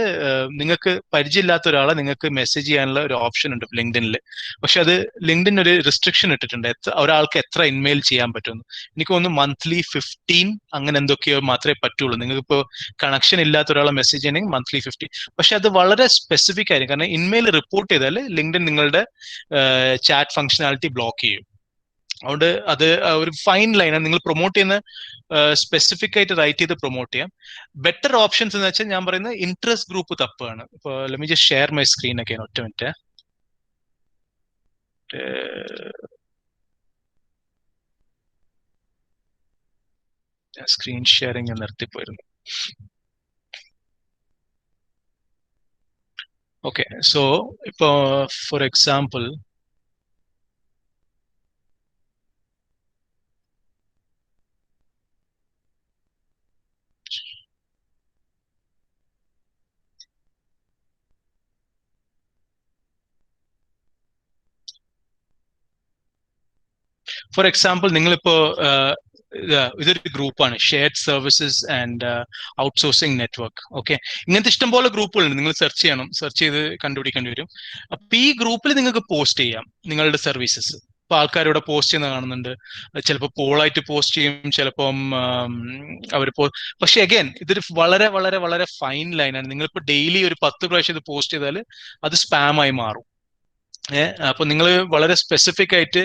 നിങ്ങൾക്ക് പരിചയമില്ലാത്ത ഒരാളെ നിങ്ങൾക്ക് മെസ്സേജ് ചെയ്യാനുള്ള ഒരു ഓപ്ഷൻ ഉണ്ട് ലിങ്ക്ഡിനിൽ. പക്ഷെ അത് ലിങ്ക്ഡിൻ ഒരു റിസ്ട്രിക്ഷൻ ഇട്ടിട്ടുണ്ട്, ഒരാൾക്ക് എത്ര ഇൻമെയിൽ ചെയ്യാൻ പറ്റുമെന്ന്. എനിക്ക് തോന്നുന്നു മന്ത്ലി 15 അങ്ങനെ എന്തൊക്കെയോ മാത്രമേ പറ്റുള്ളൂ. നിങ്ങൾക്ക് ഇപ്പോൾ കണക്ഷൻ ഇല്ലാത്ത ഒരാളെ മെസ്സേജ് ചെയ്യണമെങ്കിൽ മന്ത്ലി 15. പക്ഷെ അത് വളരെ സ്പെസിഫിക് ആയിരിക്കും. കാരണം ഇൻമെയിൽ റിപ്പോർട്ട് ചെയ്താൽ ലിങ്ക്ഡിൻ നിങ്ങളുടെ ചാറ്റ് ഫംഗ്ഷനാലിറ്റി ബ്ലോക്ക് ചെയ്യും. അതുകൊണ്ട് അത് ഒരു ഫൈൻ ലൈനാണ്. നിങ്ങൾ പ്രൊമോട്ട് ചെയ്യുന്ന സ്പെസിഫിക് ആയിട്ട് റൈറ്റ് ചെയ്ത് പ്രൊമോട്ട് ചെയ്യാം. ബെറ്റർ ഓപ്ഷൻസ് എന്ന് വെച്ചാൽ ഞാൻ പറയുന്നത് ഇൻട്രസ്റ്റ് ഗ്രൂപ്പ് തപ്പാണ്. ഇപ്പോൾ let me just share my screen ഒക്കെ. ഒറ്റ മിനിറ്റ്. സ്ക്രീൻ ഷെയറിംഗ് ഞാൻ നിർത്തിപ്പോയിരുന്നു. ഓക്കെ, സോ ഇപ്പോ ഫോർ എക്സാമ്പിൾ നിങ്ങളിപ്പോ ഇതൊരു ഗ്രൂപ്പാണ്, shared services and outsourcing network. Okay, ഇങ്ങനത്തെ ഇഷ്ടംപോലെ ഗ്രൂപ്പുകളുണ്ട്. നിങ്ങൾ സെർച്ച് ചെയ്യണം, സെർച്ച് ചെയ്ത് കണ്ടുപിടിക്കേണ്ടി വരും. അപ്പൊ ഈ ഗ്രൂപ്പിൽ നിങ്ങൾക്ക് പോസ്റ്റ് ചെയ്യാം നിങ്ങളുടെ സർവീസസ്. ഇപ്പൊ ആൾക്കാരിവിടെ പോസ്റ്റ് ചെയ്യുന്ന കാണുന്നുണ്ട്. ചിലപ്പോൾ പോളായിട്ട് പോസ്റ്റ് ചെയ്യും, ചിലപ്പം അവർ പക്ഷെ അഗൈൻ ഇതൊരു വളരെ വളരെ വളരെ ഫൈൻ ലൈനാണ്. നിങ്ങളിപ്പോ ഡെയിലി ഒരു 10 പ്രാവശ്യം ഇത് പോസ്റ്റ് ചെയ്താൽ അത് സ്പാം ആയി മാറും. അപ്പൊ നിങ്ങൾ വളരെ സ്പെസിഫിക് ആയിട്ട്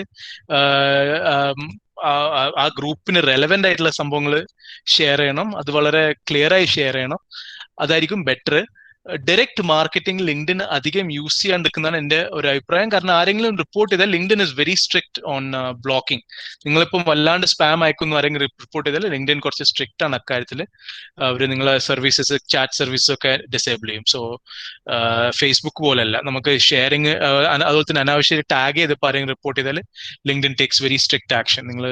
ആ ഗ്രൂപ്പിന് റെലവെന്റ് ആയിട്ടുള്ള സംഭവങ്ങൾ ഷെയർ ചെയ്യണം. അത് വളരെ ക്ലിയർ ആയി ഷെയർ ചെയ്യണം. അതായിരിക്കും ബെറ്റർ. ഡയറക്റ്റ് മാർക്കറ്റിംഗ് ലിങ്ക്ഡിൻ അധികം യൂസ് ചെയ്യാണ്ടിരിക്കുന്നതാണ് എന്റെ ഒരു അഭിപ്രായം. കാരണം ആരെങ്കിലും റിപ്പോർട്ട് ചെയ്താൽ LinkedIn is very strict on blocking. നിങ്ങളിപ്പം വല്ലാണ്ട് സ്പാം അയക്കുന്നു ആരെങ്കിലും റിപ്പോർട്ട് ചെയ്താൽ ലിങ്ക്ഡിൻ കുറച്ച് സ്ട്രിക്റ്റ് ആണ് അക്കാര്യത്തിൽ. അവർ നിങ്ങളെ സർവീസസ്, ചാറ്റ് സർവീസസ് ഒക്കെ ഡിസേബിൾ ചെയ്യും. സോ ഫേസ്ബുക്ക് പോലല്ല, നമുക്ക് ഷെയറിങ് അതുപോലെ തന്നെ അനാവശ്യം ടാഗ് ചെയ്തപ്പോൾ ആരെങ്കിലും റിപ്പോർട്ട് ചെയ്താൽ LinkedIn takes very strict action. നിങ്ങൾ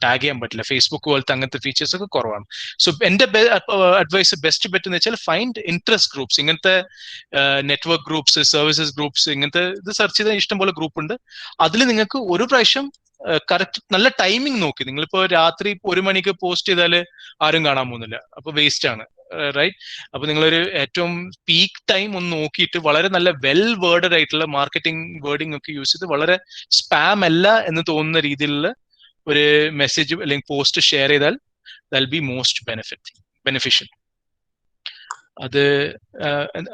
ടാഗ് ചെയ്യാൻ പറ്റില്ല. ഫേസ്ബുക്ക് പോലത്തെ അങ്ങനത്തെ ഫീച്ചേഴ്സ് ഒക്കെ കുറവാണ്. സോ എന്റെ അഡ്വൈസ് ബെസ്റ്റ് ബെറ്റ് എന്ന് വെച്ചാൽ ഫൈൻഡ് ഇൻട്രസ്റ്റ് ഗ്രൂപ്പ്സ്. ഇങ്ങനത്തെ നെറ്റ്വർക്ക് ഗ്രൂപ്പ്സ്, സർവീസസ് ഗ്രൂപ്പ്സ്, ഇങ്ങനത്തെ ഇത് സെർച്ച് ചെയ്താൽ ഇഷ്ടംപോലെ ഗ്രൂപ്പ് ഉണ്ട്. അതിൽ നിങ്ങൾക്ക് ഒരു പ്രാവശ്യം കറക്റ്റ് നല്ല ടൈമിംഗ് നോക്കി. നിങ്ങളിപ്പോ രാത്രി 1 മണിക്ക് പോസ്റ്റ് ചെയ്താൽ ആരും കാണാൻ പോകുന്നില്ല, അപ്പൊ വേസ്റ്റ് ആണ്, റൈറ്റ്? അപ്പൊ നിങ്ങളൊരു ഏറ്റവും പീക്ക് ടൈം ഒന്ന് നോക്കിയിട്ട് വളരെ നല്ല വെൽ വേർഡഡ് ആയിട്ടുള്ള മാർക്കറ്റിംഗ് വേർഡിംഗ് ഒക്കെ യൂസ് ചെയ്ത് വളരെ സ്പാം അല്ല എന്ന് തോന്നുന്ന രീതിയിലുള്ള ഒരു മെസ്സേജ് അല്ലെങ്കിൽ പോസ്റ്റ് ഷെയർ ചെയ്താൽ ദാൽ ബി മോസ്റ്റ് ബെനിഫിഷ്യൽ.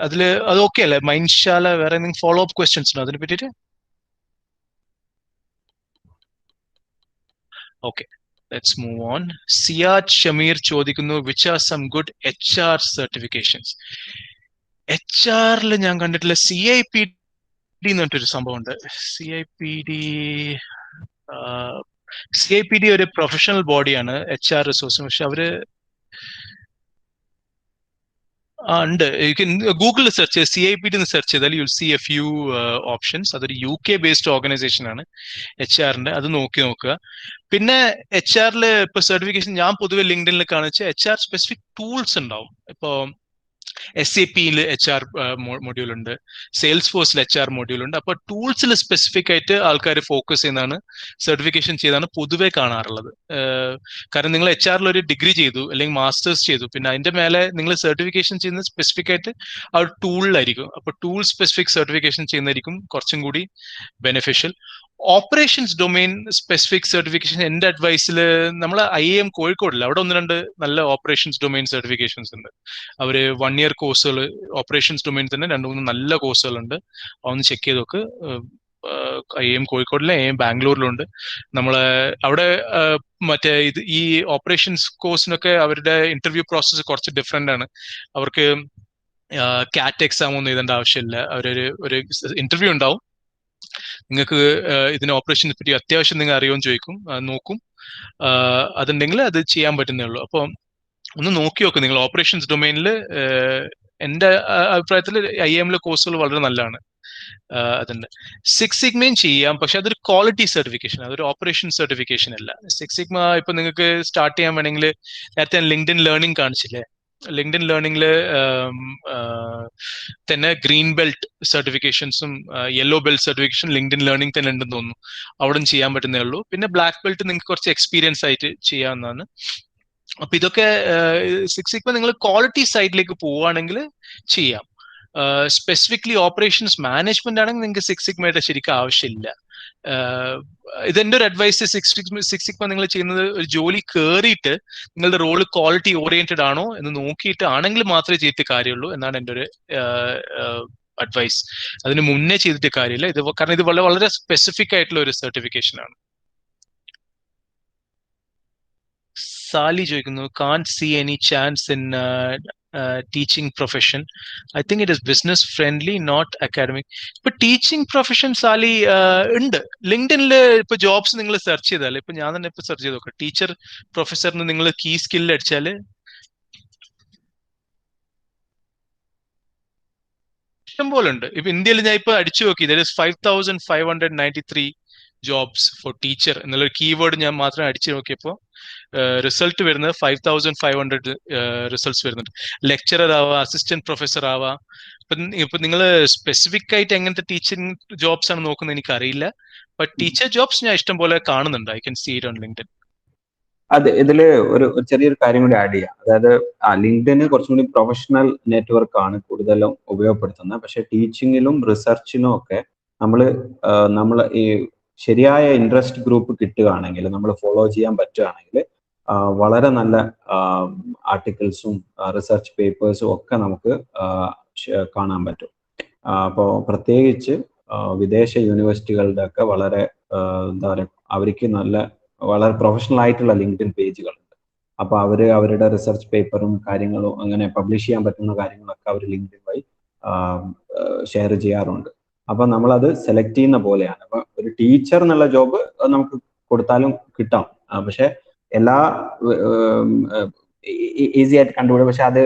അതില് അത് ഓക്കെ അല്ലേ? മൈൻഡ്ശാല വേറെ എന്തെങ്കിലും ഫോളോ അപ്പ് ക്വസ്റ്റ്യൻസ് ഉണ്ടോ അതിനെ പറ്റിയിട്ട്? Okay, let's move on. Siyad Shameer ചോദിക്കുന്നു, which are some good HR certifications? HR ഞാൻ കണ്ടിട്ടില്ല. CIPD എന്ന് പറഞ്ഞിട്ടൊരു സംഭവം ഉണ്ട്. CIPD ഒരു പ്രൊഫഷണൽ ബോഡിയാണ്, HR റിസോഴ്സ്. പക്ഷെ അവര് ഉണ്ട്. ഗൂഗിളിൽ സെർച്ച് ചെയ്ത് CIPD എന്ന് സെർച്ച് ചെയ്താൽ you'll C A few options. അതൊരു UK ബേസ്ഡ് ഓർഗനൈസേഷൻ ആണ് HR-ന്റെ. അത് നോക്കുക. പിന്നെ HR-ൽ ഇപ്പൊ സർട്ടിഫിക്കേഷൻ ഞാൻ പൊതുവെ ലിങ്ക്ഡിനിൽ കാണിച്ച HR സ്പെസിഫിക് ടൂൾസ് ഉണ്ടാവും. ഇപ്പോ SAP-യിൽ HR മൊഡ്യൂൾ ഉണ്ട്, സെയിൽസ് ഫോഴ്സിൽ HR മൊഡ്യൂൾ ഉണ്ട്. അപ്പൊ ടൂൾസിൽ സ്പെസിഫിക് ആയിട്ട് ആൾക്കാർ ഫോക്കസ് ചെയ്യുന്നതാണ്, സർട്ടിഫിക്കേഷൻ ചെയ്താണ് പൊതുവെ കാണാറുള്ളത്. കാരണം നിങ്ങൾ HR-ൽ ഒരു ഡിഗ്രി ചെയ്തു അല്ലെങ്കിൽ മാസ്റ്റേഴ്സ് ചെയ്തു, പിന്നെ അതിന്റെ മേലെ നിങ്ങൾ സർട്ടിഫിക്കേഷൻ ചെയ്യുന്നത് സ്പെസിഫിക് ആയിട്ട് ആ ഒരു ടൂളിലായിരിക്കും. അപ്പൊ ടൂൾ സ്പെസിഫിക് സർട്ടിഫിക്കേഷൻ ചെയ്യുന്നതായിരിക്കും കുറച്ചും കൂടി beneficial. Operations domain specific certification എന്റെ അഡ്വൈസിൽ നമ്മൾ IIM കോഴിക്കോടില്ല, അവിടെ 1-2 നല്ല ഓപ്പറേഷൻസ് ഡൊമെയിൻ സർട്ടിഫിക്കേഷൻസ് ഉണ്ട്. അവര് 1 ഇയർ കോഴ്സുകൾ ഓപ്പറേഷൻസ് ഡൊമെയിൻ തന്നെ 2-3 നല്ല കോഴ്സുകളുണ്ട്. അതൊന്ന് ചെക്ക് ചെയ്ത് നോക്ക്. IIM കോഴിക്കോടിലെ IIM ബാംഗ്ലൂരിലുണ്ട്. നമ്മളെ അവിടെ മറ്റേ ഈ ഓപ്പറേഷൻസ് കോഴ്സിനൊക്കെ അവരുടെ ഇന്റർവ്യൂ പ്രോസസ്സ് കുറച്ച് ഡിഫറെന്റ് ആണ്. അവർക്ക് CAT എക്സാം ഒന്നും എഴുതേണ്ട ആവശ്യമില്ല. ഒരു ഇന്റർവ്യൂ ഉണ്ടാവും. നിങ്ങൾക്ക് ഇതിന് ഓപ്പറേഷനെ പറ്റി അത്യാവശ്യം നിങ്ങൾ അറിയുമെന്ന് ചോദിക്കും, നോക്കും. അതുണ്ടെങ്കിൽ അത് ചെയ്യാൻ പറ്റുന്നേ ഉള്ളൂ. അപ്പോൾ ഒന്ന് നോക്കി നോക്ക് നിങ്ങൾ ഓപ്പറേഷൻസ് ഡൊമൈനിൽ. എന്റെ അഭിപ്രായത്തിൽ IIM കോഴ്സുകൾ വളരെ നല്ലതാണ്. അതുണ്ട്. സിക്സ് സിഗ്മയും ചെയ്യാം, പക്ഷെ അതൊരു ക്വാളിറ്റി സർട്ടിഫിക്കേഷൻ, അതൊരു ഓപ്പറേഷൻ സർട്ടിഫിക്കേഷൻ അല്ല. സിക്സ് സിഗ്മ ഇപ്പൊ നിങ്ങൾക്ക് സ്റ്റാർട്ട് ചെയ്യാൻ വേണമെങ്കിൽ, നേരത്തെ ഞാൻ ലിങ്ക്ഡിൻ ലേണിംഗ് കാണിച്ചില്ലേ, ലിങ്ക്ഡിൻ ലേണിംഗിൽ തന്നെ ഗ്രീൻ ബെൽറ്റ് സർട്ടിഫിക്കേഷൻസും yellow belt certification LinkedIn learning തന്നെ ഉണ്ടെന്ന് തോന്നുന്നു. അവിടെ ചെയ്യാൻ പറ്റുന്നേ ഉള്ളൂ. പിന്നെ ബ്ലാക്ക് ബെൽറ്റ് നിങ്ങൾക്ക് കുറച്ച് എക്സ്പീരിയൻസ് ആയിട്ട് ചെയ്യാവുന്നതാണ്. അപ്പൊ ഇതൊക്കെ സിക്സ് സിഗ്മ നിങ്ങൾ ക്വാളിറ്റി സൈഡിലേക്ക് പോവുകയാണെങ്കിൽ ചെയ്യാം. സ്പെസിഫിക്കലി ഓപ്പറേഷൻസ് മാനേജ്മെന്റ് ആണെങ്കിൽ നിങ്ങൾക്ക് സിക്സ് സിഗ്മയുടെ ശരിക്കും ആവശ്യമില്ല. ഇതെന്റെ ഒരു അഡ്വൈസ്. സിക്സ് സിഗ്മ നിങ്ങൾ ചെയ്യുന്നത് ഒരു ജോലി കയറിയിട്ട് നിങ്ങളുടെ റോള് ക്വാളിറ്റി ഓറിയന്റഡ് ആണോ എന്ന് നോക്കിയിട്ട് ആണെങ്കിൽ മാത്രമേ ചെയ്തിട്ട് കാര്യമുള്ളൂ എന്നാണ് എൻ്റെ ഒരു അഡ്വൈസ്. അതിന് മുന്നേ ചെയ്തിട്ട് കാര്യമില്ല. ഇത് കാരണം ഇത് വളരെ സ്പെസിഫിക് ആയിട്ടുള്ള ഒരു സർട്ടിഫിക്കേഷൻ ആണ്. സാലി ചോദിക്കുന്നു, can't see any chance in teaching profession. I think it is business friendly, not academic. ഇപ്പൊ ടീച്ചിങ് പ്രൊഫഷൻ സാലി ഉണ്ട്. ലിങ്ക്ഡിനിൽ ഇപ്പൊ ജോബ്സ് നിങ്ങൾ സെർച്ച് ചെയ്താൽ, ഇപ്പൊ ഞാൻ തന്നെ ഇപ്പൊ സെർച്ച് ചെയ്ത് നോക്കാം, ടീച്ചർ പ്രൊഫസറിന് നിങ്ങൾ കീ സ്കില്ല് അടിച്ചാല് ഇഷ്ടം പോലെ ഉണ്ട്. ഇപ്പൊ ഇന്ത്യയിൽ ഞാൻ ഇപ്പൊ അടിച്ചു നോക്കി, 5593 ജോബ്സ് ഫോർ ടീച്ചർ എന്നുള്ളൊരു കീവേഡ് ഞാൻ മാത്രം അടിച്ചു നോക്കിയപ്പോൾ റിസൾട്ട് വരുന്നത് 5500 റിസൾട്ട്സ് വരുന്നുണ്ട്. ലെക്ചറർ ആവാം, അസിസ്റ്റന്റ് പ്രൊഫസർ ആവാം. ഇപ്പൊ നിങ്ങൾ സ്പെസിഫിക് ആയിട്ട് എങ്ങനത്തെ ടീച്ചിങ് ജോബ്സ് ആണ് നോക്കുന്നത് എനിക്കറിയില്ല. ബട്ട് ടീച്ചർ ജോബ്സ് ഞാൻ ഇഷ്ടം പോലെ കാണുന്നുണ്ട്. I can see it on LinkedIn. അതെ, ഇതില് ഒരു ചെറിയൊരു കാര്യം കൂടി ആഡ് ചെയ്യാം. അതായത് ലിങ്ക്ഡിന് കുറച്ചും കൂടി പ്രൊഫഷണൽ നെറ്റ്വർക്ക് ആണ് കൂടുതലും ഉപയോഗപ്പെടുത്തുന്നത്. പക്ഷെ ടീച്ചിങ്ങിലും റിസർച്ചിലും ഒക്കെ നമ്മൾ ഈ ശരിയായ ഇൻട്രസ്റ്റ് ഗ്രൂപ്പ് കിട്ടുകയാണെങ്കിൽ, നമ്മൾ ഫോളോ ചെയ്യാൻ പറ്റുകയാണെങ്കിൽ വളരെ നല്ല ആർട്ടിക്കിൾസും റിസർച്ച് പേപ്പേഴ്സും ഒക്കെ നമുക്ക് കാണാൻ പറ്റും. അപ്പോൾ പ്രത്യേകിച്ച് വിദേശ യൂണിവേഴ്സിറ്റികളുടെ ഒക്കെ വളരെ എന്താ പറയുക, അവർക്ക് വളരെ പ്രൊഫഷണൽ ആയിട്ടുള്ള ലിങ്ക്ഡിൻ പേജുകളുണ്ട്. അപ്പൊ അവരുടെ റിസർച്ച് പേപ്പറും കാര്യങ്ങളും അങ്ങനെ പബ്ലിഷ് ചെയ്യാൻ പറ്റുന്ന കാര്യങ്ങളൊക്കെ അവർ ലിങ്ക്ഡിൻ വഴി ഷെയർ ചെയ്യാറുണ്ട്. അപ്പൊ നമ്മളത് സെലക്ട് ചെയ്യുന്ന പോലെയാണ്. അപ്പൊ ഒരു ടീച്ചർ എന്നുള്ള ജോബ് നമുക്ക് കൊടുത്താലും കിട്ടാം, പക്ഷെ എല്ലാ ഈസി ആയിട്ട് കണ്ടുപിടിക്കും. പക്ഷെ അത്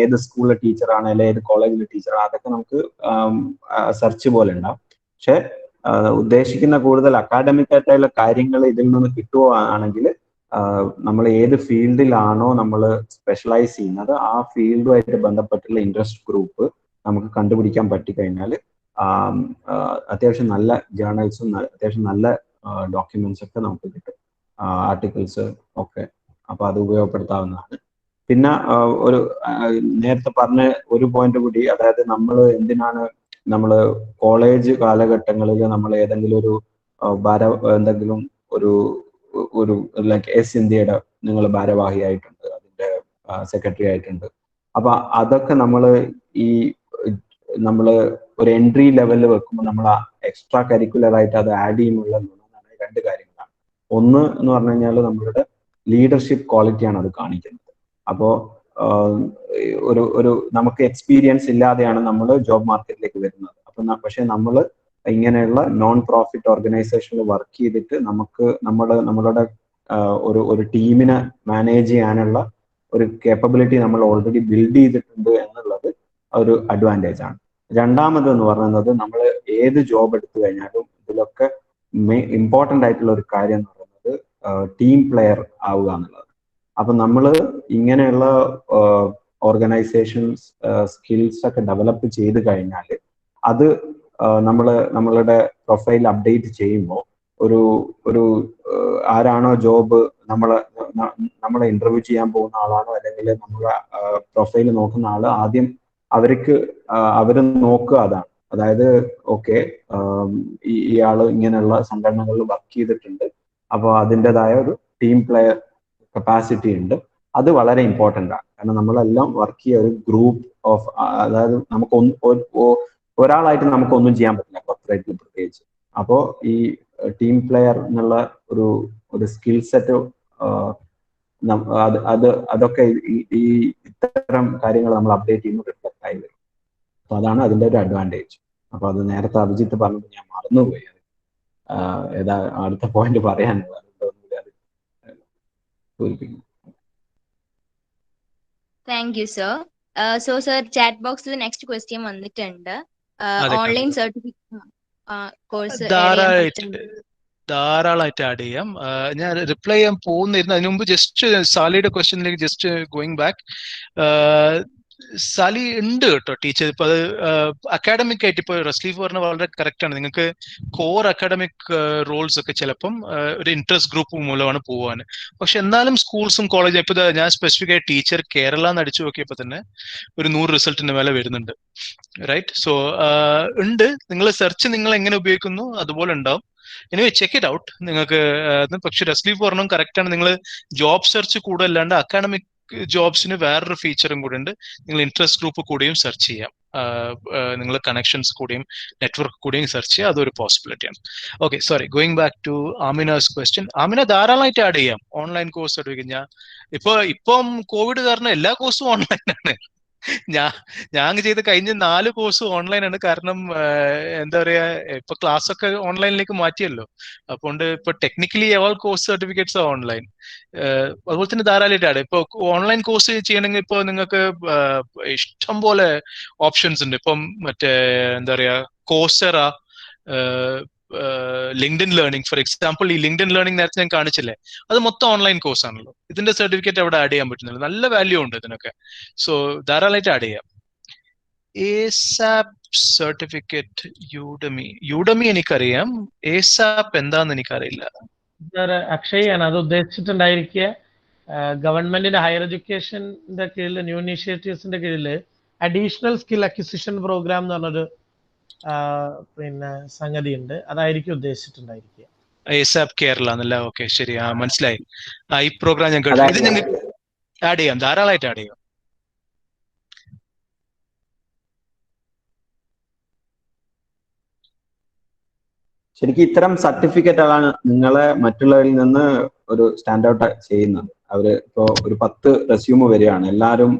ഏത് സ്കൂളിലെ ടീച്ചറാണ് അല്ലെങ്കിൽ ഏത് കോളേജിലെ ടീച്ചറാണ്, അതൊക്കെ നമുക്ക് സെർച്ച് പോലെ ഉണ്ടാവും. പക്ഷെ ഉദ്ദേശിക്കുന്ന കൂടുതൽ അക്കാഡമിക് ആയിട്ടുള്ള കാര്യങ്ങൾ ഇതിൽ നിന്ന് കിട്ടുകയാണെങ്കിൽ, നമ്മൾ ഏത് ഫീൽഡിലാണോ നമ്മൾ സ്പെഷ്യലൈസ് ചെയ്യുന്നത് ആ ഫീൽഡുമായിട്ട് ബന്ധപ്പെട്ടുള്ള ഇൻട്രസ്റ്റ് ഗ്രൂപ്പ് നമുക്ക് കണ്ടുപിടിക്കാൻ പറ്റിക്കഴിഞ്ഞാൽ അത്യാവശ്യം നല്ല ജേർണൽസും അത്യാവശ്യം നല്ല ഡോക്യുമെന്റ്സ് ഒക്കെ നമുക്ക് കിട്ടും, ആർട്ടിക്കിൾസ് ഒക്കെ. അപ്പൊ അത് ഉപയോഗപ്പെടുത്താവുന്നതാണ്. പിന്നെ ഒരു നേരത്തെ പറഞ്ഞ ഒരു പോയിന്റ് കൂടി, അതായത് എന്തിനാണ് നമ്മൾ കോളേജ് കാലഘട്ടങ്ങളിൽ നമ്മൾ ഏതെങ്കിലും എന്തെങ്കിലും ഒരു ലൈക്ക് ഇന്ത്യയുടെ നിങ്ങൾ ഭാരവാഹിയായിട്ടുണ്ട്, അതിന്റെ സെക്രട്ടറി ആയിട്ടുണ്ട്. അപ്പൊ അതൊക്കെ നമ്മൾ ഒരു എൻട്രി ലെവലിൽ വെക്കുമ്പോൾ നമ്മൾ എക്സ്ട്രാ കരിക്കുലർ ആയിട്ട് അത് ആഡ് ചെയ്യുന്നുള്ള രണ്ട് കാര്യങ്ങളാണ്. ഒന്ന് എന്ന് പറഞ്ഞു കഴിഞ്ഞാൽ നമ്മളുടെ ലീഡർഷിപ്പ് ക്വാളിറ്റിയാണ് അത് കാണിക്കുന്നത്. അപ്പോൾ നമുക്ക് എക്സ്പീരിയൻസ് ഇല്ലാതെയാണ് നമ്മൾ ജോബ് മാർക്കറ്റിലേക്ക് വരുന്നത്. പക്ഷെ നമ്മൾ ഇങ്ങനെയുള്ള നോൺ പ്രോഫിറ്റ് ഓർഗനൈസേഷനിൽ വർക്ക് ചെയ്തിട്ട് നമ്മളുടെ ഒരു ടീമിനെ മാനേജ് ചെയ്യാനുള്ള ഒരു കേപ്പബിലിറ്റി നമ്മൾ ഓൾറെഡി ബിൽഡ് ചെയ്തിട്ടുണ്ട് എന്നുള്ളത് ഒരു അഡ്വാൻറ്റേജ് ആണ്. രണ്ടാമത് എന്ന് പറയുന്നത്, നമ്മൾ ഏത് ജോബ് എടുത്തു കഴിഞ്ഞാലും ഇതിലൊക്കെ ഇമ്പോർട്ടൻ്റ് ആയിട്ടുള്ള ഒരു കാര്യം എന്ന് പറയുന്നത് ടീം പ്ലെയർ ആവുക എന്നുള്ളത്. അപ്പൊ നമ്മൾ ഇങ്ങനെയുള്ള ഓർഗനൈസേഷൻസ് സ്കിൽസ് ഒക്കെ ഡെവലപ്പ് ചെയ്ത് കഴിഞ്ഞാൽ അത് നമ്മളുടെ പ്രൊഫൈൽ അപ്ഡേറ്റ് ചെയ്യുമ്പോൾ ഒരു ആരാണോ ജോബ് നമ്മളെ ഇന്റർവ്യൂ ചെയ്യാൻ പോകുന്ന ആളാണോ അല്ലെങ്കിൽ നമ്മളെ പ്രൊഫൈൽ നോക്കുന്ന ആള്, ആദ്യം അവര് നോക്കുക അതാണ്. അതായത് ഓക്കെ, ഇയാള് ഇങ്ങനെയുള്ള സംഘടനകളിൽ വർക്ക് ചെയ്തിട്ടുണ്ട്, അപ്പോൾ അതിൻ്റെതായ ഒരു ടീം പ്ലെയർ കപ്പാസിറ്റി ഉണ്ട്. അത് വളരെ ഇമ്പോർട്ടൻ്റ് ആണ്. കാരണം നമ്മളെല്ലാം വർക്ക് ചെയ്യുക ഒരു ഗ്രൂപ്പ് ഓഫ്, അതായത് ഒരാളായിട്ട് നമുക്കൊന്നും ചെയ്യാൻ പറ്റില്ല കോർപ്പറേറ്റിൽ പ്രത്യേകിച്ച്. അപ്പോൾ ഈ ടീം പ്ലെയർ എന്നുള്ള ഒരു സ്കിൽ സെറ്റ് അതൊക്കെ ഈ ഇത്തരം കാര്യങ്ങൾ നമ്മൾ അപ്ഡേറ്റ് ചെയ്യുമ്പോൾ റിഫ്ലക്ട് ആയി വരും. അപ്പൊ അതാണ് അതിന്റെ ഒരു അഡ്വാൻറ്റേജ്. അപ്പൊ അത് നേരത്തെ അഭിജിത്ത് പറഞ്ഞപ്പോൾ ഞാൻ മറന്നുപോയി. അടുത്ത പോയിന്റ് പറയാനുള്ളത് പൂരിപ്പിക്കും. Thank you sir. So sir chat ബോക്സിൽ നെക്സ്റ്റ് ക്വസ്റ്റ്യൻ വന്നിട്ടുണ്ട്. അതെ ഓൺലൈൻ കാണുന്നു. സർട്ടിഫിക്കറ്റ് കോഴ്സ് ആഡ് ചെയ്യാൻ പറ്റും. ധാരാളമായിട്ട് ആഡ് ചെയ്യാം. ഞാൻ റിപ്ലൈ ചെയ്യാൻ പോകുന്നിരുന്നു. അതിനു മുമ്പ് ജസ്റ്റ് സാലിയുടെ ക്വസ്റ്റ്യനിലേക്ക് ജസ്റ്റ് ഗോയിങ് ബാക്ക്. സാലി ഉണ്ട് കേട്ടോ ടീച്ചർ. ഇപ്പൊ അത് അക്കാഡമിക് ആയിട്ട് ഇപ്പൊ റസ്ലീഫ് പറഞ്ഞ വളരെ കറക്റ്റ് ആണ്. നിങ്ങൾക്ക് കോർ അക്കാഡമിക് റോൾസ് ഒക്കെ ചിലപ്പം ഒരു ഇൻട്രസ്റ്റ് ഗ്രൂപ്പ് മൂലമാണ് പോവാൻ. പക്ഷെ എന്നാലും സ്കൂൾസും കോളേജും ഇപ്പൊ ഞാൻ സ്പെസിഫിക് ആയി ടീച്ചർ കേരള എന്ന് അടിച്ചു നോക്കിയപ്പോ തന്നെ ഒരു 100 റിസൾട്ടിന്റെ മേലെ വരുന്നുണ്ട്. റൈറ്റ്. സോ ഉണ്ട്. നിങ്ങൾ സെർച്ച് നിങ്ങൾ എങ്ങനെ ഉപയോഗിക്കുന്നു അതുപോലെ ഉണ്ടാവും. Anyway check it out. നിങ്ങൾക്ക് പക്ഷെ റസ്ലീഫ് പറഞ്ഞു കറക്റ്റ് ആണ്. നിങ്ങൾ ജോബ് സെർച്ച് കൂടെ അല്ലാണ്ട് അക്കാഡമിക് ജോബ്സിന് വേറൊരു ഫീച്ചറും കൂടെ ഉണ്ട്. നിങ്ങൾ ഇൻട്രസ്റ്റ് ഗ്രൂപ്പ് കൂടിയും സെർച്ച് ചെയ്യാം. നിങ്ങൾ കണക്ഷൻസ് കൂടിയും നെറ്റ്വർക്ക് കൂടിയും സെർച്ച് ചെയ്യുക. അതൊരു പോസിബിലിറ്റിയാണ്. Okay, sorry, going back to Amina's question. Amina ധാരാളമായിട്ട് ആഡ് ചെയ്യാം ഓൺലൈൻ കോഴ്സ് എടുക്കുക. ഇപ്പം കോവിഡ് കാരണം എല്ലാ കോഴ്സും ഓൺലൈനാണ്. ഞാൻ ചെയ്ത കഴിഞ്ഞ 4 കോഴ്സും ഓൺലൈനാണ്. കാരണം എന്താ പറയാ, ഇപ്പൊ ക്ലാസ് ഒക്കെ ഓൺലൈനിലേക്ക് മാറ്റിയല്ലോ. അതുകൊണ്ട് ഇപ്പൊ technically all course certificates online. അതുപോലെ തന്നെ ധാരാളമായിട്ടാണ് ഇപ്പൊ ഓൺലൈൻ കോഴ്സ് ചെയ്യണമെങ്കിൽ ഇപ്പൊ നിങ്ങൾക്ക് ഇഷ്ടം പോലെ ഓപ്ഷൻസ് ഉണ്ട്. ഇപ്പം മറ്റേ എന്താ പറയാ, കോഴ്സെറ, ലിങ്ക്ഡിൻ ലേണിംഗ് ഫോർ എക്സാമ്പിൾ. ഈ ലിങ്ക്ഡിൻ ലേണിംഗ് നേരത്തെ ഞാൻ കാണിച്ചില്ലേ, അത് മൊത്തം ഓൺലൈൻ കോഴ്സ് ആണല്ലോ. ഇതിന്റെ സർട്ടിഫിക്കറ്റ് അവിടെ ആഡ് ചെയ്യാൻ പറ്റുന്നില്ല. നല്ല വാല്യൂ ഉണ്ട് ഇതിനൊക്കെ. സോ ധാരാളമായിട്ട് ആഡ് ചെയ്യാം. ASAP സർട്ടിഫിക്കറ്റ് യൂഡമി എനിക്കറിയാം. ASAP എന്താന്ന് എനിക്കറിയില്ല. അക്ഷയാണ് അത് ഉദ്ദേശിച്ചിട്ടുണ്ടായിരിക്കുക. ഗവൺമെന്റിന്റെ ഹയർ എഡ്യൂക്കേഷന്റെ കീഴിൽ ന്യൂ ഇനീഷ്യേറ്റീവ്സിന്റെ കീഴിൽ അഡീഷണൽ സ്കിൽ അക്വിസിഷൻ പ്രോഗ്രാം എന്ന് പറഞ്ഞൊരു പിന്നെ സംഗതി ഉണ്ട്. അതായിരിക്കും ഉദ്ദേശിച്ചിട്ടുണ്ടായിരിക്കുക. ASAP കേരള എന്നല്ല. ഓക്കെ, ശരി, മനസ്സിലായി. ഈ പ്രോഗ്രാം ഞാൻ കേട്ടു. ഇത് ഞങ്ങൾക്ക് ആഡ് ചെയ്യാം, ധാരാളമായിട്ട് ആഡ് ചെയ്യാം. ശരിക്കും ഇത്തരം സർട്ടിഫിക്കറ്റുകളാണ് നിങ്ങളെ മറ്റുള്ളവരിൽ നിന്ന് ഒരു സ്റ്റാൻഡ് ഔട്ട് ചെയ്യുന്നത്. അവര് ഇപ്പോ ഒരു 10 റെസ്യൂമ് വരികയാണ്, എല്ലാവരും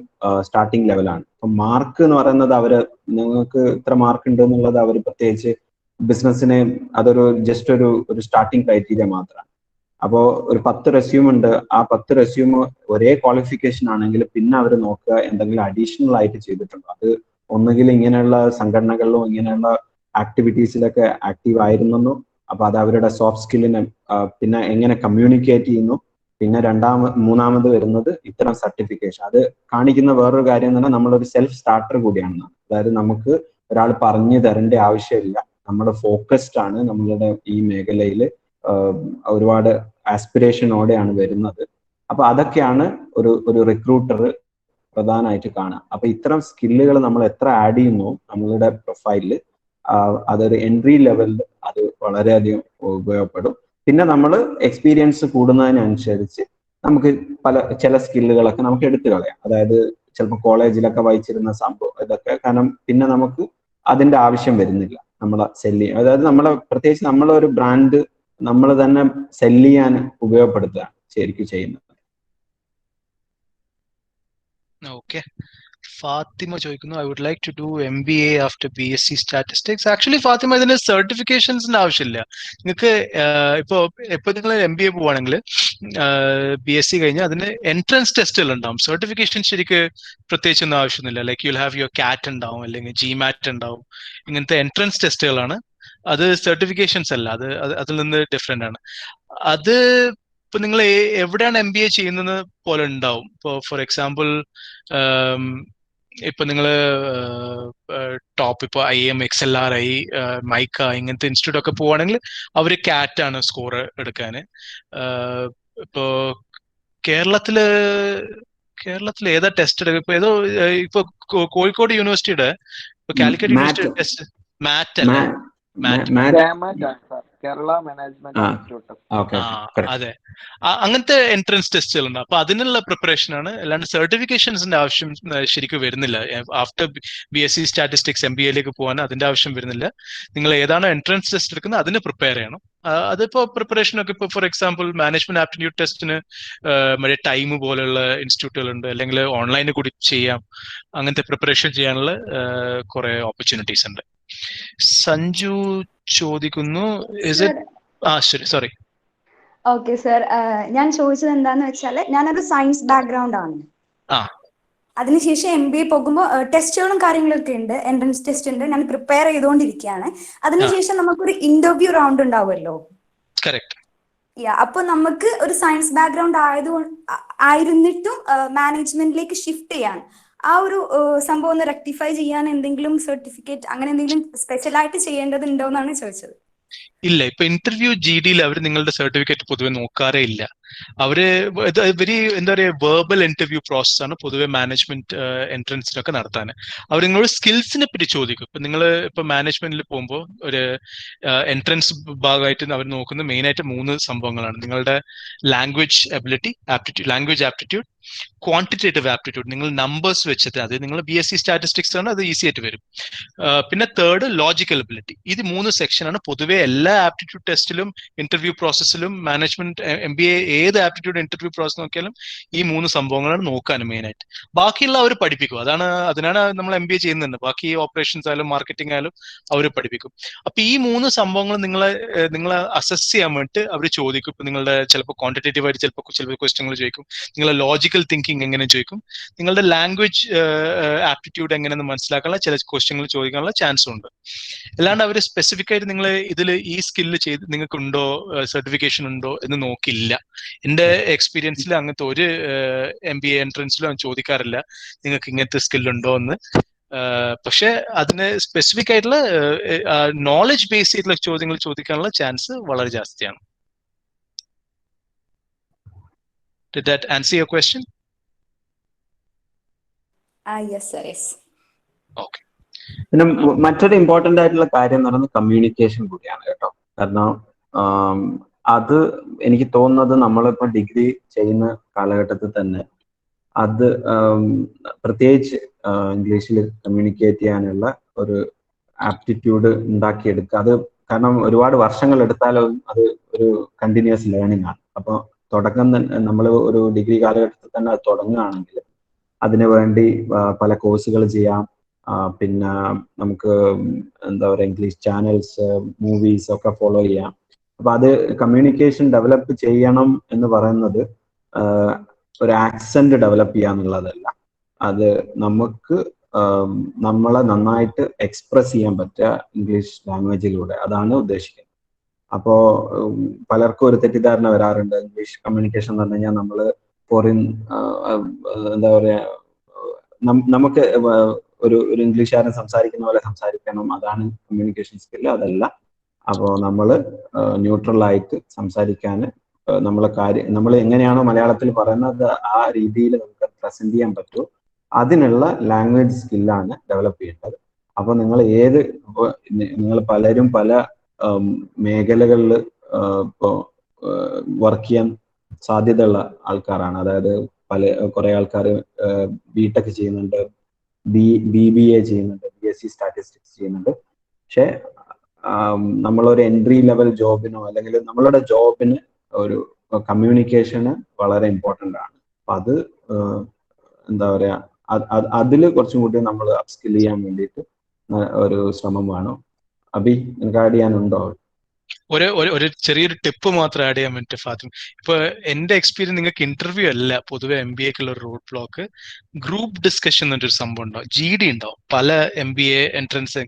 സ്റ്റാർട്ടിങ് ലെവലാണ്. അപ്പൊ മാർക്ക് എന്ന് പറയുന്നത് അവര് നിങ്ങൾക്ക് ഇത്ര മാർക്ക് ഉണ്ട് എന്നുള്ളത് അവർ പ്രത്യേകിച്ച് ബിസിനസ്സിനെ അതൊരു ജസ്റ്റ് ഒരു സ്റ്റാർട്ടിങ് ക്രൈറ്റീരിയ മാത്രമാണ്. അപ്പോൾ ഒരു 10 റെസ്യൂം ഉണ്ട്. ആ 10 റെസ്യൂം ഒരേ ക്വാളിഫിക്കേഷൻ ആണെങ്കിൽ പിന്നെ അവർ നോക്കുക എന്തെങ്കിലും അഡീഷണൽ ആയിട്ട് ചെയ്തിട്ടുണ്ടോ. അത് ഒന്നുകിൽ ഇങ്ങനെയുള്ള സംഘടനകളിലും ഇങ്ങനെയുള്ള ആക്ടിവിറ്റീസിലൊക്കെ ആക്റ്റീവ് ആയിരുന്നെന്നോ, അപ്പൊ അത് അവരുടെ സോഫ്റ്റ് സ്കില്ലിനെ പിന്നെ എങ്ങനെ കമ്മ്യൂണിക്കേറ്റ് ചെയ്യുന്നു. പിന്നെ മൂന്നാമത് വരുന്നത് ഇത്തരം സർട്ടിഫിക്കേഷൻ. അത് കാണിക്കുന്ന വേറൊരു കാര്യം എന്ന് പറഞ്ഞാൽ നമ്മളൊരു സെൽഫ് സ്റ്റാർട്ടർ കൂടിയാണെന്നാണ്. അതായത് നമുക്ക് ഒരാൾ പറഞ്ഞു തരേണ്ട ആവശ്യമില്ല, നമ്മൾ ഫോക്കസ്ഡ് ആണ്, നമ്മളുടെ ഈ മേഖലയിൽ ഒരുപാട് ആസ്പിറേഷനോടെയാണ് വരുന്നത്. അപ്പൊ അതൊക്കെയാണ് ഒരു റിക്രൂട്ടർ പ്രധാനമായിട്ട് കാണുക. അപ്പൊ ഇത്തരം സ്കില്ലുകൾ നമ്മൾ എത്ര ആഡ് ചെയ്യുന്നു നമ്മളുടെ പ്രൊഫൈലിൽ, അതൊരു എൻട്രി ലെവലിൽ അത് വളരെയധികം ഉപയോഗപ്പെടും. പിന്നെ നമ്മൾ എക്സ്പീരിയൻസ് കൂടുന്നതിനനുസരിച്ച് നമുക്ക് ചില സ്കില്ലുകളൊക്കെ നമുക്ക് എടുത്തു കളയാം. അതായത് ചിലപ്പോൾ കോളേജിലൊക്കെ വായിച്ചിരുന്ന സംഭവം ഇതൊക്കെ, കാരണം പിന്നെ നമുക്ക് അതിന്റെ ആവശ്യം വരുന്നില്ല നമ്മളെ സെല്ല് ചെയ്യാൻ. അതായത് പ്രത്യേകിച്ച് നമ്മളൊരു ബ്രാൻഡ് നമ്മൾ തന്നെ സെല്ല് ചെയ്യാൻ ഉപയോഗപ്പെടുത്തുകയാണ് ശരിക്കും ചെയ്യുന്നത്. ഓക്കെ, ഫാത്തിമ ചോദിക്കുന്നു, I would like to do MBA after BSc statistics. Actually Fathima, ഇതിന് സർട്ടിഫിക്കേഷൻസിന്റെ ആവശ്യമില്ല. നിങ്ങൾക്ക് ഇപ്പൊ നിങ്ങൾ MBA പോവാണെങ്കിൽ BSc കഴിഞ്ഞാൽ അതിന് എൻട്രൻസ് ടെസ്റ്റുകൾ ഉണ്ടാവും. സർട്ടിഫിക്കേഷൻ ശരിക്ക് പ്രത്യേകിച്ചൊന്നും ആവശ്യമൊന്നുമില്ല. Like you'll have your CAT ഉണ്ടാവും, അല്ലെങ്കിൽ GMAT ഉണ്ടാവും. ഇങ്ങനത്തെ എൻട്രൻസ് ടെസ്റ്റുകളാണ്. അത് സർട്ടിഫിക്കേഷൻസ് അല്ല, അതിൽ നിന്ന് ഡിഫറെന്റ് ആണ്. അത് ഇപ്പൊ നിങ്ങൾ എവിടെയാണ് MBA ചെയ്യുന്നത് പോലെ ഉണ്ടാവും. ഇപ്പൊ ഫോർ എക്സാമ്പിൾ ഇപ്പൊ നിങ്ങള് ടോപ്പ് ഇപ്പൊ IIM, XLRI, മൈക്ക ഇങ്ങനത്തെ ഇൻസ്റ്റിറ്റ്യൂട്ട് ഒക്കെ പോവാണെങ്കിൽ അവര് CAT ആണ് സ്കോർ എടുക്കാന്. ഇപ്പോ കേരളത്തില് ഏതാ ടെസ്റ്റ് എടുക്കുക? ഇപ്പൊ കോഴിക്കോട് യൂണിവേഴ്സിറ്റിയുടെ ഇപ്പൊ കാലിക്കറ്റ് യൂണിവേഴ്സിറ്റി ടെസ്റ്റ് മാറ്റ് അല്ല, കേരള മാനേജ്മെന്റ് ഇൻസ്റ്റിറ്റ്യൂട്ട്. അതെ, അങ്ങനത്തെ എൻട്രൻസ് ടെസ്റ്റുകൾ ഉണ്ട്. അപ്പൊ അതിനുള്ള പ്രിപ്പറേഷൻ ആണ്, അല്ലാണ്ട് സർട്ടിഫിക്കേഷൻസിന്റെ ആവശ്യം ശരിക്കും വരുന്നില്ല. ആഫ്റ്റർ BSc സ്റ്റാറ്റിസ്റ്റിക്സ് MBAയിലേക്ക് പോകാൻ അതിന്റെ ആവശ്യം വരുന്നില്ല. നിങ്ങൾ ഏതാണോ എൻട്രൻസ് ടെസ്റ്റ് എടുക്കുന്നത് അതിന് പ്രിപ്പയർ ചെയ്യണം. അതിപ്പോ പ്രിപ്പറേഷൻ ഒക്കെ ഇപ്പൊ ഫോർ എക്സാമ്പിൾ മാനേജ്മെന്റ് ആപ്റ്റിറ്റ്യൂഡ് ടെസ്റ്റിന് മറ്റേ ടൈം പോലുള്ള ഇൻസ്റ്റിറ്റ്യൂട്ടുകൾ ഉണ്ട്, അല്ലെങ്കിൽ ഓൺലൈനിൽ കൂടി ചെയ്യാം. അങ്ങനത്തെ പ്രിപ്പറേഷൻ ചെയ്യാനുള്ള കുറെ ഓപ്പർച്യൂണിറ്റീസ് ഉണ്ട്. സഞ്ജു ചോദിക്കുന്നു, സോറി. ഓക്കെ സർ, ഞാൻ ചോദിച്ചത് എന്താന്ന് വെച്ചാല് ഞാനൊരു സയൻസ് ബാക്ക്ഗ്രൗണ്ട് ആണ്. അതിനുശേഷം MBA പോകുമ്പോൾ ടെസ്റ്റുകളും കാര്യങ്ങളൊക്കെ ഉണ്ട്, എൻട്രൻസ് ടെസ്റ്റ് ഉണ്ട്, ഞാൻ പ്രിപ്പയർ ചെയ്തുകൊണ്ടിരിക്കുകയാണ്. അതിനുശേഷം നമുക്കൊരു ഇന്റർവ്യൂ റൗണ്ട് ഉണ്ടാവുമല്ലോ. അപ്പൊ നമുക്ക് ഒരു സയൻസ് ബാക്ക്ഗ്രൗണ്ട് ആയിരുന്നിട്ടും മാനേജ്മെന്റിലേക്ക് ഷിഫ്റ്റ് ചെയ്യാൻ ആ ഒരു സംഭവം ഒന്ന് റെക്ടിഫൈ ചെയ്യാൻ എന്തെങ്കിലും സർട്ടിഫിക്കറ്റ് അങ്ങനെ എന്തെങ്കിലും സ്പെഷ്യലായിട്ട് ചെയ്യേണ്ടതുണ്ടോ എന്നാണ് ചോദിച്ചത്. ഇല്ല, ഇപ്പൊ ഇന്റർവ്യൂ GDയിൽ അവർ നിങ്ങളുടെ സർട്ടിഫിക്കറ്റ് പൊതുവെ നോക്കാറേ ഇല്ല. അവര് വെരി എന്താ പറയുക വെർബൽ ഇന്റർവ്യൂ പ്രോസസ് ആണ് പൊതുവെ മാനേജ്മെന്റ് എൻട്രൻസിനൊക്കെ നടത്താൻ. അവർ നിങ്ങളോട് സ്കിൽസിനെ പറ്റി ചോദിക്കും. ഇപ്പൊ നിങ്ങൾ ഇപ്പൊ മാനേജ്മെന്റിൽ പോകുമ്പോൾ ഒരു എൻട്രൻസ് ഭാഗമായിട്ട് അവർ നോക്കുന്ന മെയിൻ ആയിട്ട് 3 സംഭവങ്ങളാണ്. നിങ്ങളുടെ language ability, language aptitude, quantitative aptitude. നിങ്ങൾ നമ്പേഴ്സ് വെച്ചിട്ട്, അത് നിങ്ങൾ BSc സ്റ്റാറ്റിസ്റ്റിക്സ് ആണ്, അത് ഈസി ആയിട്ട് വരും. പിന്നെ തേർഡ് ലോജിക്കൽ എബിലിറ്റി. ഇത് 3 സെക്ഷനാണ് പൊതുവെ എല്ലാ ആപ്റ്റിറ്റ്യൂഡ് ടെസ്റ്റിലും ഇന്റർവ്യൂ പ്രോസസ്സിലും മാനേജ്മെന്റ് MBA ഏത് ആപ്റ്റിറ്റ്യൂഡ് ഇന്റർവ്യൂ പ്രോസസ് നോക്കിയാലും ഈ 3 സംഭവങ്ങളാണ് നോക്കാൻ മെയിൻ ആയിട്ട്. ബാക്കിയുള്ള അവർ പഠിപ്പിക്കും. അതിനാണ് നമ്മൾ MBA ചെയ്യുന്നത്. ബാക്കി ഓപ്പറേഷൻസ് ആയാലും മാർക്കറ്റിംഗ് ആയാലും അവർ പഠിപ്പിക്കും. അപ്പൊ ഈ 3 സംഭവങ്ങൾ നിങ്ങളെ അസസ് ചെയ്യാൻ വേണ്ടിയിട്ട് അവർ ചോദിക്കും. ഇപ്പൊ നിങ്ങളുടെ ചിലപ്പോൾ ക്വാണ്ടിറ്റേറ്റീവ് ആയിട്ട് ചിലപ്പോൾ ക്വസ്റ്റ്യങ്ങൾ ചോദിക്കും, നിങ്ങളുടെ ലോജിക്കൽ തിങ്കിങ് എങ്ങനെ ചോദിക്കും, നിങ്ങളുടെ ലാംഗ്വേജ് ആപ്റ്റിറ്റ്യൂഡ് എങ്ങനെയെന്ന് മനസ്സിലാക്കാനുള്ള ചില ക്വസ്റ്റ്യങ്ങൾ ചോദിക്കാനുള്ള ചാൻസും ഉണ്ട്. അല്ലാണ്ട് അവർ സ്പെസിഫിക് ആയിട്ട് നിങ്ങൾ ഇതിൽ ഈ സ്കില്ല് ചെയ്ത് നിങ്ങൾക്ക് ഉണ്ടോ, സർട്ടിഫിക്കേഷൻ ഉണ്ടോ എന്ന് നോക്കില്ല. എന്റെ എക്സ്പീരിയൻസിൽ അങ്ങനത്തെ ഒരു MBA എൻട്രൻസിലും ചോദിക്കാറില്ല നിങ്ങൾക്ക് ഇങ്ങനത്തെ സ്കില്ലുണ്ടോ എന്ന്. പക്ഷെ അതിന് സ്പെസിഫിക് ആയിട്ടുള്ള നോളജ് ബേസ് ചെയ്തിട്ടുള്ള ചോദ്യങ്ങൾ ചോദിക്കാനുള്ള ചാൻസ് വളരെ ജാസ്തിയാണ്. Did that answer your question? Yes sir, yes. Okay. പിന്നെ മറ്റൊരു ഇമ്പോർട്ടന്റ് ആയിട്ടുള്ള കാര്യം എന്ന് പറയുന്നത് കമ്മ്യൂണിക്കേഷൻ കൂടിയാണ് കേട്ടോ. കാരണം അത് എനിക്ക് തോന്നുന്നത് നമ്മളിപ്പോൾ ഡിഗ്രി ചെയ്യുന്ന കാലഘട്ടത്തിൽ തന്നെ അത് പ്രത്യേകിച്ച് ഇംഗ്ലീഷിൽ കമ്മ്യൂണിക്കേറ്റ് ചെയ്യാനുള്ള ഒരു ആപ്റ്റിറ്റ്യൂഡ് ഉണ്ടാക്കിയെടുക്കുക. അത് കാരണം ഒരുപാട് വർഷങ്ങൾ എടുത്താലും അത് ഒരു കണ്ടിന്യൂസ് ലേണിംഗ് ആണ്. അപ്പോൾ തുടക്കം തന്നെ നമ്മൾ ഒരു ഡിഗ്രി കാലഘട്ടത്തിൽ തന്നെ അത് തുടങ്ങുകയാണെങ്കിൽ അതിനു വേണ്ടി പല കോഴ്സുകൾ ചെയ്യാം. പിന്നെ നമുക്ക് എന്താ പറയുക ഇംഗ്ലീഷ് ചാനൽസ്, മൂവീസ് ഒക്കെ ഫോളോ ചെയ്യാം. അപ്പൊ അത് കമ്മ്യൂണിക്കേഷൻ ഡെവലപ്പ് ചെയ്യണം എന്ന് പറയുന്നത് ഒരു ആക്സെന്റ് ഡെവലപ്പ് ചെയ്യാന്നുള്ളതല്ല, അത് നമുക്ക് നമ്മളെ നന്നായിട്ട് എക്സ്പ്രസ് ചെയ്യാൻ പറ്റുക ഇംഗ്ലീഷ് ലാംഗ്വേജിലൂടെ, അതാണ് ഉദ്ദേശിക്കുന്നത്. അപ്പോ പലർക്കും ഒരു തെറ്റിദ്ധാരണ വരാറുണ്ട്, ഇംഗ്ലീഷ് കമ്മ്യൂണിക്കേഷൻ എന്ന് പറഞ്ഞു കഴിഞ്ഞാൽ നമ്മൾ ഫോറിൻ എന്താ പറയാ നമുക്ക് ഒരു ഇംഗ്ലീഷുകാരൻ സംസാരിക്കുന്ന പോലെ സംസാരിക്കണം, അതാണ് കമ്മ്യൂണിക്കേഷൻ സ്കില്ല്. അതല്ല. അപ്പോൾ നമ്മൾ ന്യൂട്രലായിട്ട് സംസാരിക്കാൻ നമ്മൾ എങ്ങനെയാണോ മലയാളത്തിൽ പറയുന്നത് ആ രീതിയിൽ നമുക്ക് പ്രസന്റ് ചെയ്യാൻ പറ്റുമോ, അതിനുള്ള ലാംഗ്വേജ് സ്കില്ലാണ് ഡെവലപ്പ് ചെയ്യേണ്ടത്. അപ്പൊ നിങ്ങൾ പലരും പല മേഖലകളിൽ ഇപ്പോൾ വർക്ക് ചെയ്യാൻ സാധ്യതയുള്ള ആൾക്കാരാണ്. അതായത് കുറെ ആൾക്കാർ BTech ചെയ്യുന്നുണ്ട്, BBA ചെയ്യുന്നുണ്ട്, BSc സ്റ്റാറ്റിസ്റ്റിക്സ് ചെയ്യുന്നുണ്ട്. പക്ഷെ നമ്മളൊരു എൻട്രി ലെവൽ ജോബിനോ അല്ലെങ്കിൽ നമ്മളുടെ ജോബിന് ഒരു കമ്മ്യൂണിക്കേഷന് വളരെ ഇമ്പോർട്ടൻ്റ് ആണ്. അപ്പൊ അത് എന്താ പറയാ അതിൽ കുറച്ചും കൂടി നമ്മൾ അപ്സ്കിൽ ചെയ്യാൻ വേണ്ടിയിട്ട് ഒരു ശ്രമം വേണം. അബി, നിങ്ങൾക്ക് ആഡ് ചെയ്യാനുണ്ടോ? ഒരു ചെറിയൊരു ടിപ്പ് മാത്രം ആഡ് ചെയ്യാൻ വേണ്ടി ഫാത്തിമ. ഇപ്പൊ എന്റെ എക്സ്പീരിയൻസ്, നിങ്ങൾക്ക് ഇന്റർവ്യൂ അല്ല പൊതുവെ MBAക്കുള്ള ഒരു റോഡ് ബ്ലോക്ക്, ഗ്രൂപ്പ് ഡിസ്കഷൻ എന്നൊരു സംഭവം ഉണ്ടാവും. GD ഉണ്ടാവും. പല MBA എൻട്രൻസ്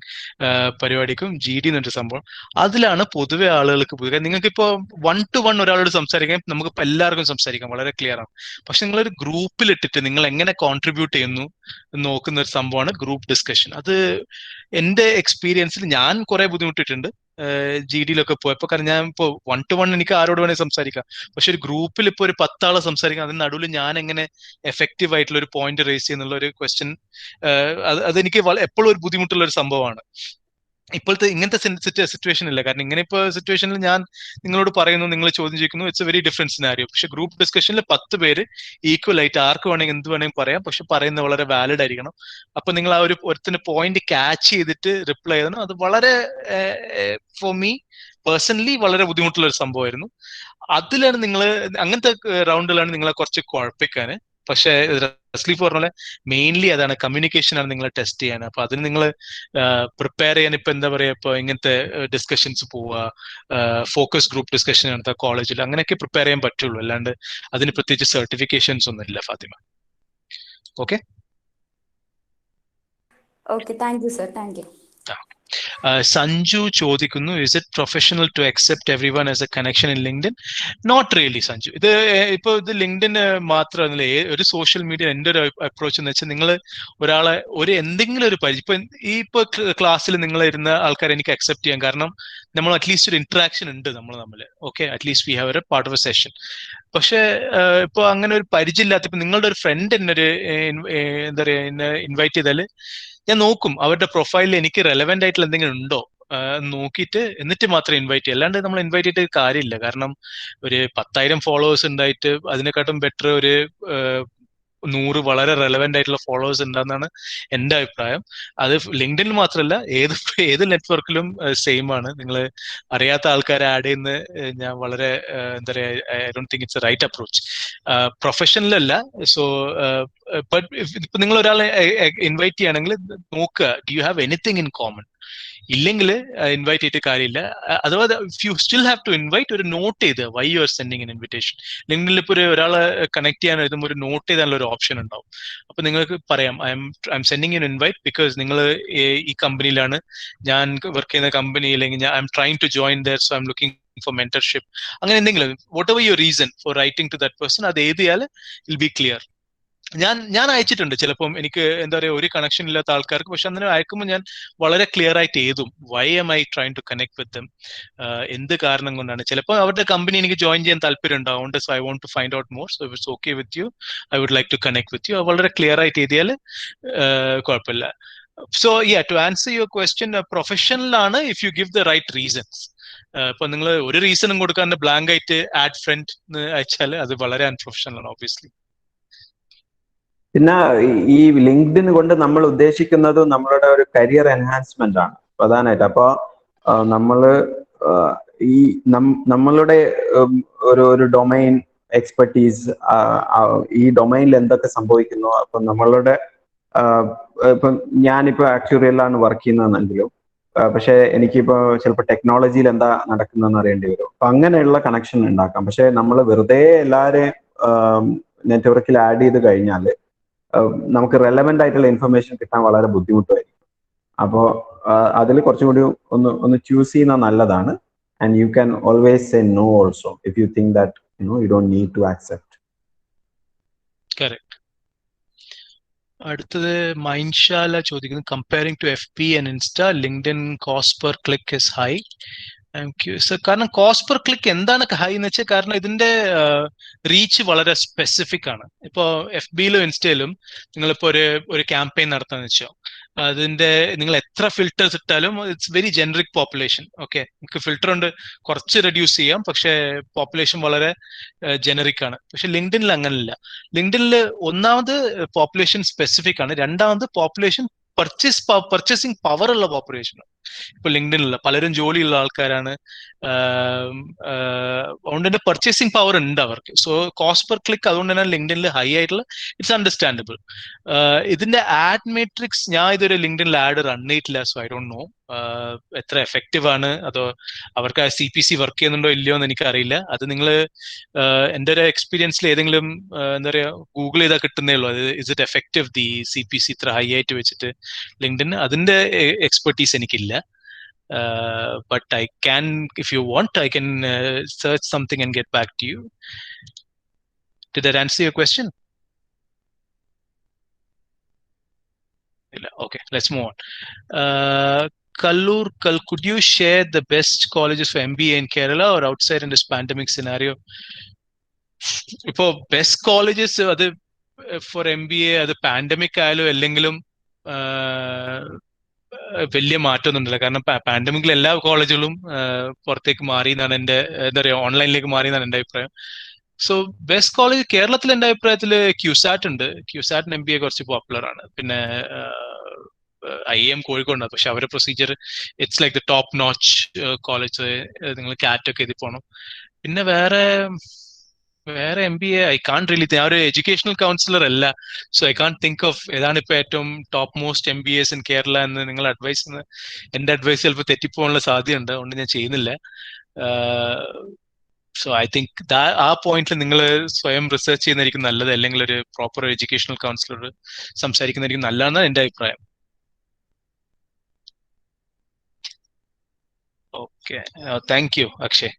പരിപാടിക്കും GD എന്നൊരു സംഭവം. അതിലാണ് പൊതുവെ ആളുകൾക്ക് പോയി. നിങ്ങൾക്ക് ഇപ്പോൾ 1 to 1 ഒരാളോട് സംസാരിക്കാൻ നമുക്ക് എല്ലാവർക്കും സംസാരിക്കാം, വളരെ ക്ലിയർ ആണ്. പക്ഷെ നിങ്ങളൊരു ഗ്രൂപ്പിൽ ഇട്ടിട്ട് നിങ്ങൾ എങ്ങനെ കോൺട്രിബ്യൂട്ട് ചെയ്യുന്നു നോക്കുന്ന ഒരു സംഭവമാണ് ഗ്രൂപ്പ് ഡിസ്കഷൻ. അത് എന്റെ എക്സ്പീരിയൻസിൽ ഞാൻ കുറെ ബുദ്ധിമുട്ടിയിട്ടുണ്ട് GDയിലൊക്കെ പോയപ്പോ. കാരണം ഞാൻ ഇപ്പോൾ 1 to 1 എനിക്ക് ആരോട് വേണേൽ സംസാരിക്കാം, പക്ഷെ ഒരു ഗ്രൂപ്പിൽ ഇപ്പോൾ ഒരു 10 ആളെ സംസാരിക്കാം, അതിന് നടുവിൽ ഞാൻ എങ്ങനെ എഫക്റ്റീവ് ആയിട്ടുള്ള ഒരു പോയിന്റ് റേസ് ചെയ്യുന്നുള്ള ഒരു ക്വസ്റ്റ്യൻ, അതെനിക്ക് എപ്പോഴും ഒരു ബുദ്ധിമുട്ടുള്ള ഒരു സംഭവമാണ്. ഇപ്പോഴത്തെ ഇങ്ങനത്തെ സിറ്റുവേഷൻ ഇല്ല. കാരണം ഇങ്ങനെ ഇപ്പോൾ സിറ്റുവേഷനിൽ ഞാൻ നിങ്ങളോട് പറയുന്നു, നിങ്ങൾ ചോദ്യം ചോദിക്കുന്നു, it's A very different scenario. പക്ഷെ ഗ്രൂപ്പ് ഡിസ്കഷനിൽ 10 പേര് ഈക്വൽ ആയിട്ട് ആർക്ക് വേണമെങ്കിൽ എന്ത് വേണമെങ്കിൽ പറയാം, പക്ഷെ പറയുന്നത് വളരെ വാലിഡ് ആയിരിക്കണം. അപ്പൊ നിങ്ങൾ ആ ഒരുത്തിന് പോയിന്റ് ക്യാച്ച് ചെയ്തിട്ട് റിപ്ലൈ ചെയ്യണം. അത് വളരെ ഫോർ മീ പേഴ്സണലി വളരെ ബുദ്ധിമുട്ടുള്ള ഒരു സംഭവമായിരുന്നു. അതിലാണ് അങ്ങനത്തെ റൗണ്ടിലാണ് നിങ്ങളെ കുറച്ച് കുഴപ്പിക്കാന്. പക്ഷെ റസ്ലി പറഞ്ഞ പോലെ മെയിൻലി അതാണ്, കമ്മ്യൂണിക്കേഷനാണ് നിങ്ങളെ ടെസ്റ്റ് ചെയ്യാൻ. അപ്പൊ അതിന് നിങ്ങൾ പ്രിപ്പയർ ചെയ്യാൻ ഇപ്പൊ എന്താ പറയാ, ഇപ്പൊ ഇങ്ങനത്തെ ഡിസ്കഷൻസ് പോവുക, ഫോക്കസ് ഗ്രൂപ്പ് ഡിസ്കഷൻ നടത്തുക കോളേജിൽ, അങ്ങനെയൊക്കെ പ്രിപ്പയർ ചെയ്യാൻ പറ്റുള്ളൂ. അല്ലാണ്ട് അതിന് പ്രത്യേകിച്ച് സർട്ടിഫിക്കേഷൻസ് ഒന്നും ഇല്ല Fathima. Okay. Okay, thank you sir, thank you. Sanju ചോദിക്കുന്നു, is it professional to accept everyone as a connection in LinkedIn? Not really Sanju. ഇത് ലിങ്ക്ഡിൻ മാത്രമല്ല, ഒരു സോഷ്യൽ മീഡിയ എൻ്റെ ഒരു അപ്രോച്ച് എന്ന് വെച്ചാൽ, നിങ്ങൾ ഒരാളെ എന്തെങ്കിലും ഒരു ഇപ്പൊ ക്ലാസ്സിൽ നിങ്ങൾ ഇരുന്ന ആൾക്കാരെ എനിക്ക് അക്സെപ്റ്റ് ചെയ്യാം, കാരണം നമ്മൾ അറ്റ്ലീസ്റ്റ് ഒരു ഇന്ററാക്ഷൻ ഉണ്ട് നമ്മൾ തമ്മിൽ. Okay, at least we have A part of A session. പക്ഷെ ഇപ്പൊ അങ്ങനെ ഒരു പരിചയമില്ലാത്ത ഇപ്പൊ നിങ്ങളുടെ ഒരു ഫ്രണ്ട് എന്നൊരു എന്താ പറയാ എന്നെ ഇൻവൈറ്റ് ചെയ്താല് ഞാൻ നോക്കും അവരുടെ പ്രൊഫൈലിൽ എനിക്ക് റെലവെന്റ് ആയിട്ടുള്ള എന്തെങ്കിലും ഉണ്ടോ നോക്കിയിട്ട് എന്നിട്ട് മാത്രം ഇൻവൈറ്റ് ചെയ്യും. അല്ലാണ്ട് നമ്മൾ ഇൻവൈറ്റ് ചെയ്തിട്ട് കാര്യമില്ല. കാരണം ഒരു 10,000 ഫോളോവേഴ്സ് ഉണ്ടായിട്ട് അതിനെക്കാട്ടും ബെറ്റർ ഒരു 100 വളരെ റെലവെന്റ് ആയിട്ടുള്ള ഫോളോവേഴ്സ് ഉണ്ടാകുന്നതാണ് എൻ്റെ അഭിപ്രായം. അത് ലിങ്ക്ഡിനിൽ മാത്രമല്ല, ഏത് നെറ്റ്വർക്കിലും സെയിം ആണ്. നിങ്ങൾ അറിയാത്ത ആൾക്കാരെ ആഡ് ചെയ്യുന്ന ഞാൻ വളരെ എന്താ പറയുക, I don't think it's a right approach. പ്രൊഫഷണലല്ല. സോ ഇപ്പൊ നിങ്ങൾ ഒരാളെ ഇൻവൈറ്റ് ചെയ്യുകയാണെങ്കിൽ നോക്കുക, do you have anything in common. ഇല്ലെങ്കിൽ ഇൻവൈറ്റ് ചെയ്തിട്ട് കാര്യമില്ല. അഥവാ if you still have to invite, ഒരു നോട്ട് ചെയ്ത് why you are sending an invitation. ലിങ്ക്ഡിനിൽ ഇപ്പോൾ ഒരാളെ കണക്ട് ചെയ്യാൻ എഴുതുമ്പോൾ ഒരു നോട്ട് ചെയ്താനുള്ള ഒരു ഓപ്ഷൻ ഉണ്ടാവും. അപ്പൊ നിങ്ങൾക്ക് പറയാം, I'm sending an invite because നിങ്ങൾ ഈ കമ്പനിയിലാണ്, ഞാൻ വർക്ക് ചെയ്യുന്ന കമ്പനി, അല്ലെങ്കിൽ I'm trying to join there, so I'm looking for mentorship. അങ്ങനെ എന്തെങ്കിലും, whatever your reason for writing to that person, അത് എഴുതിയാൽ വിൽ ബി ക്ലിയർ. ഞാൻ അയച്ചിട്ടുണ്ട് ചിലപ്പം, എനിക്ക് എന്താ പറയുക, ഒരു കണക്ഷൻ ഇല്ലാത്ത ആൾക്കാർക്ക്. പക്ഷെ അങ്ങനെ അയക്കുമ്പോൾ ഞാൻ വളരെ ക്ലിയർ ആയിട്ട് എഴുതും, why am I trying to connect with them, എന്ത് കാരണം കൊണ്ടാണ്. ചിലപ്പോൾ അവരുടെ കമ്പനി എനിക്ക് ജോയിൻ ചെയ്യാൻ താല്പര്യം ഉണ്ടാവും, so I want to find out more, so it's okay with you, I would like to connect with you. വളരെ ക്ലിയർ ആയിട്ട് എഴുതിയാൽ കുഴപ്പമില്ല. So to answer your question, പ്രൊഫഷണലാണ് if you give the right reasons. ഇപ്പൊ നിങ്ങൾ ഒരു റീസണും കൊടുക്കാണ്ട് blank ആയിട്ട് ആഡ് ഫ്രണ്ട് അയച്ചാൽ അത് വളരെ അൺപ്രൊഫഷണൽ ആണ്, ഓബ്വിയസ്ലി. പിന്നെ ഈ ലിങ്ക്ഡിൻ കൊണ്ട് നമ്മൾ ഉദ്ദേശിക്കുന്നത് നമ്മളുടെ ഒരു കരിയർ എൻഹാൻസ്മെന്റ് ആണ് പ്രധാനമായിട്ട്. അപ്പോൾ നമ്മള് ഈ നമ്മളുടെ ഒരു ഡൊമൈൻ എക്സ്പെർട്ടീസ്, ഈ ഡൊമൈനിൽ എന്തൊക്കെ സംഭവിക്കുന്നു, അപ്പൊ നമ്മളുടെ ഇപ്പൊ ഞാനിപ്പോ ആക്ച്വറിയലാണ് വർക്ക് ചെയ്യുന്നതെങ്കിലും പക്ഷെ എനിക്കിപ്പോ ചിലപ്പോൾ ടെക്നോളജിയിൽ എന്താ നടക്കുന്നതെന്ന് അറിയേണ്ടി വരും. അപ്പൊ അങ്ങനെയുള്ള കണക്ഷൻ ഉണ്ടാക്കാം. പക്ഷെ നമ്മൾ വെറുതെ എല്ലാവരെയും നെറ്റ്വർക്കിൽ ആഡ് ചെയ്ത് കഴിഞ്ഞാൽ നമുക്ക് റെലവെന്റ് ആയിട്ടുള്ള ഇൻഫർമേഷൻ കിട്ടാൻ വളരെ ബുദ്ധിമുട്ടായിരിക്കും. അപ്പോൾ അതിൽ കുറച്ചും കൂടി ഒന്ന് ചൂസ് ചെയ്യുന്നത് നല്ലതാണ്. And you can always say no also if you think that you don't need to accept. Correct. അടുത്തത് മൈൻഷാല ചോദിക്കുന്നു, comparing to FB and insta, LinkedIn cost per click is high. കാരണം കോസ്റ്റ് പെർ ക്ലിക്ക് എന്താണ് high എന്ന് വെച്ചാൽ, കാരണം ഇതിന്റെ reach വളരെ specific ആണ്. ഇപ്പോ FBയിലും ഇൻസ്റ്റയിലും നിങ്ങളിപ്പോ ഒരു ക്യാമ്പയിൻ നടത്താന്ന് വെച്ചോ, അതിന്റെ നിങ്ങൾ എത്ര ഫിൽറ്റേഴ്സ് ഇട്ടാലും it's very generic population. Okay, നിങ്ങൾക്ക് ഫിൽറ്റർ കൊണ്ട് കുറച്ച് റെഡ്യൂസ് ചെയ്യാം, പക്ഷെ പോപ്പുലേഷൻ വളരെ ജനറിക് ആണ്. പക്ഷെ ലിങ്ക്ഡിനിൽ അങ്ങനല്ല. ലിങ്ക്ഡിനിൽ ഒന്നാമത് പോപ്പുലേഷൻ സ്പെസിഫിക് ആണ്, രണ്ടാമത് പോപ്പുലേഷൻ പർച്ചേസിങ് പവർ ഉള്ള പോപ്പുലേഷൻ. ഇപ്പൊ ലിങ്ക്ഡിനിലുള്ള പലരും ജോലിയുള്ള ആൾക്കാരാണ്, അതുകൊണ്ട് തന്നെ പർച്ചേസിങ് പവർ ഉണ്ട് അവർക്ക്. സോ കോസ്റ്റ് പെർ ക്ലിക്ക് അതുകൊണ്ട് തന്നെ ലിങ്ക്ഡിനിൽ ഹൈ ആയിട്ടുള്ള, ഇറ്റ്സ് അണ്ടർസ്റ്റാൻഡബിൾ. ഇതിന്റെ ആഡ് മെട്രിക്സ് ഞാൻ ഇതൊരു ലിങ്ക്ഡിനിൽ ആഡ് റൺ ചെയ്തിട്ടില്ല, സോ ഐ ഡോണ്ട് നോ എത്ര എഫക്റ്റീവ് ആണ്, അതോ അവർക്ക് CPC വർക്ക് ചെയ്യുന്നുണ്ടോ ഇല്ലയോ എന്ന് എനിക്കറിയില്ല. അത് നിങ്ങൾ എൻ്റെ ഒരു എക്സ്പീരിയൻസിൽ ഏതെങ്കിലും എന്താ പറയുക ഗൂഗിൾ ചെയ്താൽ കിട്ടുന്നേ ഉള്ളൂ. അത് is it effective the CPC ഇത്ര ഹൈ ആയിട്ട് വെച്ചിട്ട് ലിങ്ക്ഡിൻ, അതിന്റെ എക്സ്പെർട്ടീസ് എനിക്കില്ല. But I can, if you want, I can search something and get back to you. Did that answer your question? Okay, let's move on. Kallur, could you share the best colleges for MBA in Kerala or outside in this pandemic scenario? Ipo best colleges adu for MBA adu pandemic ayalo ellengilum വലിയ മാറ്റമൊന്നുമില്ല. കാരണം പാൻഡമിക്കിൽ എല്ലാ കോളേജുകളും പുറത്തേക്ക് മാറി എന്നാണ് എൻ്റെ എന്താ പറയുക, ഓൺലൈനിലേക്ക് മാറി എന്നാണ് എൻ്റെ അഭിപ്രായം. സോ ബെസ്റ്റ് കോളേജ് കേരളത്തിൽ എൻ്റെ അഭിപ്രായത്തിൽ ക്യൂസാറ്റ് ഉണ്ട്. ക്യൂസാറ്റിന് MBA കുറച്ച് പോപ്പുലർ ആണ്. പിന്നെ IIM കോഴിക്കോടുണ്ട്, പക്ഷെ അവരുടെ procedure it's like the top notch college. നിങ്ങൾ CAT ഒക്കെ എഴുതി പോകണം. പിന്നെ വേറെ MBA ഐ കാൺട്ട് റിയലി, ഞാൻ ഒരു എഡ്യൂക്കേഷണൽ കൗൺസിലർ അല്ല, so I can't think of ഏതാണ് ഇപ്പൊ ഏറ്റവും top most MBAs in Kerala എന്ന് നിങ്ങൾ അഡ്വൈസ്. എന്റെ അഡ്വൈസ് ചിലപ്പോൾ തെറ്റിപ്പോകാനുള്ള സാധ്യതയുണ്ട്, അതുകൊണ്ട് ഞാൻ ചെയ്യുന്നില്ല. സോ ഐ തിങ്ക് ആ പോയിന്റിൽ നിങ്ങൾ സ്വയം റിസർച്ച് ചെയ്യുന്നതായിരിക്കും നല്ലത്, അല്ലെങ്കിൽ ഒരു പ്രോപ്പർ എഡ്യൂക്കേഷണൽ കൗൺസിലർ സംസാരിക്കുന്നതായിരിക്കും നല്ലതെന്നാണ് എന്റെ അഭിപ്രായം. Okay, thank U Akshay.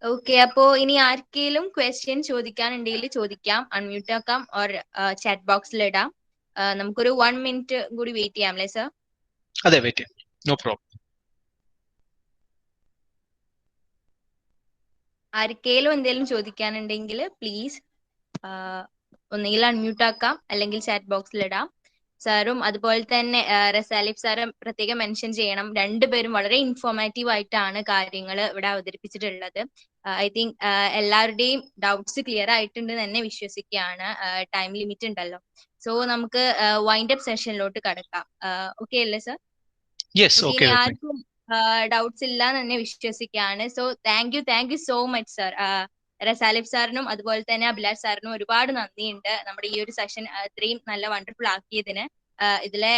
Okay, അപ്പോ ഇനി ആർക്കെങ്കിലും ക്വസ്റ്റ്യൻ ചോദിക്കാനുണ്ടെങ്കിൽ ചോദിക്കാം, അൺമ്യൂട്ട് ആക്കാം ഓർ ചാറ്റ് ബോക്സിൽ ഇടാം. നമുക്കൊരു 1 മിനിറ്റ് കൂടി വെയിറ്റ് ചെയ്യാം അല്ലേ സർ? അതെ, വെയിറ്റ് ചെയ്യാം, നോ പ്രോബ്ലം. ആർക്കെങ്കിലും എന്തെങ്കിലും ചോദിക്കാനുണ്ടെങ്കിൽ പ്ലീസ് ഒന്നുകിൽ അൺമ്യൂട്ട് ആക്കാം അല്ലെങ്കിൽ ചാറ്റ് ബോക്സിൽ ഇടാം. സാറും അതുപോലെ തന്നെ റസാലിഫ് സാറും പ്രത്യേകം മെൻഷൻ ചെയ്യണം, രണ്ടുപേരും വളരെ ഇൻഫോർമാറ്റീവ് ആയിട്ടാണ് കാര്യങ്ങൾ ഇവിടെ അവതരിപ്പിച്ചിട്ടുള്ളത്. ഐ തിങ്ക് എല്ലാവരുടെയും ഡൗട്ട്സ് ക്ലിയർ ആയിട്ടുണ്ട് തന്നെ വിശ്വസിക്കുകയാണ്. ടൈം ലിമിറ്റ് ഉണ്ടല്ലോ, സോ നമുക്ക് വൈൻഡ് അപ്പ് സെഷനിലോട്ട് കടക്കാം. ഓക്കെ അല്ലേ സർ? Yes, okay. ഇനി ആർക്കും ഡൗട്ട്സ് ഇല്ല എന്ന് തന്നെ വിശ്വസിക്കുകയാണ്. So thank you so much sir. റസാലിഫ് സാറിനും അതുപോലെ തന്നെ അഭിലാഷ് സാറിനും ഒരുപാട് നന്ദിയുണ്ട് നമ്മുടെ ഈ ഒരു സെഷൻ ഇത്രയും നല്ല വണ്ടർഫുൾ ആക്കിയതിന്. ഇതിലെ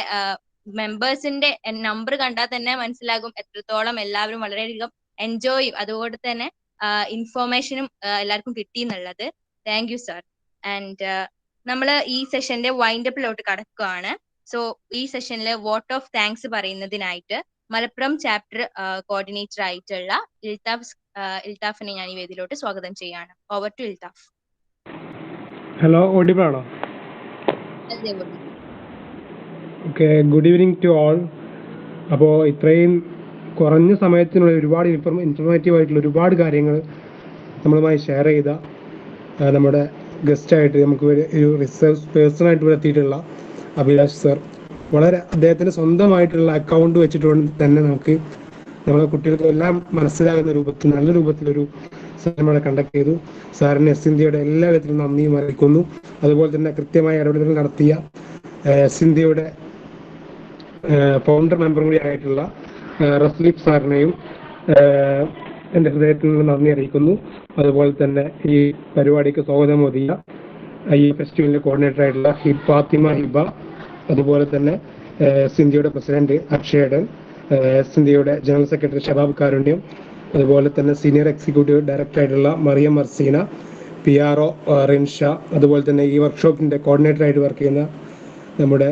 മെമ്പേഴ്സിന്റെ നമ്പർ കണ്ടാൽ തന്നെ മനസ്സിലാകും എത്രത്തോളം എല്ലാവരും വളരെയധികം എൻജോയ് ചെയ്യും, അതുകൊണ്ട് തന്നെ ഇൻഫോർമേഷനും എല്ലാവർക്കും കിട്ടി എന്നുള്ളത്. Thank you sir. ആൻഡ് നമ്മൾ ഈ സെഷന്റെ വൈൻഡപ്പിലോട്ട് കടക്കുകയാണ്. സോ ഈ സെഷനിൽ വോട്ട് ഓഫ് താങ്ക്സ് പറയുന്നതിനായിട്ട് മലപ്പുറം ചാപ്റ്റർ കോർഡിനേറ്റർ ആയിട്ടുള്ള ഇൽത്താഫിനെ ഞാൻ ഈ വേദിയിലോട്ട് സ്വാഗതം ചെയ്യാണ്. Over to Ilthaf. Hello, audible ആണോ? Okay, good evening to all. അപ്പോൾ ഇത്രയും കുറഞ്ഞ സമയത്തിനുള്ള ഒരുപാട് ഇൻഫോർമേറ്റീവ് ആയിട്ടുള്ള ഒരുപാട് കാര്യങ്ങൾ നമ്മളുമായി ഷെയർ ചെയ്ത നമ്മുടെ ഗസ്റ്റായിട്ട് നമുക്ക് ഒരു റിസർച്ച് പേഴ്സണായിട്ട് ഇവിടെ എത്തിയിട്ടുള്ള അഭിലാഷ് സർ, വളരെ അദ്ദേഹത്തിന് സ്വന്തമായിട്ടുള്ള അക്കൗണ്ട് വെച്ചിട്ടുകൊണ്ട് തന്നെ നമുക്ക് നമ്മളെ കുട്ടികൾക്ക് എല്ലാം മനസ്സിലാകുന്ന രൂപത്തിൽ നല്ല രൂപത്തിലൊരു സെഷൻ കണ്ടക്ട് ചെയ്തു. സാറിന് എസ് ഇന്ത്യയുടെ എല്ലാ വിധത്തിലും നന്ദിയും അറിയിക്കുന്നു. അതുപോലെ തന്നെ കൃത്യമായ ഇടപെടലുകൾ നടത്തിയ എസ് ഇന്ത്യയുടെ ഫൗണ്ടർ മെമ്പർ കൂടി ആയിട്ടുള്ള റസ്ലിഫ് സാറിനെയും എൻ്റെ ഹൃദയത്തിൽ നിന്ന് നന്ദി അറിയിക്കുന്നു. അതുപോലെ തന്നെ ഈ പരിപാടിക്ക് സ്വാഗതം മോദിയ ഈ ഫെസ്റ്റിവലിന്റെ കോർഡിനേറ്റർ ആയിട്ടുള്ള ഫാത്തിമ ഹിബ, അതുപോലെ തന്നെ എസ് ഇന്ത്യയുടെ പ്രസിഡന്റ് അക്ഷയടൻ, എസ് ഇന്ത്യയുടെ ജനറൽ സെക്രട്ടറി ഷബാബ് കാരുണ്യം, അതുപോലെ തന്നെ സീനിയർ എക്സിക്യൂട്ടീവ് ഡയറക്ടർ ആയിട്ടുള്ള മറിയം മർസീന, PRO റിൻഷ, അതുപോലെ തന്നെ ഈ വർക്ക്ഷോപ്പിന്റെ കോർഡിനേറ്റർ ആയിട്ട് വർക്ക് ചെയ്യുന്ന നമ്മുടെ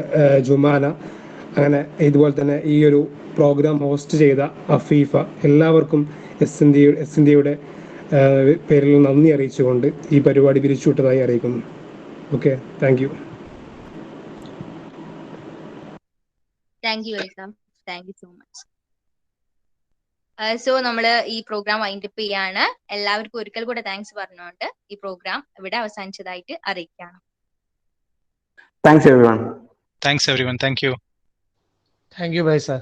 ജുമാന, അങ്ങനെ ഇതുപോലെ തന്നെ ഈ ഒരു പ്രോഗ്രാം ഹോസ്റ്റ് ചെയ്ത അഫീഫ, എല്ലാവർക്കും എസ് ഇന്ത്യയുടെ പേരിൽ നന്ദി അറിയിച്ചുകൊണ്ട് ഈ പരിപാടി പിരിച്ചുവിട്ടതായി അറിയിക്കുന്നു. Okay, thank you. Thank you so much. So നമ്മള് ഈ പ്രോഗ്രാം വൈൻഡപ്പ് ചെയ്യാണ്. എല്ലാവർക്കും ഒരിക്കൽ കൂടെ താങ്ക്സ് പറഞ്ഞുകൊണ്ട് ഈ പ്രോഗ്രാം ഇവിടെ അവസാനിച്ചതായിട്ട് അറിയിക്കുകയാണ്. Thanks everyone. Thanks everyone. Thank you. Thank you bye sir.